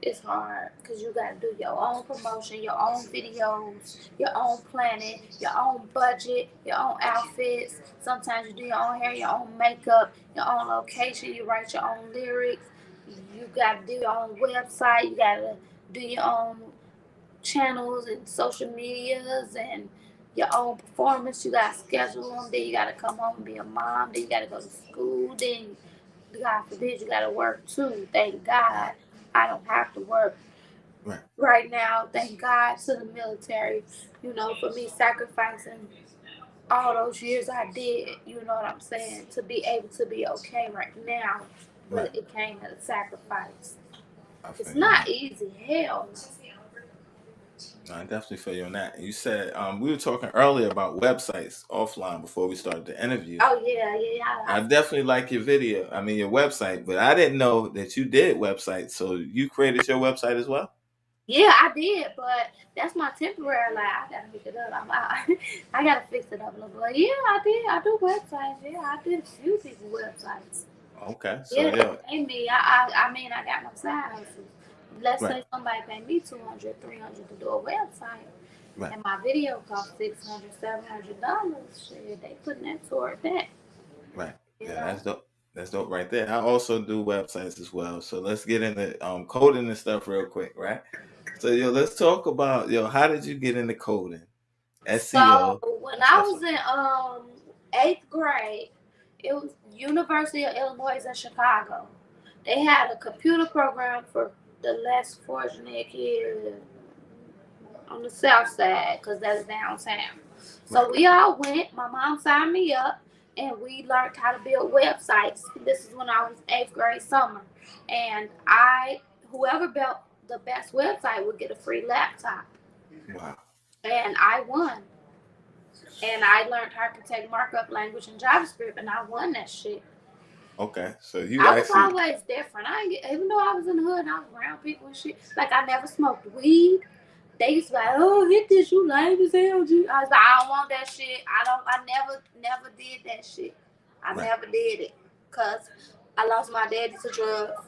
it's hard because you got to do your own promotion, your own videos, your own planning, your own budget, your own outfits. Sometimes you do your own hair, your own makeup, your own location. You write your own lyrics. You got to do your own website. You got to do your own channels and social medias and your own performance. You got to schedule them. Then you got to come home and be a mom. Then you got to go to school. Then, God forbid, you got to work too. Thank God I don't have to work right now. Thank God to the military, for me sacrificing all those years I did, you know what I'm saying, to be able to be okay right now. But it came at a sacrifice. It's not easy. Hell no. No, I definitely feel you on that. You said we were talking earlier about websites offline before we started the interview. Oh yeah. I definitely like your video. I mean your website, but I didn't know that you did websites. So you created your website as well? Yeah, I did, but that's my temporary. Like I gotta fix it up. I gotta fix it up a little bit. Yeah, I did. I do websites. Yeah, I did a few people websites. Okay, so yeah. Pay me. I mean, I got my side hustle. Let's say somebody pay me $200, $300 to do a website, and my video cost $600, $700. Shit, they putting that toward that. Right. Yeah, that's dope. That's dope right there. I also do websites as well. So let's get into coding and stuff real quick, right? So let's talk about how did you get into coding? SEO. So when I was in 8th grade, it was University of Illinois in Chicago. They had a computer program for the less fortunate kids on the south side, because that's downtown. So we all went. My mom signed me up, and we learned how to build websites. This is when I was 8th grade summer. And whoever built the best website would get a free laptop. Wow. And I won. And I learned architect markup language and JavaScript, and I won that shit. Okay, so I was always different. Even though I was in the hood and I was around people and shit, like I never smoked weed. They used to be like, "Oh, hit this, you lame as hell, G." I was like, "I don't want that shit. I never did that shit. I never did it, cause I lost my daddy to drugs.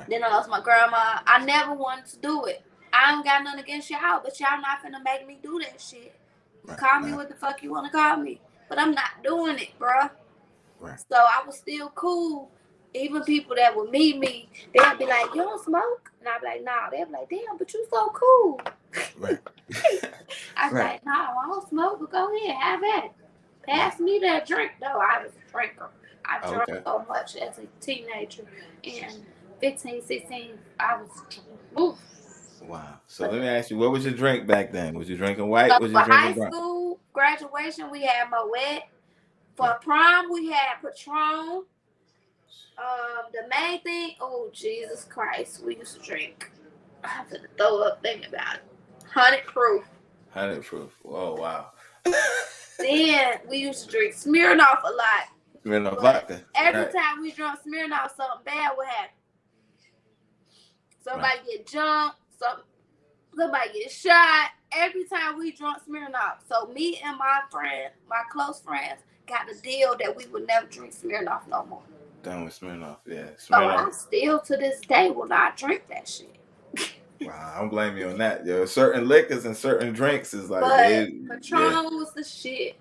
Then I lost my grandma. I never wanted to do it. I don't got nothing against y'all, but y'all not finna make me do that shit. Call me what the fuck you want to call me, but I'm not doing it, bruh." So I was still cool. Even people that would meet me, they'd be like, "You don't smoke?" And I'd be like, "Nah." They'd be like, "Damn, but you so cool." I'd be like, "Nah, I don't smoke, but go ahead, have at it. Pass me that drink." Though I was a drinker. I drank so much as a teenager. And 15, 16, I was, oof. Wow. So let me ask you, what was your drink back then? Was you drinking white? So was you drinking high school graduation, we had Moet. For prom, we had Patron. The main thing, oh Jesus Christ, we used to drink. I have to throw up thinking about it. 100 proof. 100 proof. Oh wow. Then we used to drink Smirnoff a lot. Smirnoff vodka. Every time we drank Smirnoff, something bad would happen. Somebody get jumped. Somebody get shot. every time we drunk Smirnoff. So me and my close friends, got a deal that we would never drink Smirnoff no more. Done with Smirnoff, yeah. Smirnoff. So I still to this day will not drink that shit. Wow, I don't blame you on that. Yo, certain liquors and certain drinks is like Patron was the shit.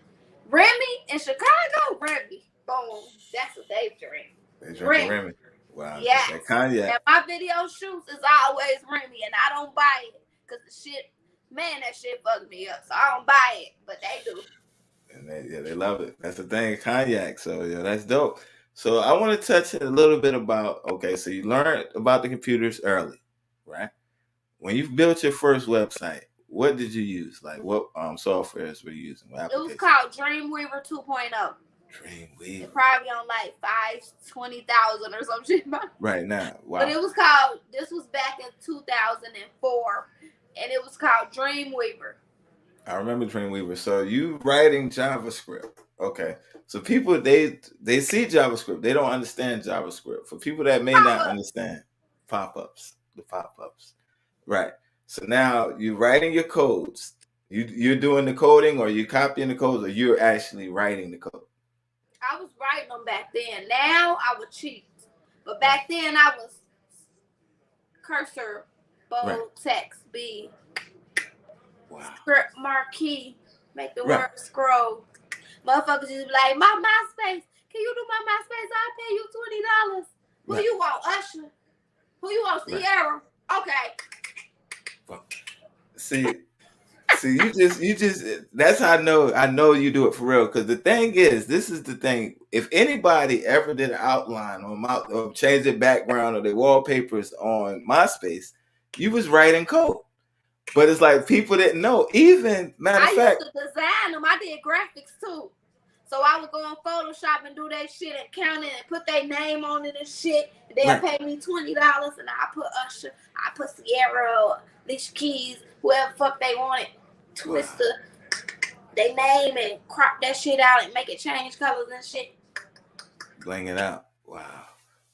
Remy in Chicago, Remy. Boom. That's what they drink. They drink Remy. Wow. Yeah. Cognac. And my video shoots is always Remy, and I don't buy it because the shit, man, that shit fucked me up. So I don't buy it, but they do. And they love it. That's the thing, cognac. So yeah, that's dope. So I want to touch a little bit about, okay, so you learned about the computers early, right? When you built your first website, what did you use? Like what softwares were you using? It was called Dreamweaver 2.0. Dreamweaver. It probably on like 520,000 or some shit. Right now, wow. But it was called. This was back in 2004, and it was called Dreamweaver. I remember Dreamweaver. So you writing JavaScript, okay? So people they see JavaScript, they don't understand JavaScript. For people that may not understand pop-ups, the pop-ups, right? So now you're writing your codes. You're doing the coding, or you copying the codes, or you're actually writing the code. I was writing them back then. Now I would cheat, but back then I was cursor, bold text, B. Wow. Script marquee, make the word scroll. Motherfuckers just be like, my MySpace. Can you do my MySpace? I'll pay you $20. Who you want, Usher? Who you want, Sierra? Okay. Well, see, you just. That's how I know you do it for real. Because the thing is, this is the thing. If anybody ever did an outline or changed their background or their wallpapers on MySpace, you was writing code. But it's like people didn't know. Even matter of fact, I used to design them. I did graphics too. So I would go on Photoshop and do that shit and count it and put their name on it and shit. And they'll pay me $20 and I put Usher, I put Sierra, Alicia Keys, whoever fuck they wanted. Twist their name and crop that shit out and make it change colors and shit. Bling it out. Wow.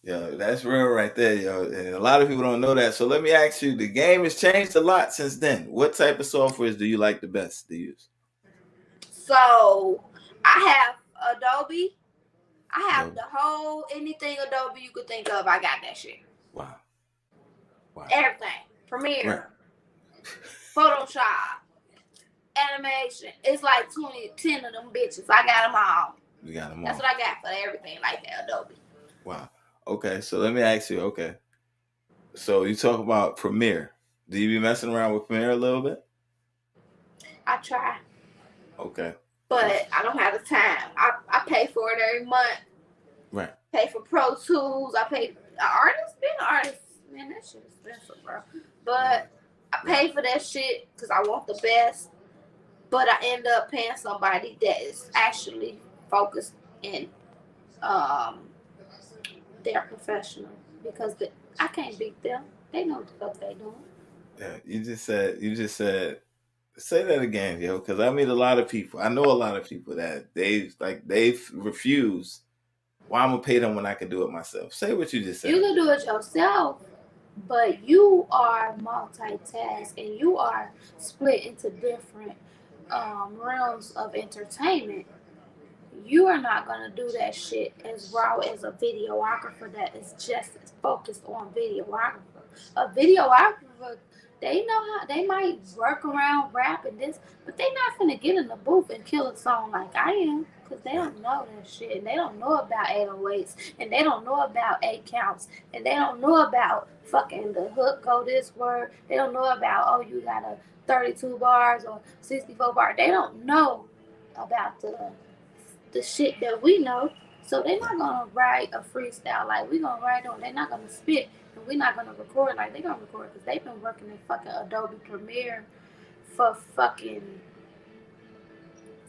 Yo, that's real right there, yo. And a lot of people don't know that. So let me ask you, the game has changed a lot since then. What type of softwares do you like the best to use? So I have Adobe. I have the whole, anything Adobe you could think of, I got that shit. Wow. Everything. Premiere. Photoshop. Animation. It's like 10 of them bitches. I got them all. You got them all. That's what I got for everything like that, Adobe. Wow. Okay, so let me ask you, okay. So you talk about Premiere. Do you be messing around with Premiere a little bit? I try. Okay. But I don't have the time. I pay for it every month. Right. Pay for Pro Tools. I pay being an artist. Man, that shit is expensive, bro. But I pay for that shit because I want the best. But I end up paying somebody that is actually focused in they're professional because I can't beat them. They know what the fuck they doing. Yeah, you just said, say that again, yo, because I meet a lot of people. I know a lot of people that they refuse. Why I'm gonna pay them when I can do it myself? Say what you just said. You can do it yourself, but you are multitask and you are split into different realms of entertainment. You are not going to do that shit as raw as a videographer that is just focused on videographer. A videographer, they know how, they might work around rap and this, but they not going to get in the booth and kill a song like I am because they don't know that shit. And they don't know about 808s and they don't know about 8 counts and they don't know about fucking the hook go this word. They don't know about, oh, you got a 32 bars or 64 bars. They don't know about the shit that we know, so they're not gonna write a freestyle like we gonna write on. They're not gonna spit, and we're not gonna record like they gonna record because they've been working in fucking Adobe Premiere for fucking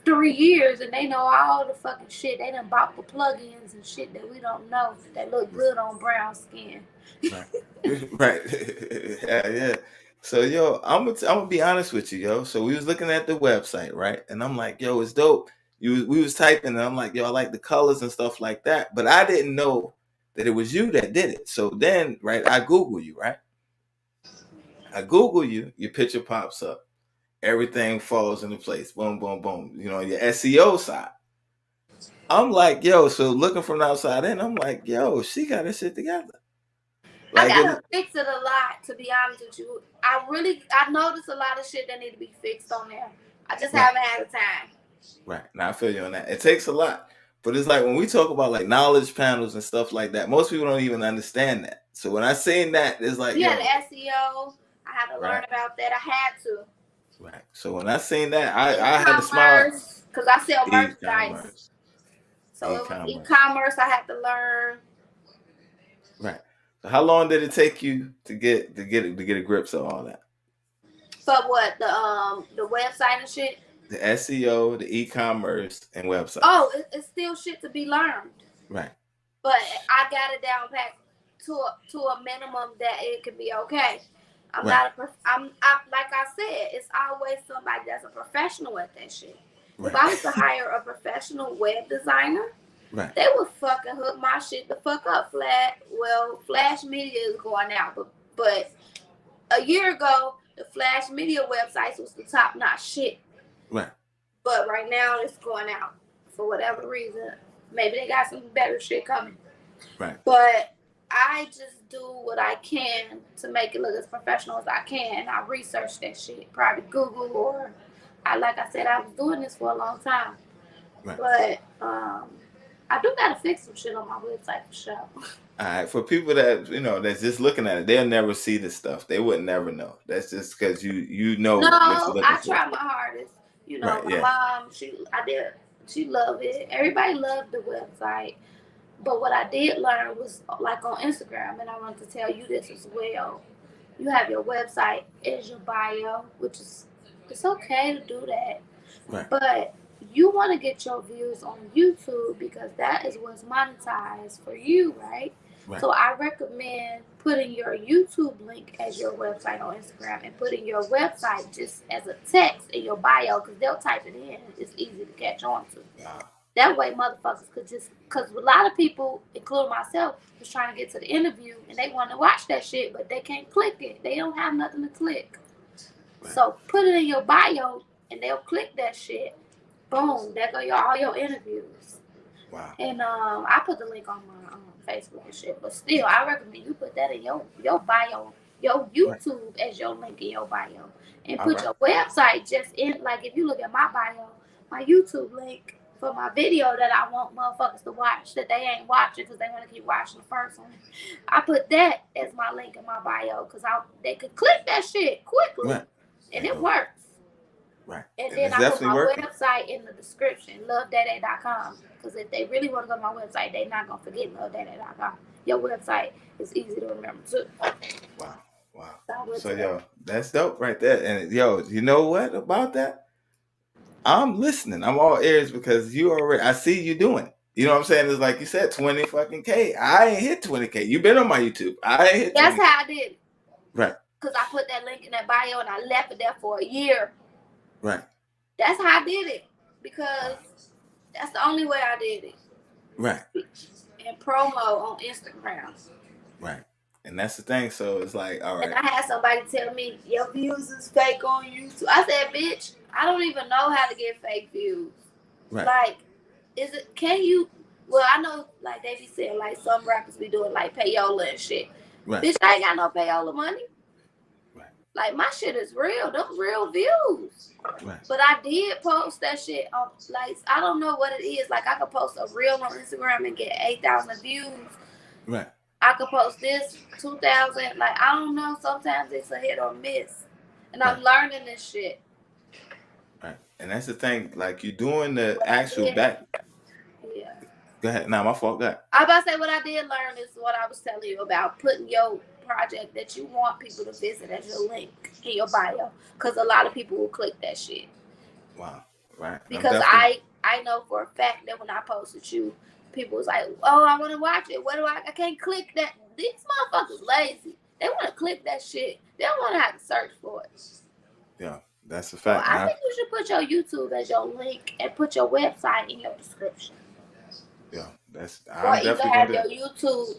3 years, and they know all the fucking shit. They done bought the plugins and shit that we don't know that look good on brown skin. Right. Yeah. So yo, I'm gonna be honest with you, yo. So we was looking at the website, right? And I'm like, yo, it's dope. We was typing and I'm like, yo, I like the colors and stuff like that. But I didn't know that it was you that did it. So then, right, I Google you, right? I Google you, your picture pops up. everything falls into place. Boom, boom, boom. You know, your SEO side. I'm like, yo, so looking from the outside in, I'm like, yo, she got her shit together. Like, I gotta fix it a lot, to be honest with you. I noticed a lot of shit that need to be fixed on there. I just haven't had the time. Right. Now I feel you on that. It takes a lot. But it's like when we talk about like knowledge panels and stuff like that, most people don't even understand that. So when I seen that, it's like, yeah, the SEO, I had to learn about that. I had to. Right. So when I seen that, I had to smile. Because I sell merchandise. So it was e-commerce I had to learn. Right. So how long did it take you to get a grip of all that? For what? The website and shit? The SEO, the e-commerce, and website. Oh, it's still shit to be learned. Right. But I got it down pat to a minimum that it can be okay. I'm like I said, it's always somebody that's a professional at that shit. If I was to hire a professional web designer, they would fucking hook my shit the fuck up. Flash Media is going out, but a year ago, the Flash Media websites was the top notch shit. Right. But right now, it's going out for whatever reason. Maybe they got some better shit coming. Right. But I just do what I can to make it look as professional as I can. I research that shit, probably Google, or like I said, I was doing this for a long time. Right. But I do gotta fix some shit on my website for sure. All right, for people that that's just looking at it, they'll never see this stuff. They would never know. That's just because you know. No, I try my hardest. My mom, she loved it. Everybody loved the website. But what I did learn was like on Instagram, and I want to tell you this as well. You have your website as your bio, which is it's okay to do that. Right. But you want to get your views on YouTube because that is what's monetized for you, right? So I recommend putting your YouTube link as your website on Instagram and putting your website just as a text in your bio because they'll type it in. It's easy to catch on to. Wow. That way motherfuckers could because a lot of people, including myself, was trying to get to the interview and they want to watch that shit, but they can't click it. They don't have nothing to click. Right. So put it in your bio and they'll click that shit. Boom, there go all your interviews. Wow. And I put the link on my Facebook and shit, but still, I recommend you put that in your bio, your YouTube as your link in your bio, and put your website just in. Like if you look at my bio, my YouTube link for my video that I want motherfuckers to watch that they ain't watching because they want to keep watching the first one. I put that as my link in my bio because they could click that shit quickly, and it works. Right. And then I put my website in the description, LuvDayDay.com. Because if they really want to go to my website, they're not going to forget LuvDayDay.com. Your website is easy to remember, too. Wow. So, that's dope right there. And, you know what about that? I'm listening. I'm all ears because I see you doing it. You know what I'm saying? It's like you said, 20 fucking K. I ain't hit 20K. You been on my YouTube. I ain't hit 20K. That's how I did it. Right. Because I put that link in that bio and I left it there for a year. Right. That's how I did it because that's the only way I did it. Right. And promo on Instagram. Right. And that's the thing. So it's like, all right. And I had somebody tell me, your views is fake on YouTube. I said, bitch, I don't even know how to get fake views. Right. Like, I know, like, they be saying, like, some rappers be doing, like, payola and shit. Right. Bitch, I ain't got no payola money. Like, my shit is real. Those real views. Right. But I did post that shit on, like, I don't know what it is. Like, I could post a reel on Instagram and get 8,000 views. Right. I could post this 2,000. Like, I don't know. Sometimes it's a hit or miss. And I'm learning this shit. Right. And that's the thing. Like, you're doing the actual back. Yeah. Go ahead. Nah, my fault. Go ahead. I was about to say what I did learn is what I was telling you about putting your project that you want people to visit as your link in your bio, because a lot of people will click that shit. Wow. Right. Because I know for a fact that when I posted you, people was like, oh, I want to watch it. What do I can't click that. These motherfuckers lazy. They want to click that shit. They don't want to have to search for it. Yeah, that's a fact. So I think you should put your YouTube as your link and put your website in your description. Yeah, that's. Or either have your YouTube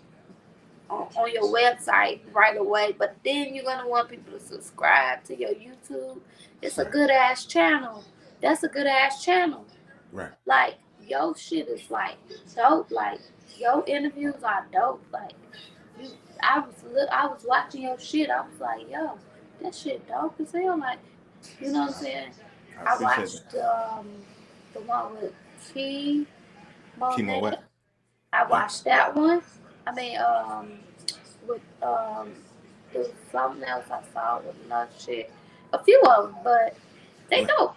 on your website right away, but then you're gonna want people to subscribe to your YouTube. It's a good ass channel. That's a good ass channel. Right. Like your shit is like dope. Like your interviews are dope. Like I was watching your shit. I was like, yo, that shit dope as hell. Like, you know what I'm saying? I watched the one with Chemo what? I watched that one. I mean, with there was something else I saw with another shit. A few of them, but they dope.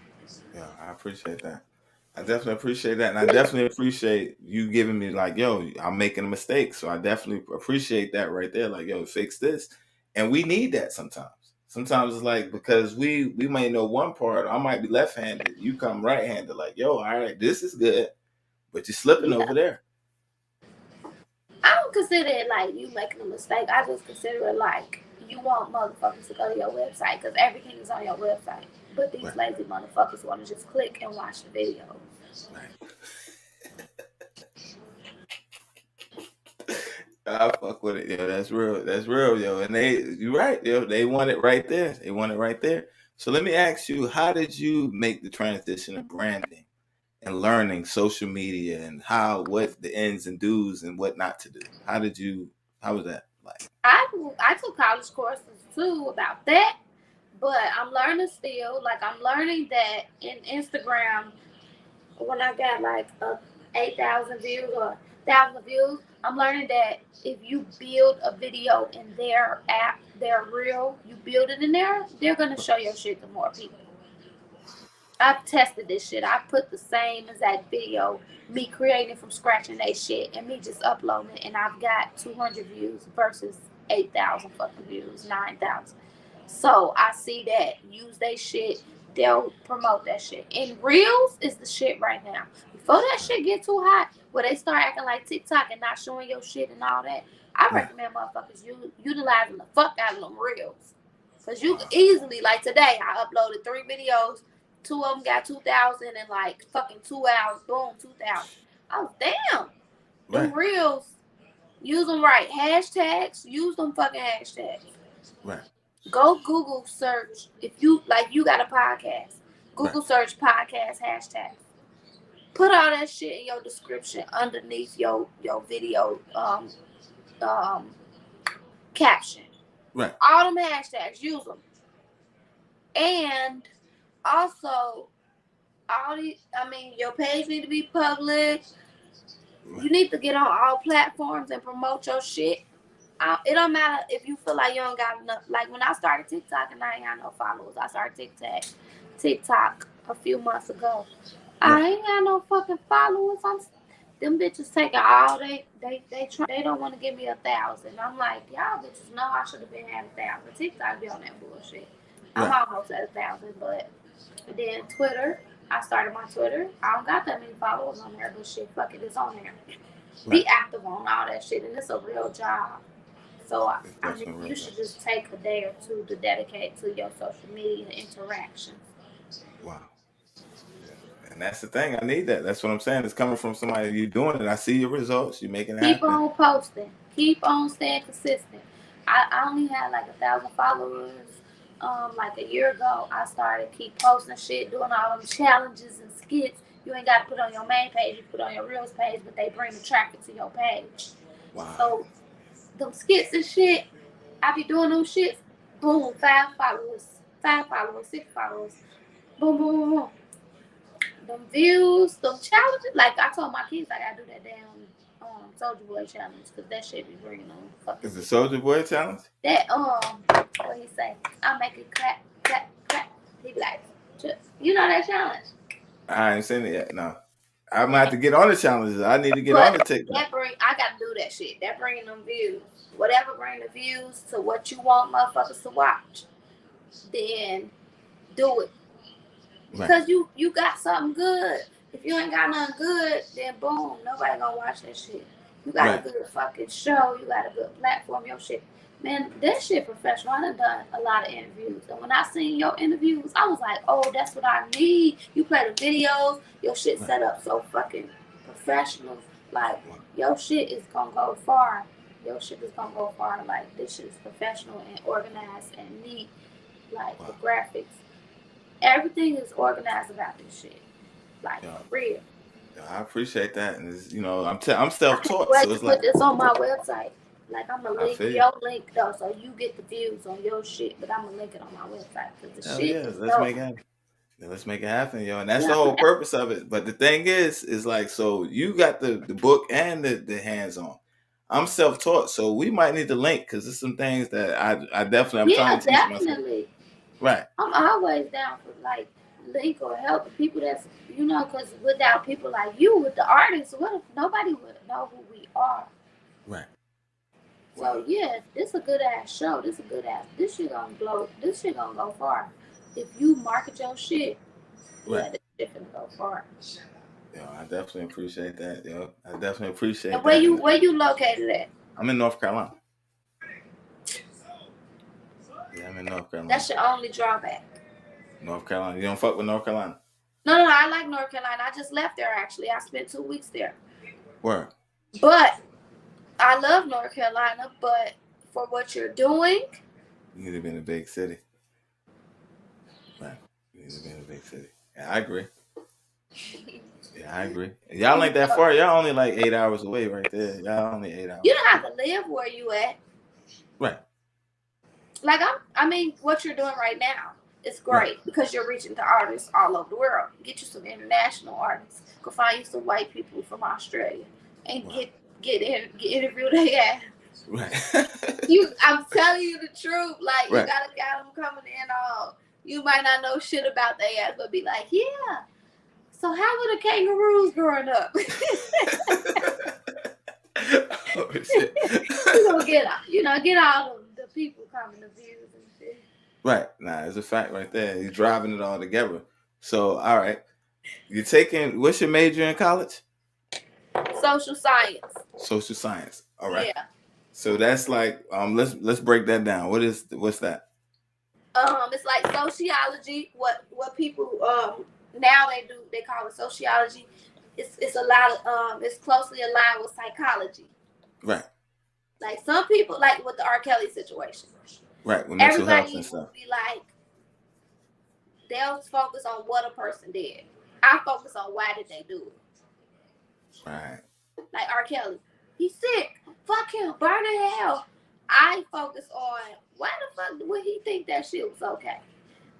Yeah, I appreciate that. I definitely appreciate that, and I definitely appreciate you giving me like, yo, I'm making a mistake, so I definitely appreciate that right there. Like, yo, fix this, and we need that sometimes. Sometimes it's like because we may know one part. I might be left-handed. You come right-handed. Like, yo, all right, this is good, but you're slipping over there. I don't consider it like you making a mistake. I just consider it like you want motherfuckers to go to your website because everything is on your website. But these lazy motherfuckers want to just click and watch the video. Right. I fuck with it, yo. That's real. That's real, yo. And you're right, yo. They want it right there. They want it right there. So let me ask you, how did you make the transition of branding and learning social media and what the ins and do's and what not to do? How was that like? I took college courses too about that, but I'm learning still. Like I'm learning that in Instagram, when I got like 8,000 views or 1,000 views, I'm learning that if you build a video in their app, their reel, you build it in there, they're gonna show your shit to more people. I've tested this shit. I put the same exact video, me creating from scratch in they shit, and me just uploading it, and I've got 200 views versus 8,000 fucking views, 9,000. So I see that use they shit, they'll promote that shit. And Reels is the shit right now. Before that shit get too hot, where they start acting like TikTok and not showing your shit and all that, I recommend motherfuckers utilizing the fuck out of them Reels. Because you can easily, like today, I uploaded 3 videos. 2 of them got 2,000 in like fucking 2 hours. Boom, 2,000. Oh, damn. Them Reels, use them right. Hashtags, use them fucking hashtags. Right. Go Google search. If you got a podcast, Google search podcast hashtags. Put all that shit in your description underneath your video caption. Right. All them hashtags, use them. And also, your page need to be public. You need to get on all platforms and promote your shit. It don't matter if you feel like you don't got enough. Like when I started TikTok and I ain't got no followers, I started TikTok a few months ago. I ain't got no fucking followers. Them bitches taking all they don't want to give me 1,000. I'm like, y'all bitches know I should have been having 1,000. TikTok be on that bullshit. I'm almost at 1,000, but then Twitter. I started my Twitter. I don't got that many followers on there, but shit, fuck it, it's on there. Be active on all that shit, and it's a real job. So I mean, you should just take a day or two to dedicate to your social media interactions. Wow. And that's the thing. I need that. That's what I'm saying. It's coming from somebody. You're doing it. I see your results. You're making it happen. Keep on posting. Keep on staying consistent. I only had like 1,000 followers. Like a year ago, I started keep posting shit, doing all them challenges and skits. You ain't got to put on your main page. You put on your Reels page, but they bring the traffic to your page. Wow. So them skits and shit, I be doing them shits. Boom, 5 followers, 6 followers. Boom, boom, boom, boom. Them views, them challenges. Like I told my kids, I gotta do that damn Soldier Boy challenge because that shit be bringing them fucking. Is the Soldier Boy challenge? That what he say? I make it clap, clap, clap. He be like, you know that challenge? I ain't seen it yet. No, I'm gonna have to get on the challenges. I need to get on the TikTok. I gotta do that shit. That bringing them views. Whatever bring the views to what you want motherfuckers to watch, then do it. Because you got something good. If you ain't got nothing good, then boom, nobody gonna watch that shit. You got a good fucking show. You got a good platform. Your shit, man, that shit professional. I done a lot of interviews, and when I seen your interviews, I was like, oh, that's what I need. You play the videos. Your shit set up so fucking professional. Like your shit is gonna go far. your shit is gonna go far. Like this shit is professional and organized and neat. Like the graphics, everything is organized about this shit. Like for real. I appreciate that, and it's, I'm self-taught, I so can't it's put like this on my website. Like I'm gonna link your link though, so you get the views on your shit. But I'm gonna link it on my website because the shit is let's dope. make it happen. Let's make it happen, yo. And that's the whole purpose of it. But the thing is like, so you got the book and the hands-on. I'm self-taught, so we might need to link because there's some things that I definitely I'm trying to teach myself. Right. I'm always down for like link or help people that's because without people like you with the artists, what if nobody would know who we are? Right. So yeah, this a good ass show. This shit gonna blow. This shit gonna go far. If you market your shit, yeah, this shit gonna go far. Yo, I definitely appreciate that, yo. I definitely appreciate and where that. Where you located at? I'm in North Carolina. Yeah, I'm in North Carolina. That's your only drawback. North Carolina. You don't fuck with North Carolina? No, I like North Carolina. I just left there actually. I spent 2 weeks there. Where? But I love North Carolina, but for what you're doing, you need to be in a big city. Right. You need to be in a big city. Yeah, I agree. Yeah, I agree. Y'all ain't that far. Y'all only like 8 hours away right there. Y'all only 8 hours. You don't have to live where you at. Right. Like I mean, what you're doing right now is great because you're reaching to artists all over the world. Get you some international artists. Go find you some white people from Australia and get interviewed their ass. Right. I'm telling you the truth. Like you gotta got them coming in all. You might not know shit about their ass, but be like, yeah. So how were the kangaroos growing up? Oh shit. You gonna get all the people coming to views and shit. Right. Nah, it's a fact right there. You're driving it all together. So, all right. You're taking, what's your major in college? Social science. Social science. All right. Yeah. So that's like, let's break that down. What's that? It's like sociology. What people now they call it sociology. It's a lot of it's closely aligned with psychology. Right. Like some people, like with the R. Kelly situation. Right. With mental health and stuff. Everybody be like, they'll focus on what a person did. I focus on why did they do it. Right. Like R. Kelly, he's sick. Fuck him. Burn in hell. I focus on why the fuck would he think that shit was okay?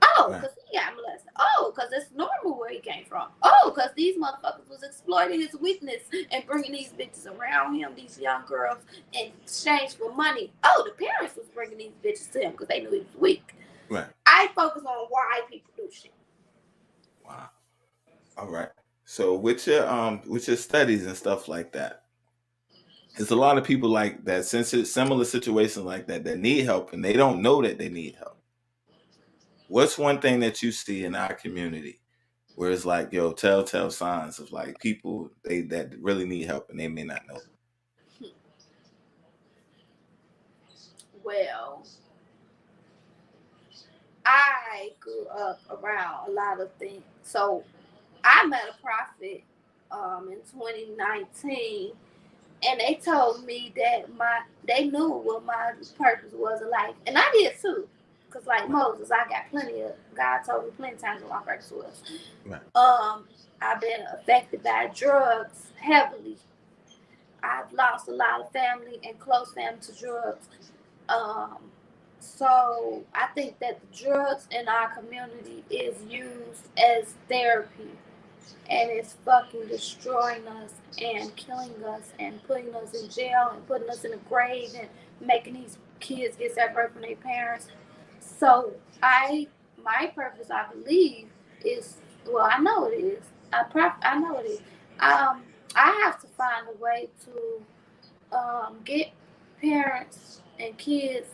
Oh, because he got molested. Oh, because it's normal where he came from. Oh, because these motherfuckers was exploiting his weakness and bringing these bitches around him, these young girls, in exchange for money. Oh, the parents was bringing these bitches to him because they knew he was weak. Right. I focus on why people do shit. Wow. All right. So with your studies and stuff like that, there's a lot of people like that, similar situations like that need help and they don't know that they need help. What's one thing that you see in our community where it's like, yo, telltale signs of like people that really need help and they may not know? Well, I grew up around a lot of things. So I met a prophet in 2019, and they told me that they knew what my purpose was in life, and I did too. Cause like Moses, I got God told me plenty of times what my purpose was. Right. I've been affected by drugs heavily. I've lost a lot of family and close family to drugs. So I think that the drugs in our community is used as therapy, and it's fucking destroying us and killing us and putting us in jail and putting us in a grave and making these kids get separated from their parents. So my purpose, I believe, is, well, I know it is. I know it is. I have to find a way to get parents and kids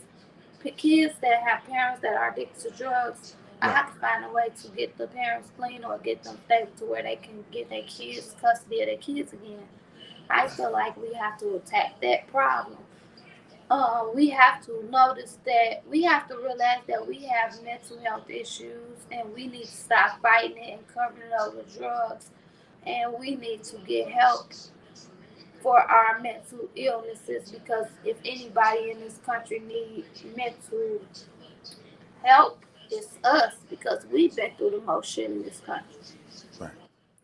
that have parents that are addicted to drugs. I have to find a way to get the parents clean or get them stable to where they can get their kids custody of their kids again. I feel like we have to attack that problem. We have to notice that we have to realize that we have mental health issues and we need to stop fighting it and covering it over drugs, and we need to get help. for our mental illnesses, because if anybody in this country needs mental help, it's us, because we've been through the most shit in this country. Right.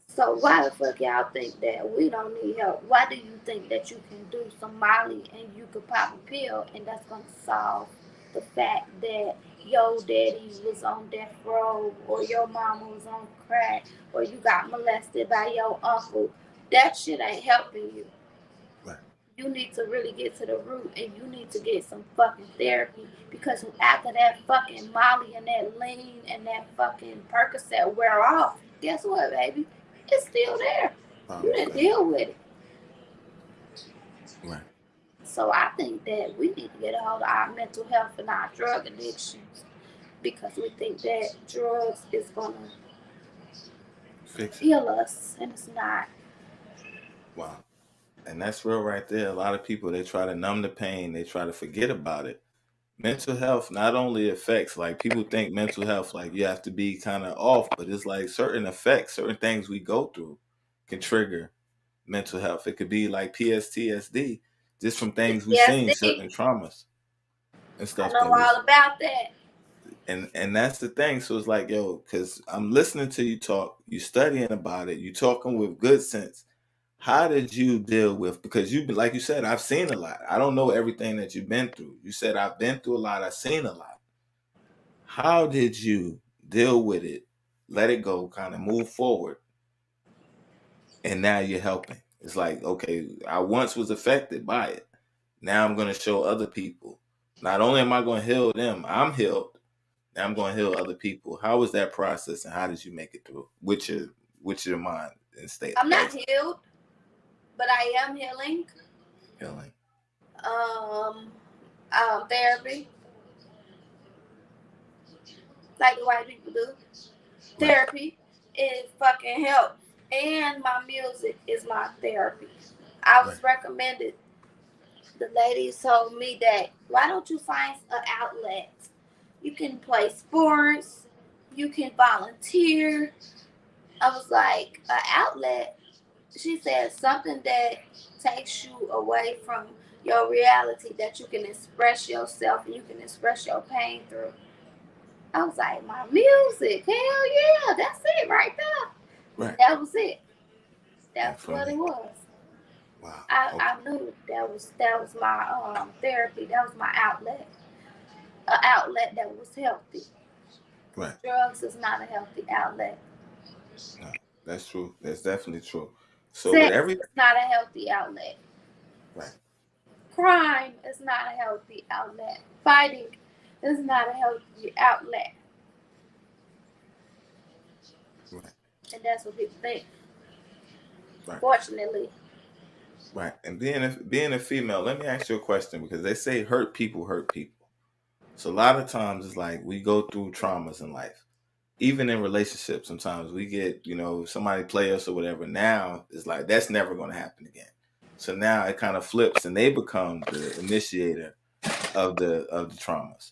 So why the fuck y'all think that we don't need help? Why do you think that you can do some Molly and you could pop a pill and that's gonna solve the fact that your daddy was on death row, or your mama was on crack, or you got molested by your uncle? That shit ain't helping you. Right. You need to really get to the root, and you need to get some fucking therapy, because after that fucking Molly and that lean and that fucking Percocet wear off, guess what, baby? It's still there. You didn't deal with it. Right. So I think that we need to get a hold of our mental health and our drug addictions, because we think that drugs is gonna heal us, and it's not. Wow. And that's real right there. A lot of people, they try to numb the pain. They try to forget about it. Mental health not only affects, like, people think mental health, like, you have to be kind of off, but it's like certain effects, certain things we go through can trigger mental health. It could be like PTSD, just from things we've seen, certain traumas and stuff. I know all about that. And that's the thing. So it's like, yo, because I'm listening to you talk, you studying about it, you talking with good sense. How did you deal with, because you, like you said, I've seen a lot. I don't know everything that you've been through. You said I've been through a lot, I've seen a lot. How did you deal with it, let it go, kind of move forward, and now you're helping? It's like, okay, I once was affected by it. Now I'm going to show other people. Not only am I going to heal them, I'm healed. Now I'm going to heal other people. How was that process, and how did you make it through with your mind and state? I'm not healed, but I am healing. Healing. Therapy, like the white people do. Therapy is fucking help, and my music is my therapy. I was recommended. The ladies told me that, why don't you find an outlet? You can play sports, you can volunteer. I was like, an outlet? She said, something that takes you away from your reality, that you can express yourself and you can express your pain through. I was like, my music, hell yeah, that's it right there. Right. That was it. That's what it was. Wow. I knew that was my therapy. That was my outlet. An outlet that was healthy. Right. Drugs is not a healthy outlet. No, that's true. That's definitely true. So Sex is not a healthy outlet. Right. Crime is not a healthy outlet. Fighting is not a healthy outlet. Right. And that's what people think. Right. Fortunately. Right. And being a female, let me ask you a question, because they say hurt people hurt people. So a lot of times it's like we go through traumas in life. Even in relationships, sometimes we get, somebody play us or whatever. Now it's like, that's never going to happen again. So now it kind of flips, and they become the initiator of the traumas.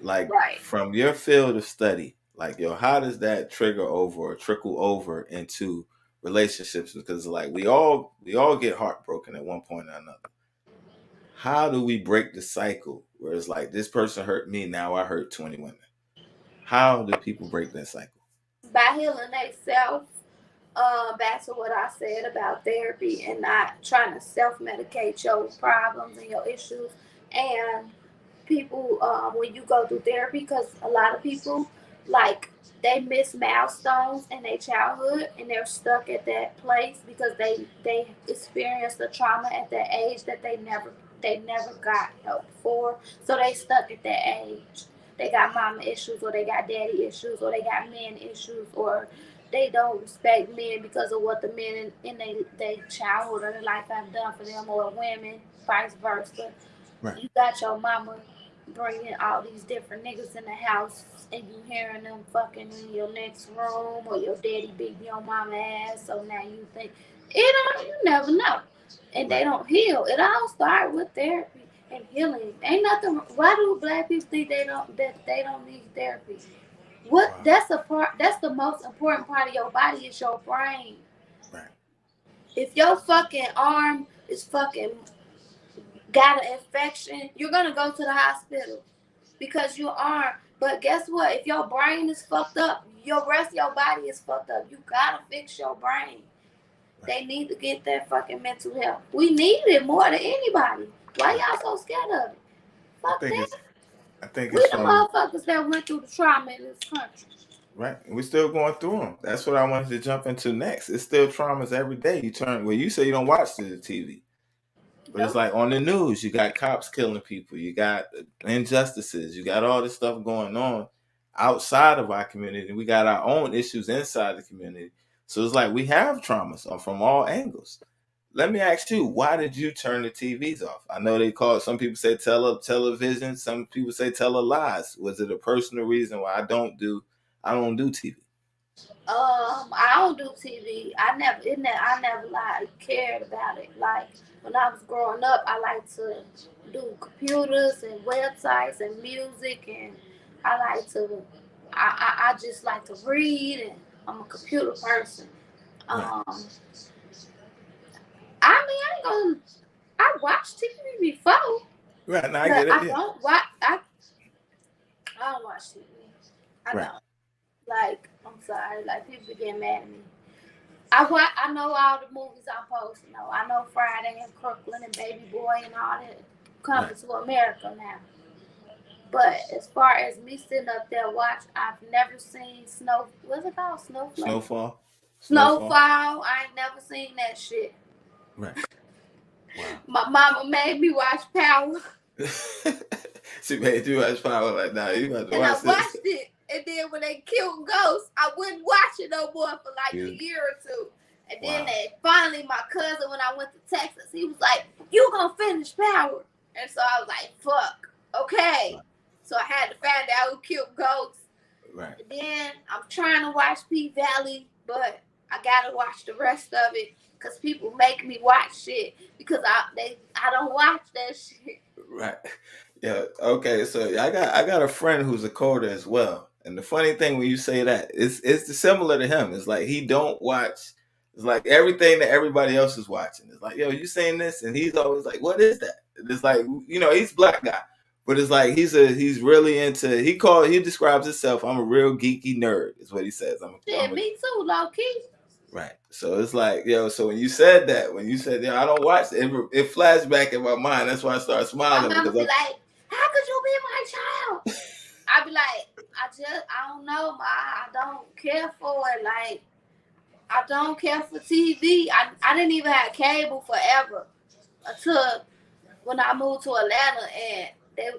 Like, from your field of study, like, how does that trigger over or trickle over into relationships? Because like we all get heartbroken at one point or another. How do we break the cycle where it's like, this person hurt me, now I hurt 20 women? How do people break that cycle? By healing themselves. Back to what I said about therapy and not trying to self-medicate your problems and your issues. And people, when you go through therapy, because a lot of people, like, they miss milestones in their childhood and they're stuck at that place because they experienced the trauma at that age that they never got help for. So they stuck at that age. They got mama issues, or they got daddy issues, or they got men issues, or they don't respect men because of what the men in their childhood or their life have done for them, or women, vice versa. Right. You got your mama bringing all these different niggas in the house, and you hearing them fucking in your next room, or your daddy beating your mama ass. So now you think you never know, and they don't heal. It all starts with therapy and healing. Ain't nothing. Why do black people think they don't need therapy? What? Wow. That's the most important part of your body, is your brain. Right. If your fucking arm is fucking got an infection, you're gonna go to the hospital because you are. But guess what? If your brain is fucked up, your rest of your body is fucked up. You gotta fix your brain. They need to get their fucking mental health. We need it more than anybody. Why y'all so scared of it? Fuck that. I think We it's the from motherfuckers that went through the trauma in this country. right. We're still going through them. That's what I wanted to jump into next. It's still traumas every day. You turn well. You say you don't watch the TV, but it's Nope. like on the news. You got cops killing people. You got injustices. You got all this stuff going on outside of our community. We got our own issues inside the community. So it's like we have traumas from all angles. Let me ask you, why did you turn the TVs off? I know they call it, some people say television, some people say lies. Was it a personal reason why I don't do TV? I don't do TV. I never like cared about it. Like when I was growing up, I like to do computers and websites and music, and I like to. I just like to read, and I'm a computer person. Right. I mean, I ain't gonna. I watched TV before. Right. Now I get it. I don't watch. I don't watch TV. I don't. Like, I'm sorry. Like, people be getting mad at me. I know all the movies I'm supposed to know. I know Friday and Crooklyn and Baby Boy and all that coming to America now. But as far as me sitting up there watching, I've never seen what's it called? Snowfall. I ain't never seen that shit. Right. Wow. My mama made me watch Power. She made you watch Power like, nah, you got to watch this. And I watched it. And then when they killed Ghost, I wouldn't watch it no more for like a year or two. And then finally, my cousin, when I went to Texas, he was like, "You gonna finish Power?" And so I was like, "Fuck, okay." Right. So I had to find out who killed Ghost. Right. And then I'm trying to watch P-Valley, but I gotta watch the rest of it because people make me watch shit because I don't watch that shit. Right. Yeah. Okay. So I got a friend who's a coder as well. And the funny thing when you say that, it's similar to him. It's like he don't watch. It's like everything that everybody else is watching. It's like, yo, you saying this, and he's always like, what is that? It's like, he's a black guy, but it's like he's really into. He describes himself. I'm a real geeky nerd. Is what he says. Me too, low key. Right. So it's like, yo. So when you said, yo, I don't watch it. It flashed back in my mind. That's why I started smiling. My mama be like, how could you be my child? I be like, I don't know, Ma. I don't care for it. Like, I don't care for TV. I didn't even have cable forever until when I moved to Atlanta, and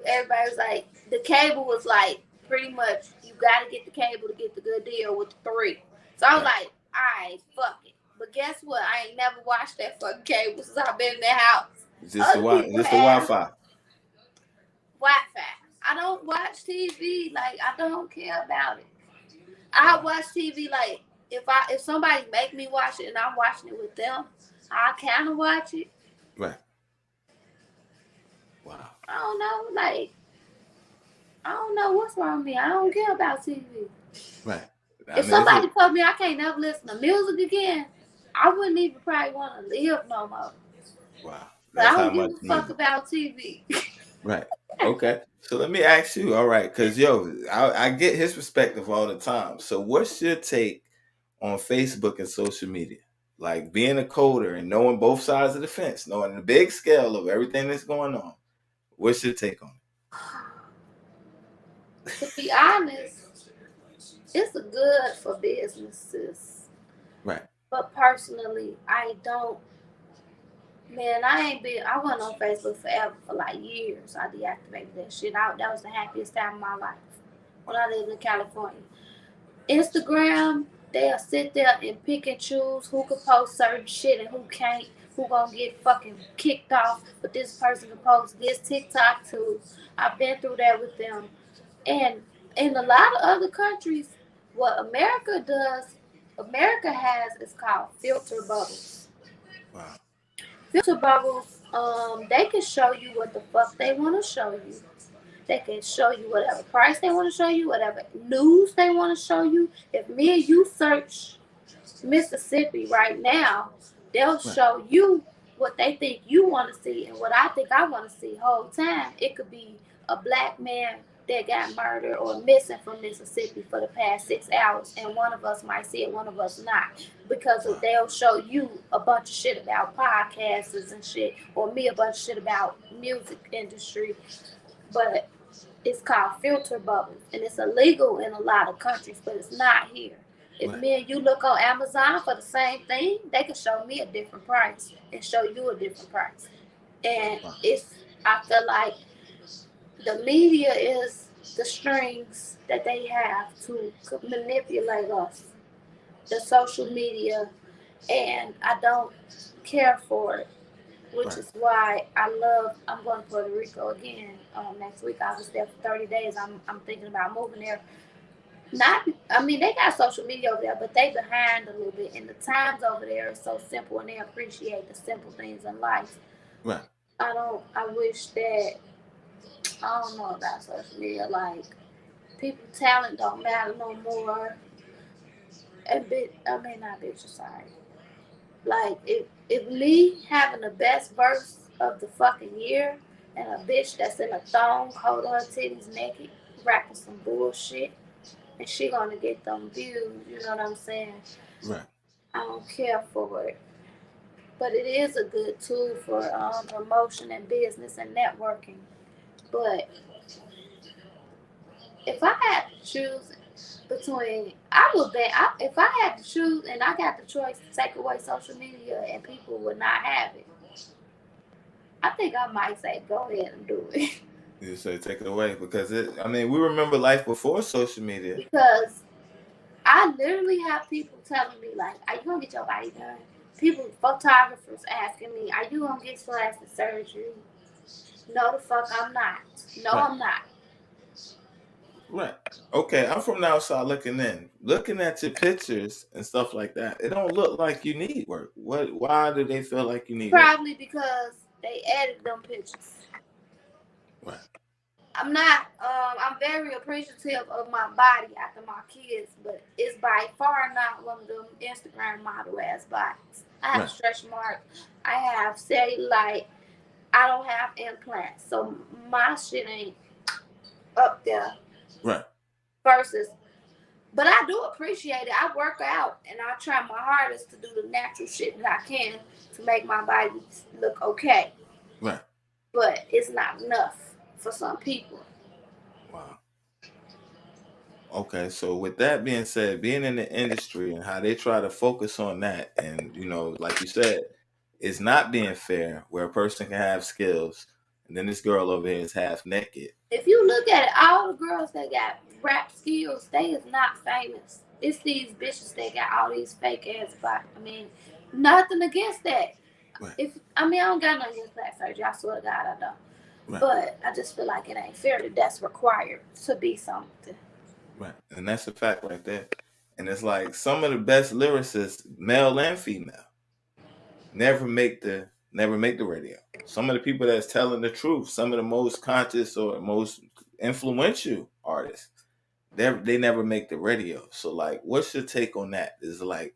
everybody was like, the cable was like pretty much you got to get the cable to get the good deal with the 3. So I was like, all right, fuck it. But guess what? I ain't never watched that fucking cable since I've been in that house. Just the Wi-Fi. Wi-Fi. I don't watch TV. Like, I don't care about it. I watch TV like if somebody make me watch it and I'm watching it with them, I kind of watch it. Right. Wow. I don't know. Like, I don't know what's wrong with me. I don't care about TV. Right. If somebody told me I can't never listen to music again, I wouldn't even probably want to live no more. Wow. But I don't give a fuck about TV. Right. Okay. So let me ask you, all right, because, I get his perspective all the time. So what's your take on Facebook and social media? Like being a coder and knowing both sides of the fence, knowing the big scale of everything that's going on. What's your take on it? To be honest, it's good for businesses. Right. But personally, I don't. Man, I wasn't on Facebook forever for like years. I deactivated that shit. That was the happiest time of my life when I lived in California. Instagram, they'll sit there and pick and choose who can post certain shit and who can't, who gonna get fucking kicked off, but this person can post this TikTok too. I've been through that with them. And in a lot of other countries, what America has is called filter bubbles. Wow. Filter bubbles, they can show you what the fuck they want to show you. They can show you whatever price they want to show you, whatever news they want to show you. If me and you search Mississippi right now, they'll show you what they think you want to see and what I think I want to see whole time. It could be a black man that got murdered or missing from Mississippi for the past 6 hours, and one of us might see it, one of us not, because they'll show you a bunch of shit about podcasters and shit, or me a bunch of shit about music industry, but it's called filter bubbles, and it's illegal in a lot of countries, but it's not here. If me and you look on Amazon for the same thing, they can show me a different price and show you a different price. And I feel like the media is the strings that they have to manipulate us, the social media, and I don't care for it, which is why I'm going to Puerto Rico again next week. I was there for 30 days. I'm thinking about moving there. They got social media over there, but they behind a little bit, and the times over there are so simple, and they appreciate the simple things in life. Right. I wish that, I don't know about social media, like, people talent don't matter no more. Not bitch, sorry. Like, if me having the best verse of the fucking year and a bitch that's in a thong holding her titties naked, rapping some bullshit, and she gonna get them views, you know what I'm saying? Right. I don't care for it. But it is a good tool for promotion and business and networking. But if I had to choose between, if I had to choose and I got the choice to take away social media and people would not have it, I think I might say go ahead and do it. You say take it away because we remember life before social media. Because I literally have people telling me, like, are you going to get your body done? People, photographers asking me, are you going to get plastic surgery? No, the fuck I'm not. No, I'm not. Right. Okay, I'm from the outside looking in. Looking at your pictures and stuff like that, it don't look like you need work. Why do they feel like you need work? Probably because they edited them pictures. Right. I'm very appreciative of my body after my kids, but it's by far not one of them Instagram model ass bodies. I have stretch marks. I have cellulite. I don't have implants, so my shit ain't up there. Right. But I do appreciate it. I work out and I try my hardest to do the natural shit that I can to make my body look okay. Right. But it's not enough for some people. Wow. Okay, so with that being said, being in the industry and how they try to focus on that, and like you said, it's not being fair where a person can have skills and then this girl over here is half naked. If you look at it, all the girls that got rap skills, they is not famous. It's these bitches that got all these fake ass bodies. Nothing against that. Right. I don't got nothing against plastic surgery. I swear to God I don't. Right. But I just feel like it ain't fair that that's required to be something. Right. And that's a fact right there. And it's like some of the best lyricists, male and female, never make the radio. Some of the people that's telling the truth, some of the most conscious or most influential artists, they never make the radio. So like, what's your take on that? Is like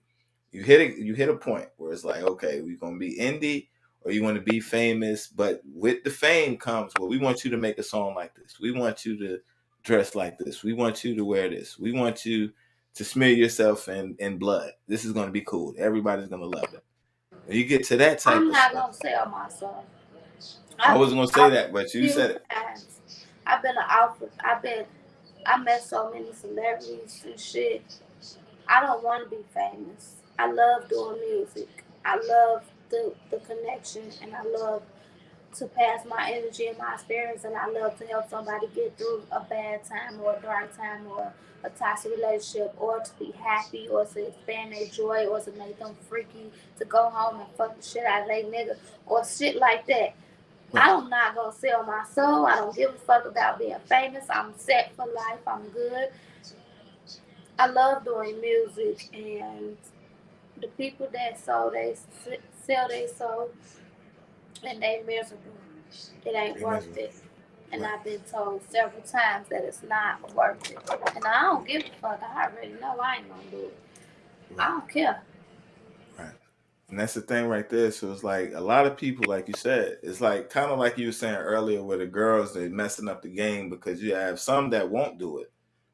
you hit a point where it's like, okay, we're gonna be indie or you want to be famous, but with the fame comes, well, we want you to make a song like this. We want you to dress like this. We want you to wear this. We want you to smear yourself in blood. This is gonna be cool. Everybody's gonna love it. When you get to that type I'm of not stuff, gonna sell my song. I wasn't gonna say that, but you said it. I've been an outfit. I met so many celebrities and shit. I don't want to be famous. I love doing music. I love the connection, and I love to pass my energy and my experience, and I love to help somebody get through a bad time or a dark time or a toxic relationship, or to be happy, or to expand their joy, or to make them freaky, to go home and fuck the shit out of their nigga, or shit like that. Right. I'm not gonna sell my soul. I don't give a fuck about being famous. I'm set for life. I'm good. I love doing music, and the people that sell their soul and they miserable, it ain't worth it. And I've been told several times that it's not worth it. And I don't give a fuck. I already know I ain't gonna do it. Right. I don't care. Right. And that's the thing right there. So it's like a lot of people, like you said, it's like kind of like you were saying earlier, where the girls they're messing up the game because you have some that won't do it,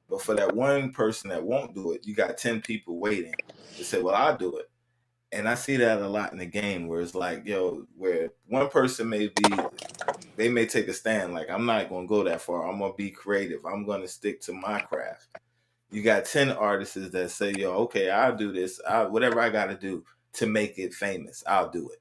but for that one person that won't do it, you got 10 people waiting to say, "Well, I'll do it." And I see that a lot in the game, where it's like, where one person they may take a stand, like I'm not gonna go that far. I'm gonna be creative. I'm gonna stick to my craft. You got 10 artists that say, "Yo, okay, I'll do this. Whatever I got to do to make it famous, I'll do it."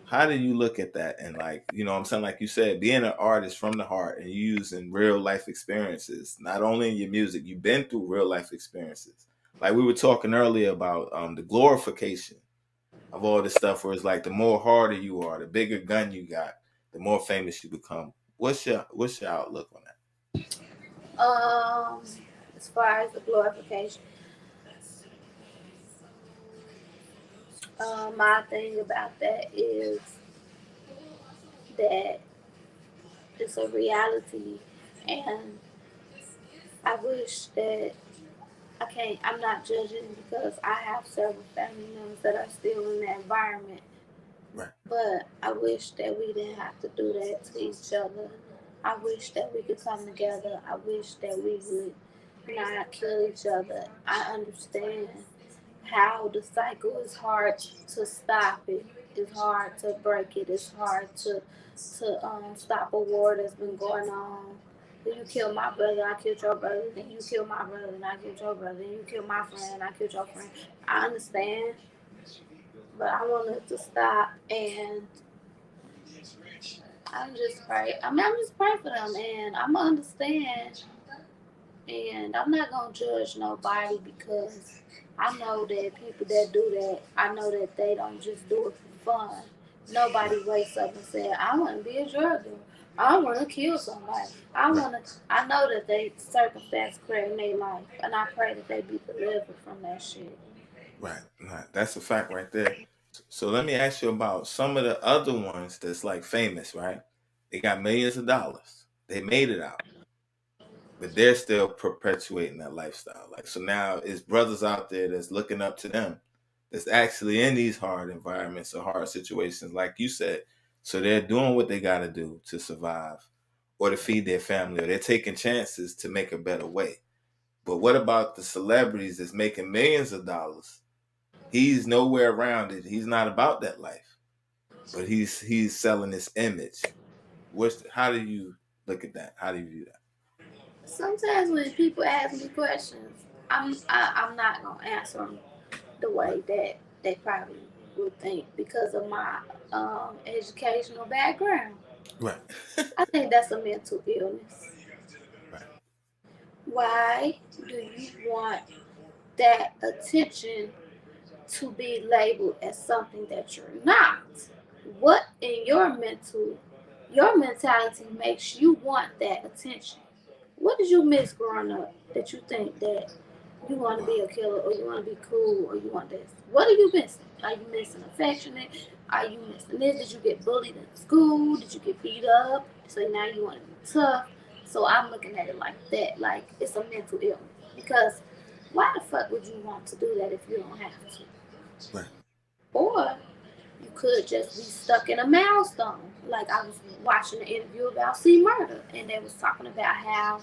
How do you look at that? And like, what I'm saying, like you said, being an artist from the heart and using real life experiences, not only in your music, you've been through real life experiences. Like we were talking earlier about the glorification of all this stuff, where it's like the more harder you are, the bigger gun you got, the more famous you become. What's your outlook on that? As far as the glorification, my thing about that is that it's a reality, and I wish that I'm not judging because I have several family members that are still in that environment. Right. But I wish that we didn't have to do that to each other. I wish that we could come together. I wish that we would not kill each other. I understand how the cycle is hard to stop it. It's hard to break it. It's hard to stop a war that's been going on. Then you kill my brother, I killed your brother. Then you kill my brother, and I killed your brother. Then you kill my friend, and I killed your friend. I understand, but I want it to stop. And I'm just pray. I'm just praying for them, and I'm gonna understand. And I'm not gonna judge nobody because I know that people that do that, I know that they don't just do it for fun. Nobody wakes up and says, "I want to be a drug dealer. I want to kill somebody. I want to." I know that they circumstance creating their life, and I pray that they be delivered from that shit. Right. That's a fact right there. So let me ask you about some of the other ones that's like famous, right? They got millions of dollars. They made it out, but they're still perpetuating that lifestyle. Like, so now it's brothers out there that's looking up to them, that's actually in these hard environments or hard situations, like you said. So they're doing what they got to do to survive or to feed their family, or they're taking chances to make a better way. But what about the celebrities that's making millions of dollars? He's nowhere around it. He's not about that life, but he's selling this image. How do you look at that? How do you view that? Sometimes when people ask me questions, I'm not gonna answer them the way that they probably would think because of my educational background. Right. I think that's a mental illness. Right. Why do you want that attention to be labeled as something that you're not? What in your mentality makes you want that attention? What did you miss growing up that you think that you want to be a killer or you want to be cool or you want this? What are you missing? Are you missing affectionate? Are you missing this? Did you get bullied in school? Did you get beat up? So now you want to be tough. So I'm looking at it like that, like it's a mental illness. Because why the fuck would you want to do that if you don't have to? Right. Or you could just be stuck in a milestone. Like I was watching an interview about C Murder, and they was talking about how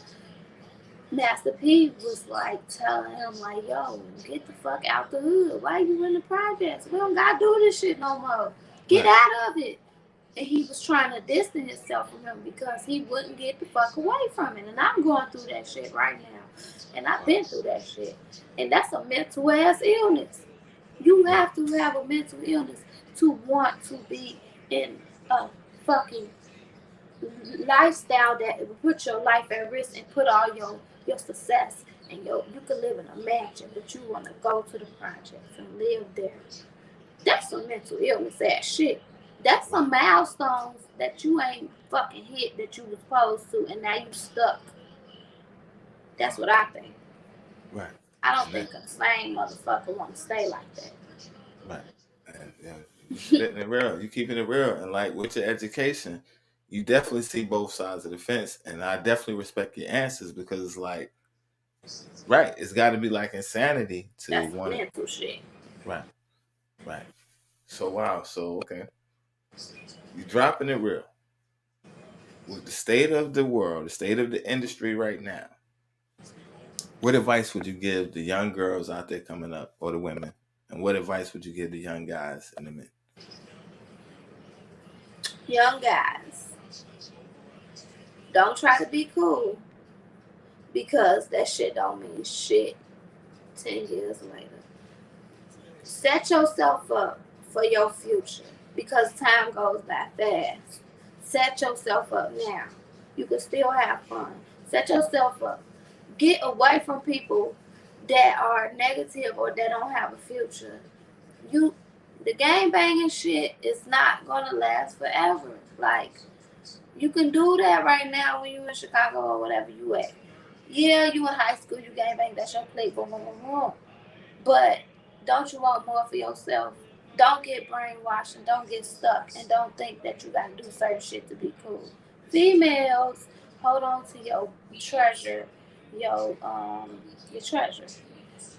Master P was like telling him like, "Yo, get the fuck out the hood. Why you in the projects? We don't gotta do this shit no more. Get out of it." And he was trying to distance himself from him because he wouldn't get the fuck away from it. And I'm going through that shit right now, and I've been through that shit, and that's a mental ass illness. You have to have a mental illness to want to be in a fucking lifestyle that will put your life at risk and put all your success and you can live in a mansion, but you want to go to the projects and live there. That's some mental illness ass shit. That's some milestones that you ain't fucking hit that you was supposed to, and now you stuck. That's what I think. Right. I don't think a sane motherfucker want to stay like that. Right. And, you spitting it real. You keeping it real. And like with your education, you definitely see both sides of the fence. And I definitely respect your answers because it's like, right, it's got to be like insanity to That's want mental shit. Right. Right. So wow. So okay, you dropping it real. With the state of the world, the state of the industry right now, what advice would you give the young girls out there coming up, or the women? And what advice would you give the young guys and the men? Young guys, don't try to be cool, because that shit don't mean shit 10 years later. Set yourself up for your future, because time goes by fast. Set yourself up now. You can still have fun. Set yourself up. Get away from people that are negative or that don't have a future. The gang banging shit is not gonna last forever. Like, you can do that right now when you in Chicago or whatever you at. Yeah, you in high school, you gang bang, that's your play, boom, boom, boom, boom. But don't you want more for yourself? Don't get brainwashed and don't get stuck and don't think that you gotta do certain shit to be cool. Females, hold on to your treasure, your treasure.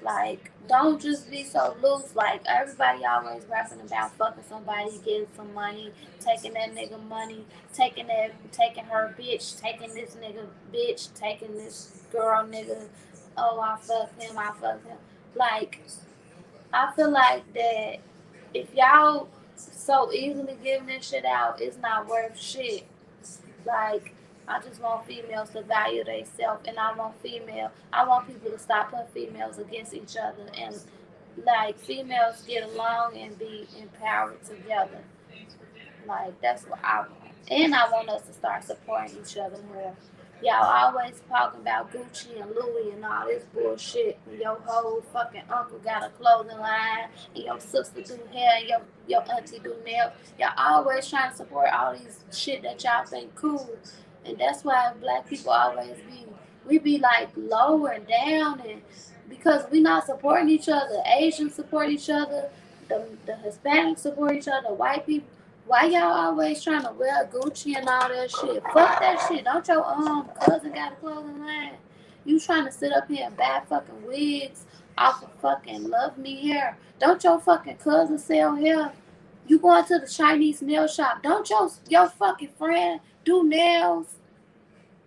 Like, don't just be so loose. Like, everybody always rapping about fucking somebody, getting some money, taking that nigga money, taking her bitch, taking this nigga bitch, taking this girl nigga. Oh, I fucked him. Like, I feel like that if y'all so easily giving this shit out, it's not worth shit. Like, I just want females to value themselves, and I want people to stop putting females against each other, and like, females get along and be empowered together. Like, that's what I want. And I want us to start supporting each other more. Y'all always talking about Gucci and Louis and all this bullshit. And your whole fucking uncle got a clothing line, and your sister do hair, and your auntie do nails. Y'all always trying to support all these shit that y'all think cool. And that's why black people always we be like low and down, and because we not supporting each other. Asians support each other, the Hispanics support each other, white people. Why y'all always trying to wear Gucci and all that shit? Fuck that shit. Don't your cousin got a clothing line? You trying to sit up here and buy fucking wigs off of fucking Love Me Hair? Don't your fucking cousin sell hair? You going to the Chinese nail shop? Don't your fucking friend do nails?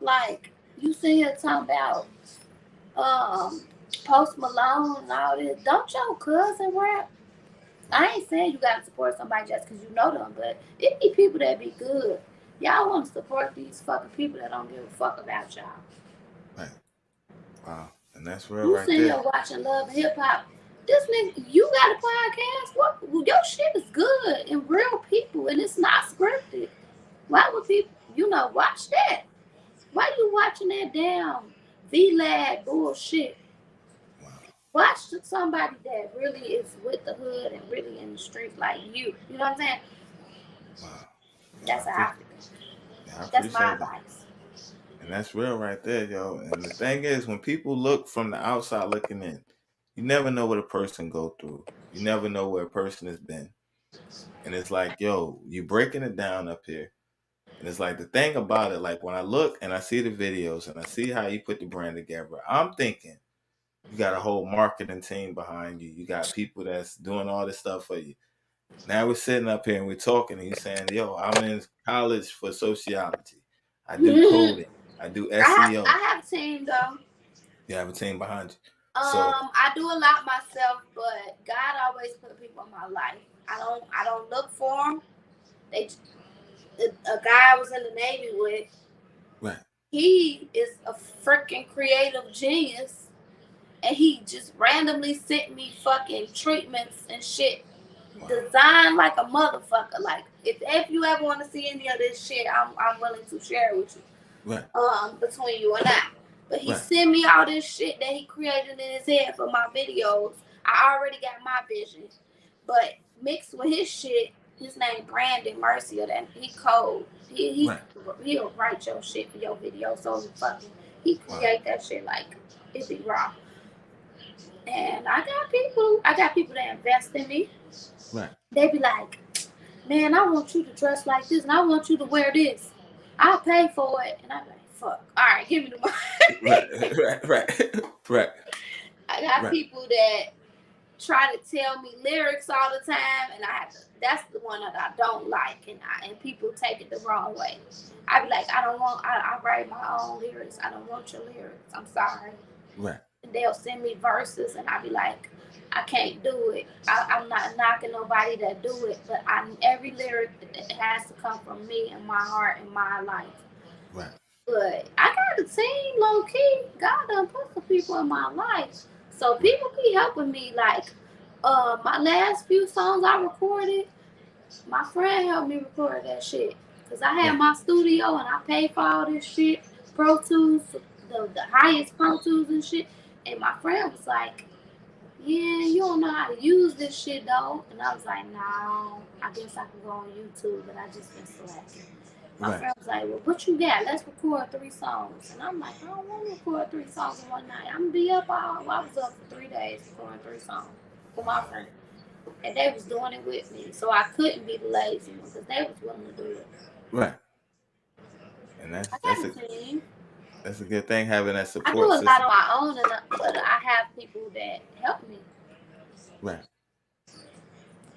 Like, you sit here talking about Post Malone and all this. Don't your cousin rap? I ain't saying you gotta support somebody just because you know them, but it be people that be good. Y'all want to support these fucking people that don't give a fuck about y'all. Right. Wow. And that's real right there. You sitting here watching Love and Hip Hop. This nigga, you got a podcast? What? Your shit is good and real people, and it's not scripted. Why would people, watch that? Why you watching that damn V-Lad bullshit? Watch somebody that really is with the hood and really in the streets like you. You know what I'm saying? Wow. That's how I feel. That's my advice. And that's real right there, yo. And the thing is, when people look from the outside looking in, you never know what a person go through. You never know where a person has been. And it's like, yo, you breaking it down up here. And it's like, the thing about it, like, when I look and I see the videos and I see how you put the brand together, I'm thinking, you got a whole marketing team behind you. You got people that's doing all this stuff for you. Now we're sitting up here and we're talking and you're saying, yo, I'm in college for sociology. I do coding. I do SEO. I have a team, though. You have a team behind you. I do a lot myself, but God always put people in my life. I don't look for them. A guy I was in the Navy with, right. He is a freaking creative genius. And he just randomly sent me fucking treatments and shit. Wow. Designed like a motherfucker. Like, if you ever want to see any of this shit, I'm willing to share it with you. Right. Between you and I. But he sent me all this shit that he created in his head for my videos. I already got my vision. But mixed with his shit, his name Brandon Mercier, that he cold. He'll write your shit for your video. So he create that shit like it be raw. And I got people that invest in me. Right. They be like, man, I want you to dress like this and I want you to wear this. I'll pay for it. And I'm like, fuck. All right, give me the money. Right. I got people that try to tell me lyrics all the time, and that's the one that I don't like, and people take it the wrong way. I be like, I write my own lyrics. I don't want your lyrics. I'm sorry. Right. And they'll send me verses, and I be like, I can't do it. I'm not knocking nobody that do it, but every lyric has to come from me and my heart and my life. Right. But I got a team, low key. God done put some people in my life, so people be helping me. Like, my last few songs I recorded, my friend helped me record that shit. Cause I had my studio and I paid for all this shit, Pro Tools, the highest Pro Tools and shit. And my friend was like, yeah, you don't know how to use this shit though. And I was like, no, I guess I can go on YouTube, but I just been slacking. My friend was like, well, what you got? Let's record 3 songs. And I'm like, I don't want to record 3 songs in one night. I'm going to be up I was up for 3 days recording 3 songs for my friend. And they was doing it with me. So I couldn't be the lazy one because they was willing to do it. Right. And that's a good thing, having that support system. I do a lot on my own, but I have people that help me. Right.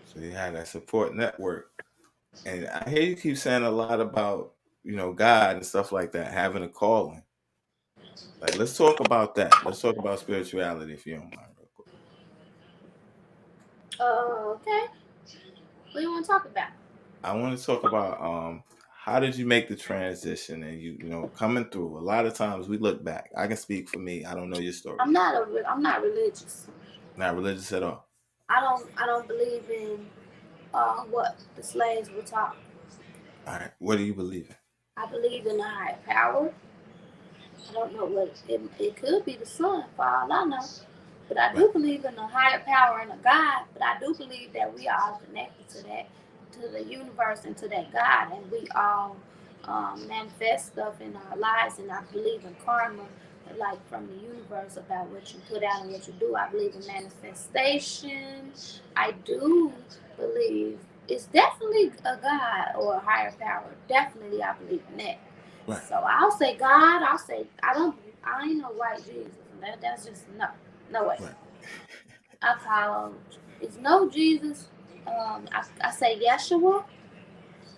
So you have that support network. And I hear you keep saying a lot about, God and stuff like that, having a calling. Like, let's talk about that. Let's talk about spirituality, if you don't mind, real quick. Okay. What do you want to talk about? I want to talk about how did you make the transition, and you coming through. A lot of times we look back. I can speak for me. I don't know your story. I'm not religious. Not religious at all. I don't believe in what the slaves were taught. All right. What do you believe in? I believe in a higher power. I don't know what it could be, the sun, for all I know. But I do believe in a higher power and a God. But I do believe that we are all connected to that, to the universe and to that God, and we all manifest stuff in our lives. And I believe in karma, like from the universe, about what you put out and what you do. I believe in manifestation. I do believe it's definitely a God or a higher power. Definitely, I believe in that. Right. So I'll say God. I ain't no white Jesus. That's just no way. Right. I call it's no Jesus. I say Yeshua,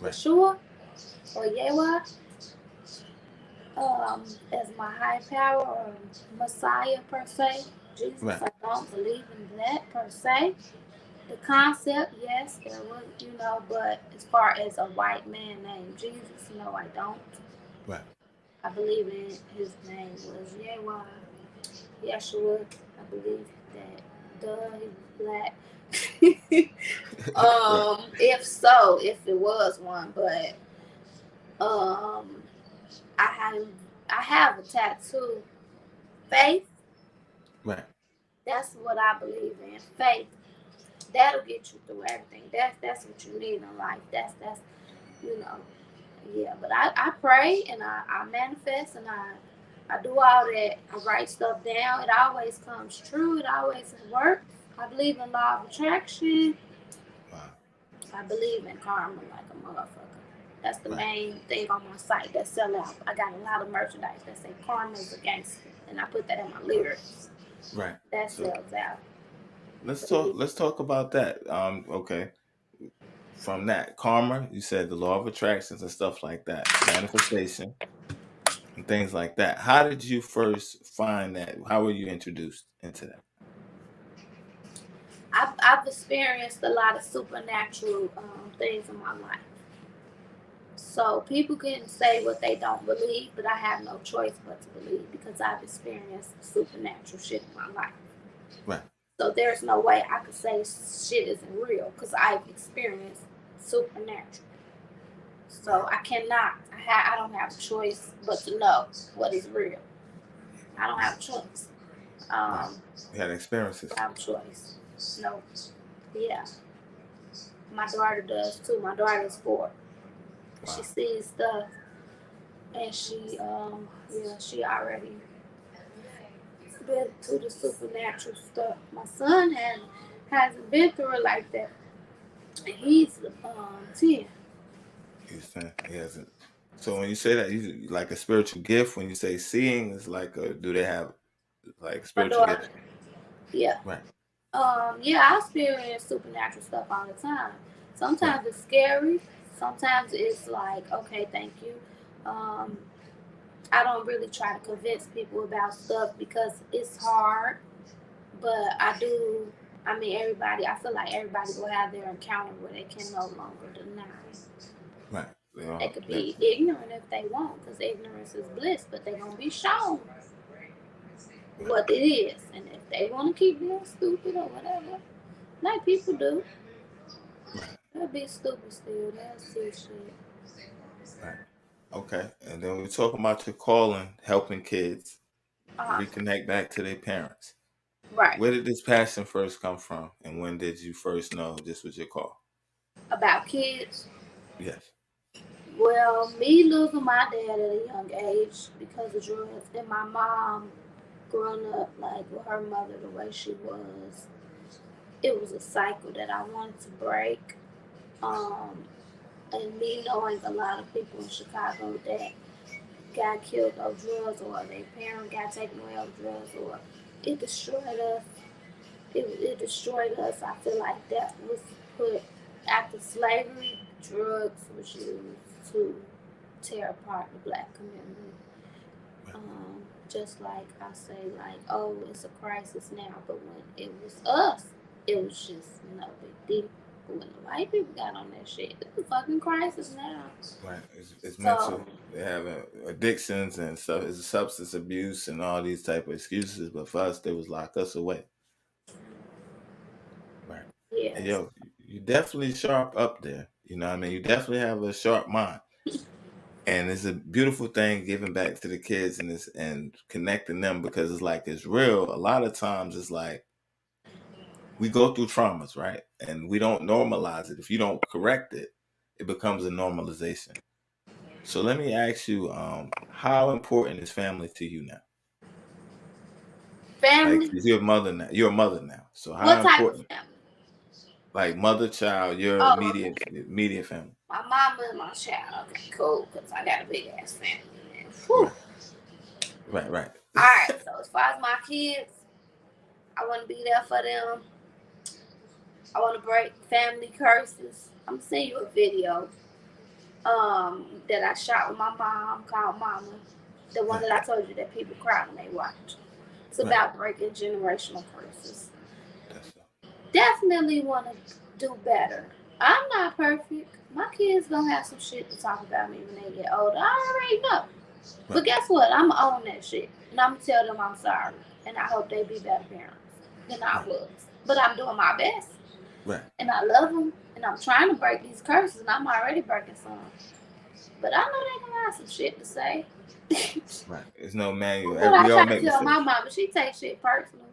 Yeshua, or Yahweh, as my high power or Messiah per se. Jesus, I don't believe in that per se. The concept, yes, there was, but as far as a white man named Jesus, no, I don't. Right. I believe in his name was Yahweh, Yeshua. I believe that, he was black. If it was one, but I have a tattoo. Faith. Right. That's what I believe in. Faith. That'll get you through everything. That's what you need in life. That's yeah. But I pray and I manifest and I do all that. I write stuff down. It always comes true. It always works. I believe in law of attraction. Wow. I believe in karma like a motherfucker. That's the main thing on my site that sell out. I got a lot of merchandise that say karma is a gangster, and I put that in my lyrics. Right. That sells out. Let's talk about that. Okay. From that, karma, you said the law of attractions and stuff like that, manifestation and things like that. How did you first find that? How were you introduced into that? I've experienced a lot of supernatural things in my life. So people can say what they don't believe, but I have no choice but to believe because I've experienced supernatural shit in my life. Right. So there's no way I could say shit isn't real because I've experienced supernatural. So I cannot. I don't have a choice but to know what is real. I don't have a choice. You had experiences. I have a choice. No. Yeah. My daughter does too. My daughter's 4. Wow. She sees stuff, and she already been through the supernatural stuff. My son hasn't been through it like that. And he's 10. He's 10. He hasn't. So when you say that, you like a spiritual gift. When you say seeing, it's like do they have like spiritual gifts? Yeah. Right. Yeah, I experience supernatural stuff all the time. Sometimes it's scary. Sometimes it's like, okay, thank you. Um, I don't really try to convince people about stuff because it's hard. But I do. I mean, everybody. I feel like everybody will have their encounter where they can no longer deny it. Right. They could be ignorant if they want, because ignorance is bliss. But they're gonna be shown what it is, and if they want to keep being stupid or whatever, like people do, they'll be stupid still. They'll see shit. Right. Okay. And then we're talking about your calling, helping kids reconnect back to their parents. Right. Where did this passion first come from, and when did you first know this was your call? About kids. Yes. Well, me losing my dad at a young age because of drugs, and my mom growing up like with her mother the way she was, it was a cycle that I wanted to break. Um, and me knowing a lot of people in Chicago that got killed of drugs or their parent got taken away of drugs or it destroyed us. It destroyed us. I feel like that was put after slavery. Drugs was used to tear apart the black community. Just like I say, like, oh, it's a crisis now, but when it was us, it was just no big deal. But when the white people got on that shit, it's a fucking crisis now. Right. It's mental. They have addictions and stuff. It's substance abuse and all these type of excuses. But for us, they was lock us away. Right. Yes. And yo, you definitely sharp up there. You know what I mean? You definitely have a sharp mind. And it's a beautiful thing giving back to the kids and connecting them because it's like it's real. A lot of times it's like we go through traumas, right? And we don't normalize it. If you don't correct it, it becomes a normalization. So let me ask you, how important is family to you now? Family? Like, 'cause you're a mother now. You're a mother now. So how What type important? of family? Like mother, child, your Okay. immediate family. My mama and my child. Okay, cool. Because I got a big ass family. Right. Right. All right. So as far as my kids, I want to be there for them. I want to break family curses. I'm gonna send you a video that I shot with my mom called Mama. The one that I told you that people cry when they watch. It's about breaking generational curses. Definitely want to do better. I'm not perfect. My kids gonna have some shit to talk about me when they get older. I already know. But guess what? I'm gonna own that shit. And I'm gonna tell them I'm sorry. And I hope they be better parents than I was. But I'm doing my best. Right. And I love them. And I'm trying to break these curses. And I'm already breaking some. But I know they gonna have some shit to say. Right. There's no manual. But I try to tell my mama, she takes shit personal.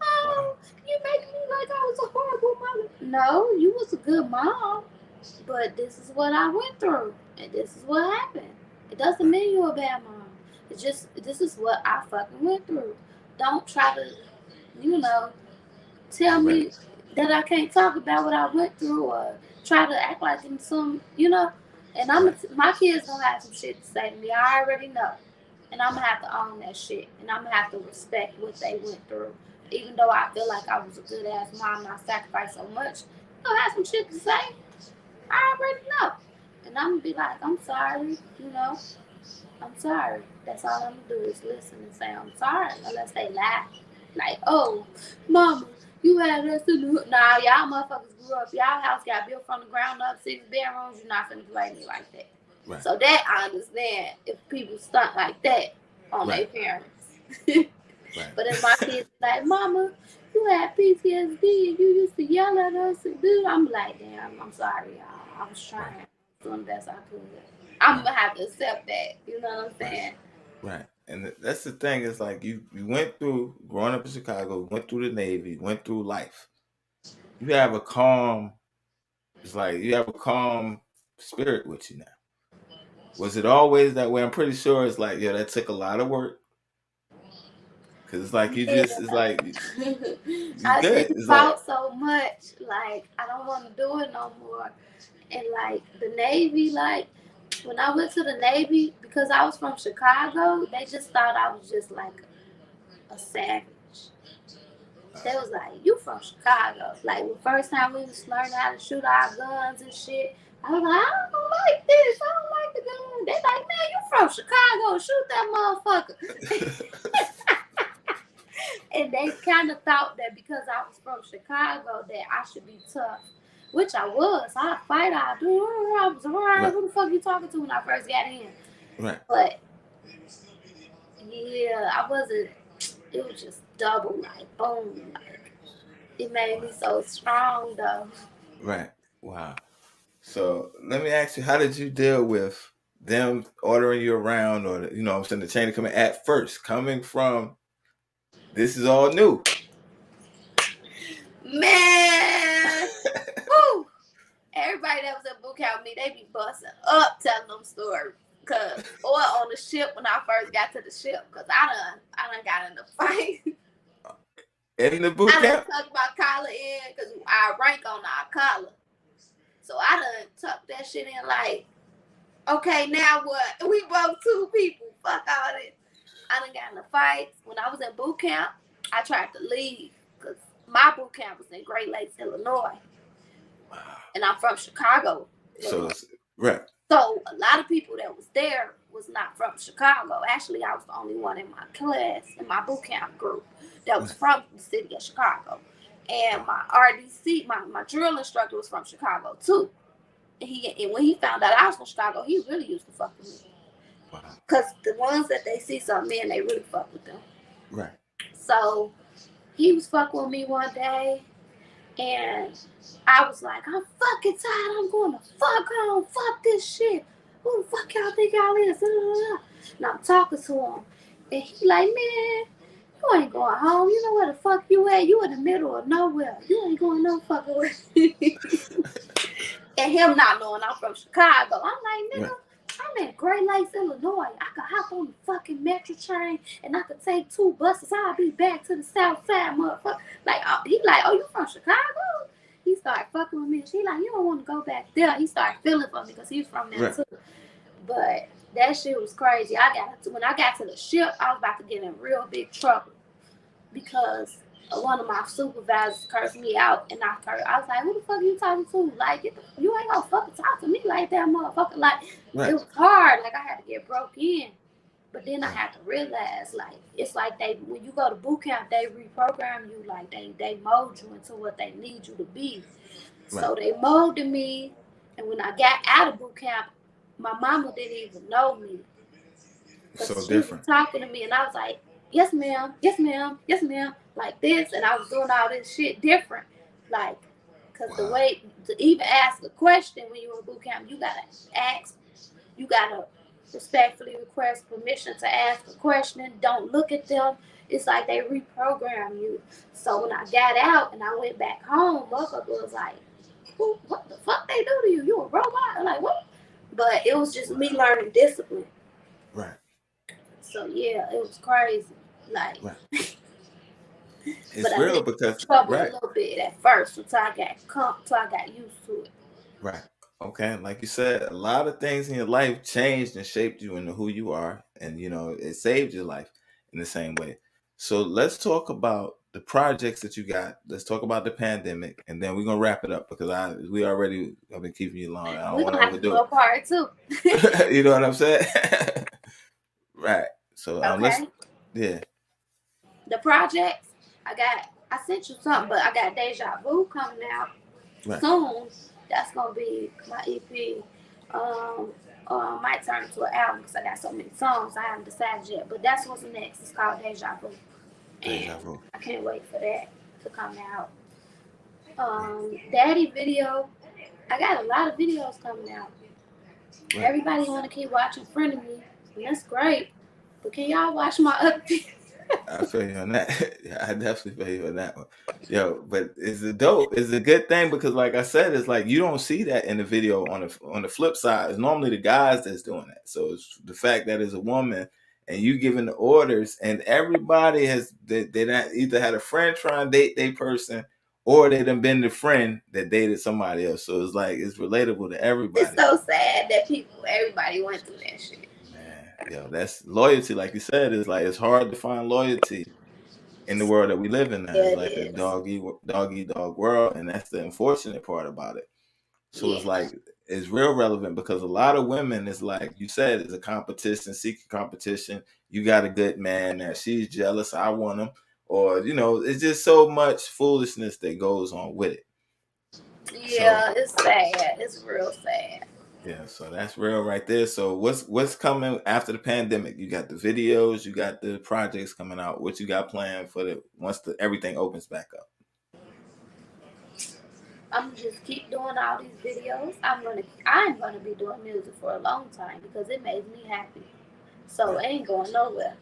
Oh, you make me like I was a horrible mother. No, you was a good mom. But this is what I went through. And this is what happened. It doesn't mean you're a bad mom. It's just, this is what I fucking went through. Don't try to, tell me that I can't talk about what I went through or try to act like I'm some, And my kids gonna have some shit to say to me. I already know. And I'm gonna have to own that shit. And I'm gonna have to respect what they went through. Even though I feel like I was a good ass mom and I sacrificed so much, I have some shit to say. I already know. And I'm gonna be like, I'm sorry, I'm sorry. That's all I'm gonna do is listen and say I'm sorry, unless they lie. Like, oh, mama, you had us in the hood. Nah, y'all motherfuckers grew up. Y'all house got built from the ground up, 6 bedrooms. You're not finna play me like that. Right. So that I understand if people stunt like that on their parents. But if my kids like, mama, you had PTSD and you used to yell at us and do, I'm like, damn, I'm sorry, y'all. I was trying, doing the best I could. I'm gonna have to accept that. You know what I'm saying? Right. And that's the thing, is like you went through growing up in Chicago, went through the Navy, went through life. You have a calm, it's like you have a calm spirit with you now. Was it always that way? I'm pretty sure it's like, yeah, that took a lot of work. Cause it's like you just, it's like I just fought so much, like I don't want to do it no more. And like the Navy, like when I went to the Navy, because I was from Chicago, they just thought I was just like a savage. They was like, "You from Chicago?" Like the first time we was learning how to shoot our guns and shit. I was like, "I don't like this. I don't like the gun." They like, "Man, you from Chicago? Shoot that motherfucker." And they kind of thought that because I was from Chicago that I should be tough, which I was. I fight. I do. I was right. Who the fuck you talking to when I first got in? Right. But yeah, I wasn't. It was just double, like boom, like it made me so strong though. Right. Wow. So let me ask you, how did you deal with them ordering you around, or you know, I'm saying the chain of command at first, coming from this is all new. Man, woo! Everybody that was at boot camp with me, they be busting up telling them stories. Or on the ship when I first got to the ship, cause I done got in the fight. In the boot camp? I done tucked my collar in, cause I rank on our collar. So I done tucked that shit in like, okay, now what? We both two people. Fuck all this. I done got in the fights. When I was in boot camp, I tried to leave, cause my boot camp was in Great Lakes, Illinois. Wow. And I'm from Chicago. So, right. So a lot of people that was there was not from Chicago. Actually, I was the only one in my class, in my boot camp group, that was from the city of Chicago. And my RDC, my drill instructor was from Chicago too. And when he found out I was from Chicago, he really used to fuck with me. Wow. Because the ones that they see some men, they really fuck with them. Right. So he was fucking with me one day, and I was like, I'm fucking tired. I'm going to fuck home. Fuck this shit. Who the fuck y'all think y'all is? And I'm talking to him. And he like, man, you ain't going home. You know where the fuck you at? You in the middle of nowhere. You ain't going no fucking way. And him not knowing I'm from Chicago. I'm like, nigga, I'm in Great Lakes, Illinois. I could hop on the fucking metro train and I could take 2 buses. I'll be back to the south side, motherfucker. Like, he like, oh, you from Chicago? He started fucking with me. She like, you don't want to go back there. He started feeling for me because he was from there too. But that shit was crazy. When I got to the ship, I was about to get in real big trouble because one of my supervisors cursed me out, and I was like, who the fuck are you talking to? Like, you ain't gonna fucking talk to me like that, motherfucker. Like, it was hard. Like, I had to get broke in. But then I had to realize, like, it's like when you go to boot camp, they reprogram you. Like, they mold you into what they need you to be. Right. So they molded me. And when I got out of boot camp, my mama didn't even know me. So she different. was talking to me, and I was like, yes, ma'am, yes, ma'am, yes, ma'am, like this. And I was doing all this shit different. Like, because the way to even ask a question when you're in boot camp, you got to ask, you got to respectfully request permission to ask a question. Don't look at them. It's like they reprogram you. So when I got out and I went back home, motherfucker was like, what the fuck they do to you? You a robot? I'm like, what? But it was just me learning discipline. Right. So yeah, it was crazy. Like, it's real because trouble a little bit at first until I got used to it. Right. Okay. Like you said, a lot of things in your life changed and shaped you into who you are, and you know it saved your life in the same way. So let's talk about the projects that you got. Let's talk about the pandemic, and then we're gonna wrap it up because I've been keeping you long. I don't want to overdo it. Part two. You know what I'm saying? Right. So The projects I sent you something, but I got Deja Vu coming out soon. That's gonna be my EP. Might turn into an album because I got so many songs I haven't decided yet. But that's what's next. It's called Deja Vu. Deja Vu. I can't wait for that to come out. Daddy video. I got a lot of videos coming out. Right. Everybody want to keep watching Friend of Me, and that's great. But can y'all watch my other videos? I feel you on that. Yeah, I definitely feel you on that one. Yo, but it's a good thing because, like I said, it's like you don't see that in the video. On the flip side, it's normally the guys that's doing that. So it's the fact that it's a woman and you giving the orders, and everybody they either had a friend try and date their person, or they done been the friend that dated somebody else. So it's like it's relatable to everybody. It's so sad that everybody went through that shit. Yo, that's loyalty, like you said. It's like it's hard to find loyalty in the world that we live in now. Yeah, It's like a dog world, and that's the unfortunate part about it. So it's like it's real relevant because a lot of women is like you said, it's a competition, seeking competition. You got a good man that she's jealous, I want him, or it's just so much foolishness that goes on with it. Yeah, so, it's sad. It's real sad. Yeah, so that's real right there. So what's coming after the pandemic? You got the videos, you got the projects coming out. What you got planned for once everything opens back up? I'm gonna just keep doing all these videos. I'm gonna be doing music for a long time because it makes me happy. So it ain't going nowhere.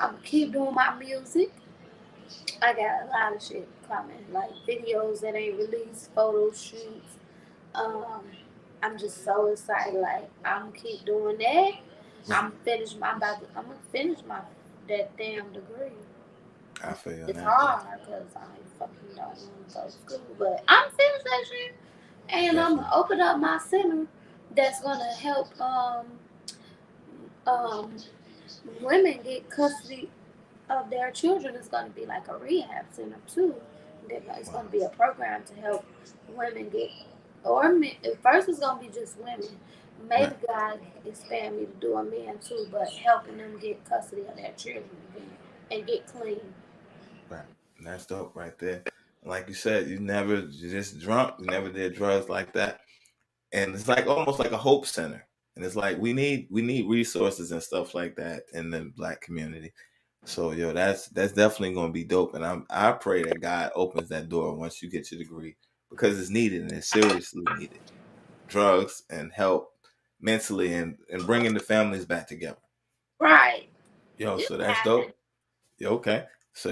I'm gonna keep doing my music. I got a lot of shit coming, like videos that ain't released, photo shoots. I'm just so excited. Like I'm gonna keep doing that. I'm gonna finish that damn degree. I feel it's hard because I fucking don't want to go to school, but I'm finished that shit, and I'm gonna open up my center that's gonna help women get custody of their children. It's gonna be like a rehab center too. It's gonna be a program to help women get, or men. At first, it's gonna be just women. Maybe God expand me to do a man too, but helping them get custody of their children and get clean. Right. And that's dope right there. Like you said, you're just drunk. You never did drugs like that. And it's like almost like a hope center. And it's like we need resources and stuff like that in the Black community. So that's definitely going to be dope. And I pray that God opens that door once you get your degree because it's needed and it's seriously needed. Drugs and help mentally and bringing the families back together. Right. So that's dope. Okay. So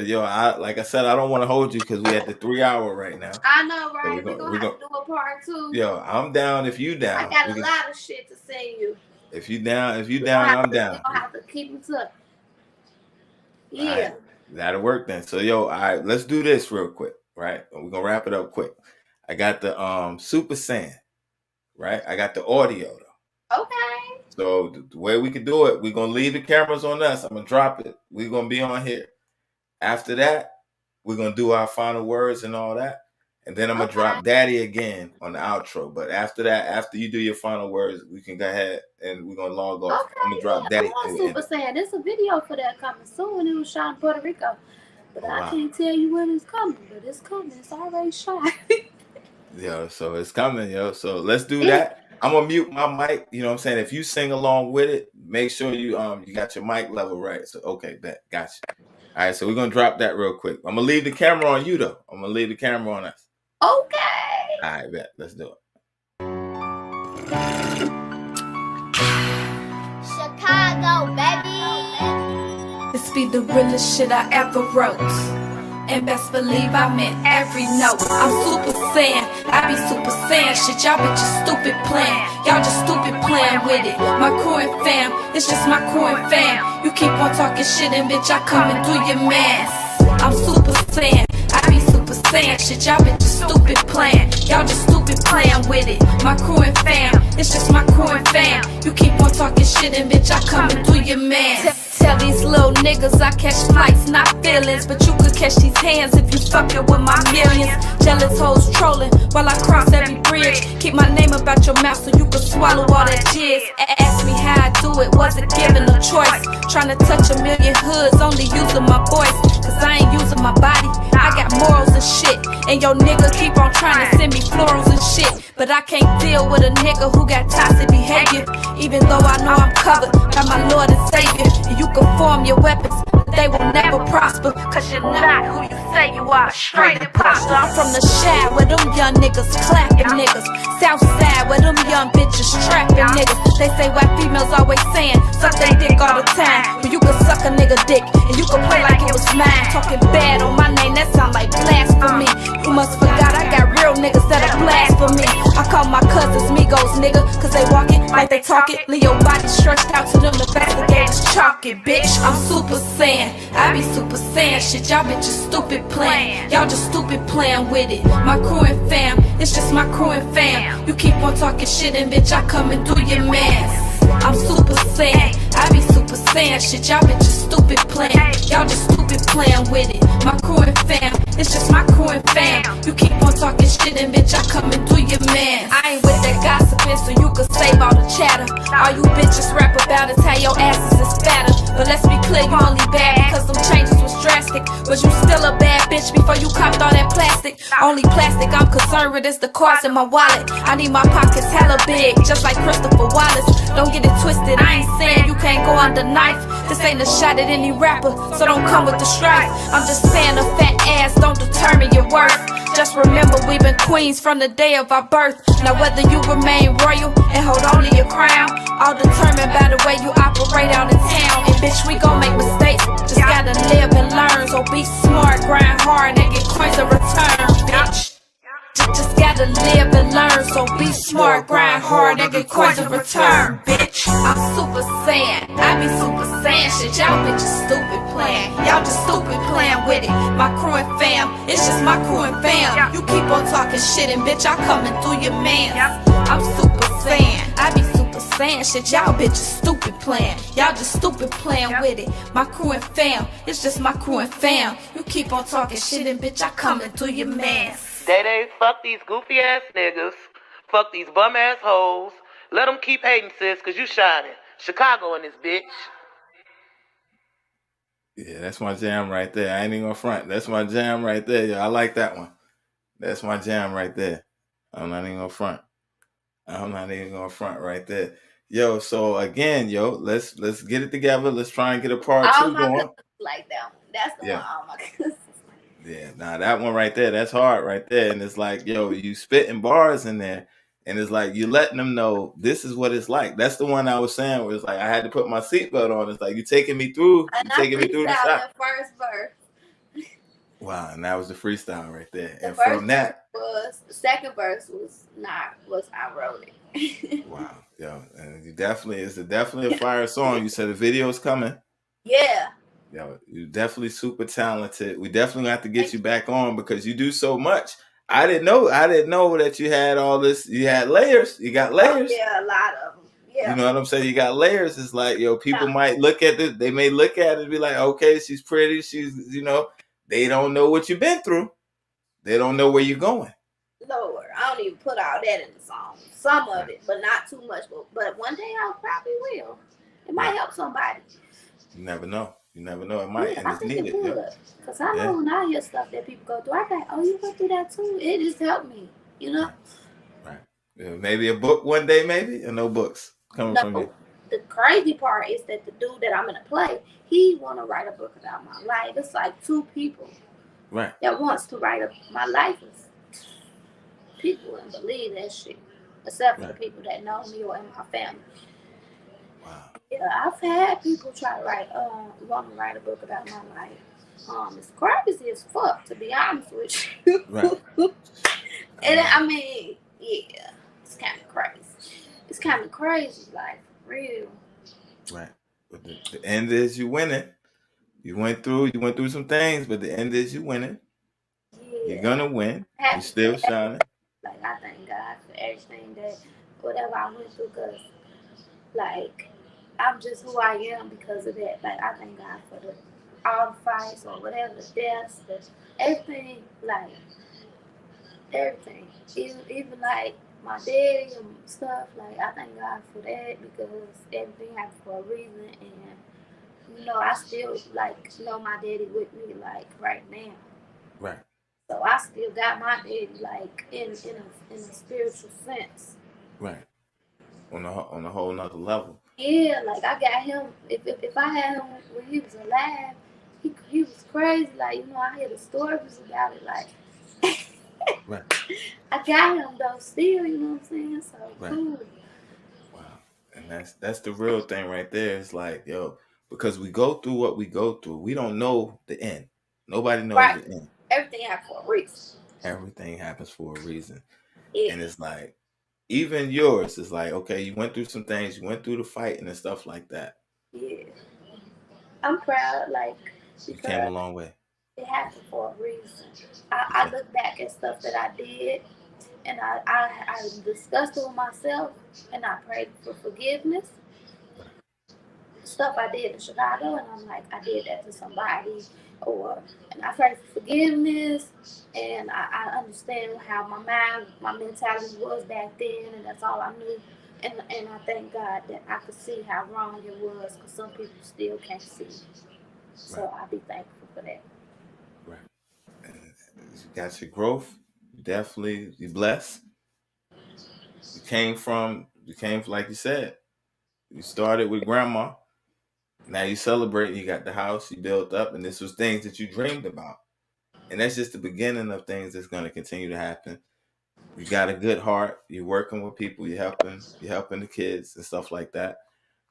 like I said, I don't want to hold you because we at the 3 hour right now. I know, right? So we're gonna have to do a part 2. I'm down if you down. I got a lot of shit to say you. If you down, I'm down. We're gonna have to keep in touch. Yeah. Right. That'll work then. So all right, let's do this real quick, right? We're gonna wrap it up quick. I got the Super Saiyan, right? I got the audio though. Okay. So the way we could do it, we're gonna leave the cameras on us. I'm gonna drop it. We're gonna be on here. After that, we're going to do our final words and all that. And then I'm going to drop Daddy again on the outro. But after that, after you do your final words, we can go ahead and we're going to log off. Okay, I'm going to drop Daddy. Super Saiyan. There's a video for that coming soon. It was shot in Puerto Rico. But I can't tell you when it's coming. But it's coming. It's already shot. So it's coming, So let's do that. I'm going to mute my mic. You know what I'm saying? If you sing along with it, make sure you got your mic level right. So, okay, gotcha. All right, so we're going to drop that real quick. I'm going to leave the camera on you, though. I'm going to leave the camera on us. Okay. All right, bet. Let's do it. Chicago, baby. This be the realest shit I ever wrote. And best believe I meant every note. I'm Super Saiyan, I be Super Saiyan shit. Y'all bitches stupid playing, y'all just stupid playing with it. My crew and fam, it's just my crew and fam. You keep on talking shit and bitch, I come and do your mans. I'm Super Saiyan, I be Super Saiyan shit. Y'all bitches stupid playing, y'all just stupid playing with it. My crew and fam, it's just my crew and fam. You keep on talking shit and bitch, I come and do your mans. Tell these little niggas I catch flights, not feelings. But you could catch these hands if you fucking with my millions. Jealous hoes trolling while I cross every bridge. Keep my name about your mouth so you could swallow all that jizz. Ask me how I do it, wasn't given a choice. Tryna touch a million hoods, only using my voice. Cause I ain't using my body, I got morals and shit. And your nigga keep on trying to send me florals and shit. But I can't deal with a nigga who got toxic behavior. Even though I know I'm covered by my Lord and Savior. And you can form your weapons, but they will never prosper. Cause you're not who you say you are, straight imposter. I'm from the Shad where them young niggas clapping niggas. Southside where them young bitches trapping niggas. They say white females always saying suck they dick all the time. But you can suck a nigga dick and you can play like it was mine. Talking bad on my name, that sound like blasphemy. You must forgot I got real niggas that'll blasphemy. I call my cousins Migos, nigga, cause they walkin' like they talkin'. Leo body stretched out to them investigators chalking, bitch. I'm Super Saiyan, I be Super Saiyan shit. Y'all bitches stupid playing, y'all just stupid playing with it. My crew and fam, it's just my crew and fam. You keep on talking shit and bitch, I come and do your mans. I'm Super Saiyan, I be Super Saiyan shit. Y'all bitches stupid playing, y'all just stupid playing. playing with it. My crew and fam, it's just my crew and fam. You keep on talking shit and bitch, I come and do your man. I ain't with that gossiping, so you can save all the chatter. All you bitches rap about is how your asses is fatter. But let's be clear, you only bad because them changes was drastic. But you still a bad bitch before you copped all that plastic. Only plastic I'm concerned with is the cards in my wallet. I need my pockets hella big, just like Christopher Wallace. Don't get it twisted, I ain't saying you can't go under knife. This ain't a shot at any rapper, so don't come with the strife. I'm just saying a fat ass don't determine your worth. Just remember we've been queens from the day of our birth. Now whether you remain royal and hold on to your crown, all determined by the way you operate out in town. And bitch, we gon' make mistakes, just gotta live and learn. So be smart, grind hard, and get coins in return, bitch. Just gotta live and learn, so be smart, grind hard, and get coins in return, bitch. I'm super saiyan, I be super saiyan shit. Y'all bitches stupid playing, y'all just stupid playing with it. My crew and fam, it's just my crew and fam. You keep on talking shit and bitch, I coming through your man. I'm super saiyan, I be super saiyan shit. Y'all bitches stupid playing, y'all just stupid playing with it. My crew and fam, it's just my crew and fam. You keep on talking shit and bitch, I coming through your man. LuvDayDay, fuck these goofy ass niggas. Fuck these bum ass hoes. Let them keep hating, sis, cause you shining. Chicago in this bitch. Yeah, that's my jam right there. I ain't even gonna front. That's my jam right there. Yeah, I like that one. That's my jam right there. I'm not even gonna front. I'm not even gonna front right there. Yo, so again, let's get it together. Let's try and get a part All 2 my going. cousins like that one. That's the one all my cousins like. Yeah, nah, that one right there, that's hard right there. And it's like, yo, you spitting bars in there, and it's like you letting them know this is what it's like. That's the one I was saying where it's like I had to put my seatbelt on. It's like you taking me through, And I freestyled the shot. the first verse. Wow, and that was the freestyle right there. The And first from that, was the second verse was I wrote it. wow, yo, and you definitely definitely a fire song. You said the video's coming. Yeah. Yo, you're definitely super talented. We definitely have to get you back on because you do so much. I didn't know that you had all this. You had layers. You got layers. Oh, yeah, a lot of them. Yeah. You know what I'm saying? You got layers. It's like, yo, people might look at it. They may look at it and be like, okay, she's pretty. She's, they don't know what you've been through. They don't know where you're going. Lord, I don't even put all that in the song. Some of it, but not too much. But one day I probably will. It might help somebody. You never know. You never know. It might, Yeah, and I it's think needed. it would. Because I know when I hear stuff that people go through, I think, oh, you went through that too. It just helped me, Right. Yeah, maybe a book one day, maybe, or no books coming from you. The crazy part is that the dude that I'm gonna play, he want to write a book about my life. It's like 2 people, right, that wants to write my life. People wouldn't believe that shit, except for the people that know me or in my family. Wow. Yeah, I've had people try to want to write a book about my life. It's crazy as fuck, to be honest with you. Right. And I mean, yeah, it's kind of crazy. It's kind of crazy, like, for real. Right. But the end is you winning. You went through some things, but the end is you winning. Yeah. You're gonna win. You're still shining. Like, I thank God for everything whatever I went through, because, like, I'm just who I am because of that. Like, I thank God for all the fights or whatever, the deaths, everything, like, everything. Even like my daddy and stuff, like, I thank God for that because everything happened for a reason. And, I still, like, know my daddy with me, like, right now. Right. So I still got my daddy, like, in a spiritual sense. Right. On a whole nother level. Yeah, like, I got him. If I had him when he was alive, he was crazy. Like, I hear the stories about it. Like, right. I got him though, still. You know what I'm saying? So right. Cool. Wow, and that's the real thing right there. It's like, yo, because we go through what we go through, we don't know the end. Nobody knows the end. Everything happens for a reason. Everything happens for a reason. Yeah. And it's like, even yours is like, okay, you went through some things, you went through the fighting and stuff like that. Yeah. I'm proud, like, you came a long way. It happened for a reason. I look back at stuff that I did, and I discussed it with myself, and I prayed for forgiveness. stuff I did in Chicago, and I'm like, I did that to somebody, and I pray for forgiveness, and I understand how my mentality was back then, and that's all I knew. And I thank God that I could see how wrong it was, because some people still can't see. So right. I'll be thankful for that. Right. And you got your growth. Definitely, you blessed. You came from, like you said, you started with grandma. Now you celebrate, you got the house, you built up, and this was things that you dreamed about. And that's just the beginning of things that's going to continue to happen. You got a good heart. You're working with people. You're helping the kids and stuff like that.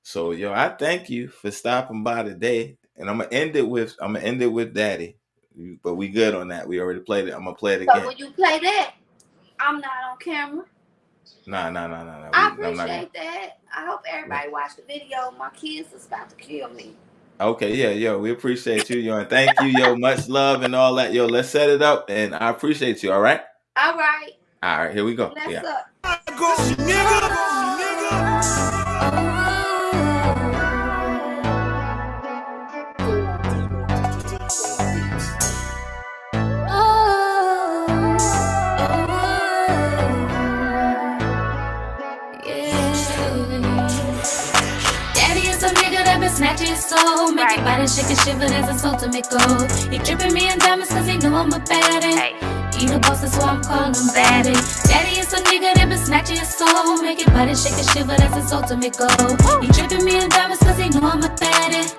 So, yo, I thank you for stopping by today. And I'm gonna end it with Daddy. But we good on that. We already played it. I'm gonna play it again. So when you play that, I'm not on camera. Nah. I appreciate that. I hope everybody watched the video. My kids is about to kill me. Okay, yeah, yo, we appreciate you, yo, and thank you, yo, much love and all that, yo. Let's set it up, and I appreciate you. All right. All right. All right, here we go. Let's up. Snatch his soul, make your body shake and shiver, there's a soul to make go. He dripping me in diamonds cause he know I'm a baddie. He the boss, that's why I'm calling him baddie. Daddy is a nigga that been snatching his soul, make your body shake and shiver, there's a soul to make go. He dripping me in diamonds cause he know I'm a baddie.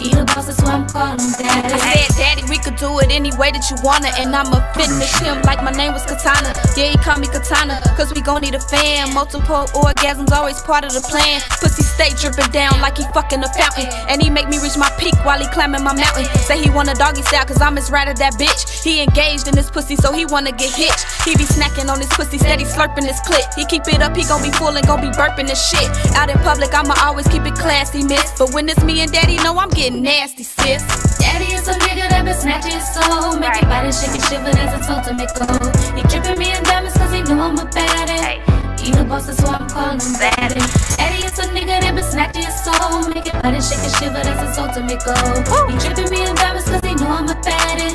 He the boss, that's why I'm calling him daddy. I said, daddy, we could do it any way that you wanna, and I'ma finish him like my name was Katana. Yeah, he call me Katana, cause we gon' need a fan. Multiple orgasms, always part of the plan. Pussy stay dripping down like he fucking a fountain, and he make me reach my peak while he climbing my mountain. Say he want a doggy style, cause I'm as right as that bitch. He engaged in this pussy, so he wanna get hitched. He be snacking on his pussy, steady slurping his clit. He keep it up, he gon' be full and gon' be burping this shit. Out in public, I'ma always keep it classy, miss. But when it's me and daddy, know I'm getting nasty, sis. Daddy is a nigga that been snatching his soul, make your body shake and shiver, there's a soul to make go. He dripping me in diamonds cause he know I'm a baddie. He the boss, that's why I'm calling him baddie. Daddy is a nigga that been snatching his soul, make your body shake and shiver, there's a soul to make go. He dripping me in diamonds cause he know I'm a baddie.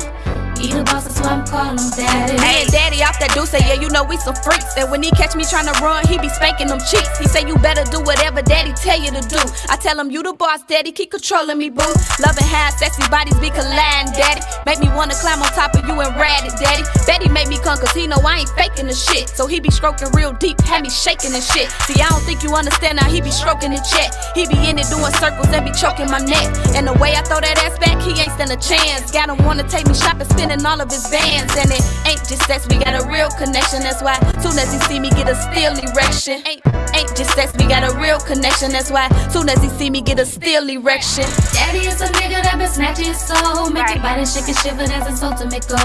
He the boss, that's why I'm calling him daddy. Hey, daddy off that deuce, yeah, you know we some freaks. And when he catch me tryna run, he be spanking them cheeks. He say you better do whatever daddy tell you to do. I tell him you the boss, daddy, keep controlling me, boo. Loving how sexy bodies be colliding, daddy. Make me wanna climb on top of you and ride it, daddy. Betty make me come cause he know I ain't faking the shit. So he be stroking real deep, had me shaking and shit. See, I don't think you understand how he be stroking the check. He be in it doing circles and be choking my neck. And the way I throw that ass back, he ain't stand a chance. Got him wanna take me shopping, spending all of his bands. And it ain't just sex, we got a real connection. That's why soon as he see me get a still erection. Ain't just sex, we got a real connection. That's why soon as he see me get a still erection. Daddy is a nigga that been snatching his soul, make your body shake and shiver, there's a soul to make go.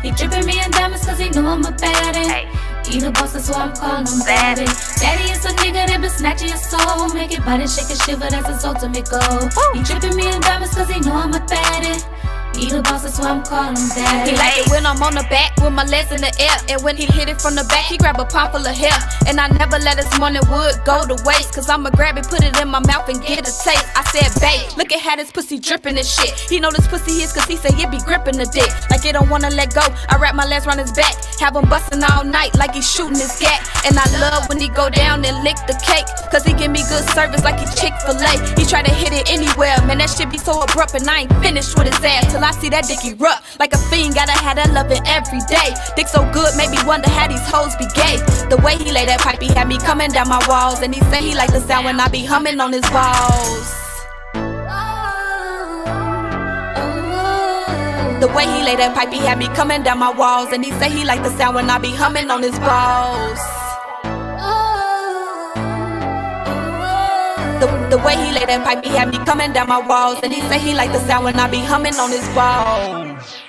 He dripping me in diamonds cause he know I'm a baddie. He the boss, that's why I'm calling him baddie. Daddy is a nigga that been snatching his soul, make your body shake and shiver, there's a soul to make go. He dripping me in diamonds cause he know I'm a baddie. He the boss, that's why I'm calling him daddy. He like it when I'm on the back with my legs in the air, and when he hit it from the back, he grab a palm full of hair. And I never let his morning wood go to waste, cause I'ma grab it, put it in my mouth and get a taste. I said, babe, look at how this pussy dripping and shit. He know this pussy is cause he say it be gripping the dick, like it don't wanna let go. I wrap my legs around his back, have him bustin' all night like he's shooting his gat. And I love when he go down and lick the cake, cause he give me good service like he Chick-fil-A. He try to hit it anywhere, man, that shit be so abrupt, and I ain't finished with his ass till I see that dick erupt. Like a fiend, gotta have that loving every day. Dick so good, made me wonder how these hoes be gay. The way he lay that pipe, he had me coming down my walls, and he said he like the sound when I be humming on his balls. The way he lay that pipe, he had me coming down my walls, and he said he like the sound when I be humming on his balls. The way he lay that pipe, he had me coming down my walls, and he say he like the sound when I be humming on his balls.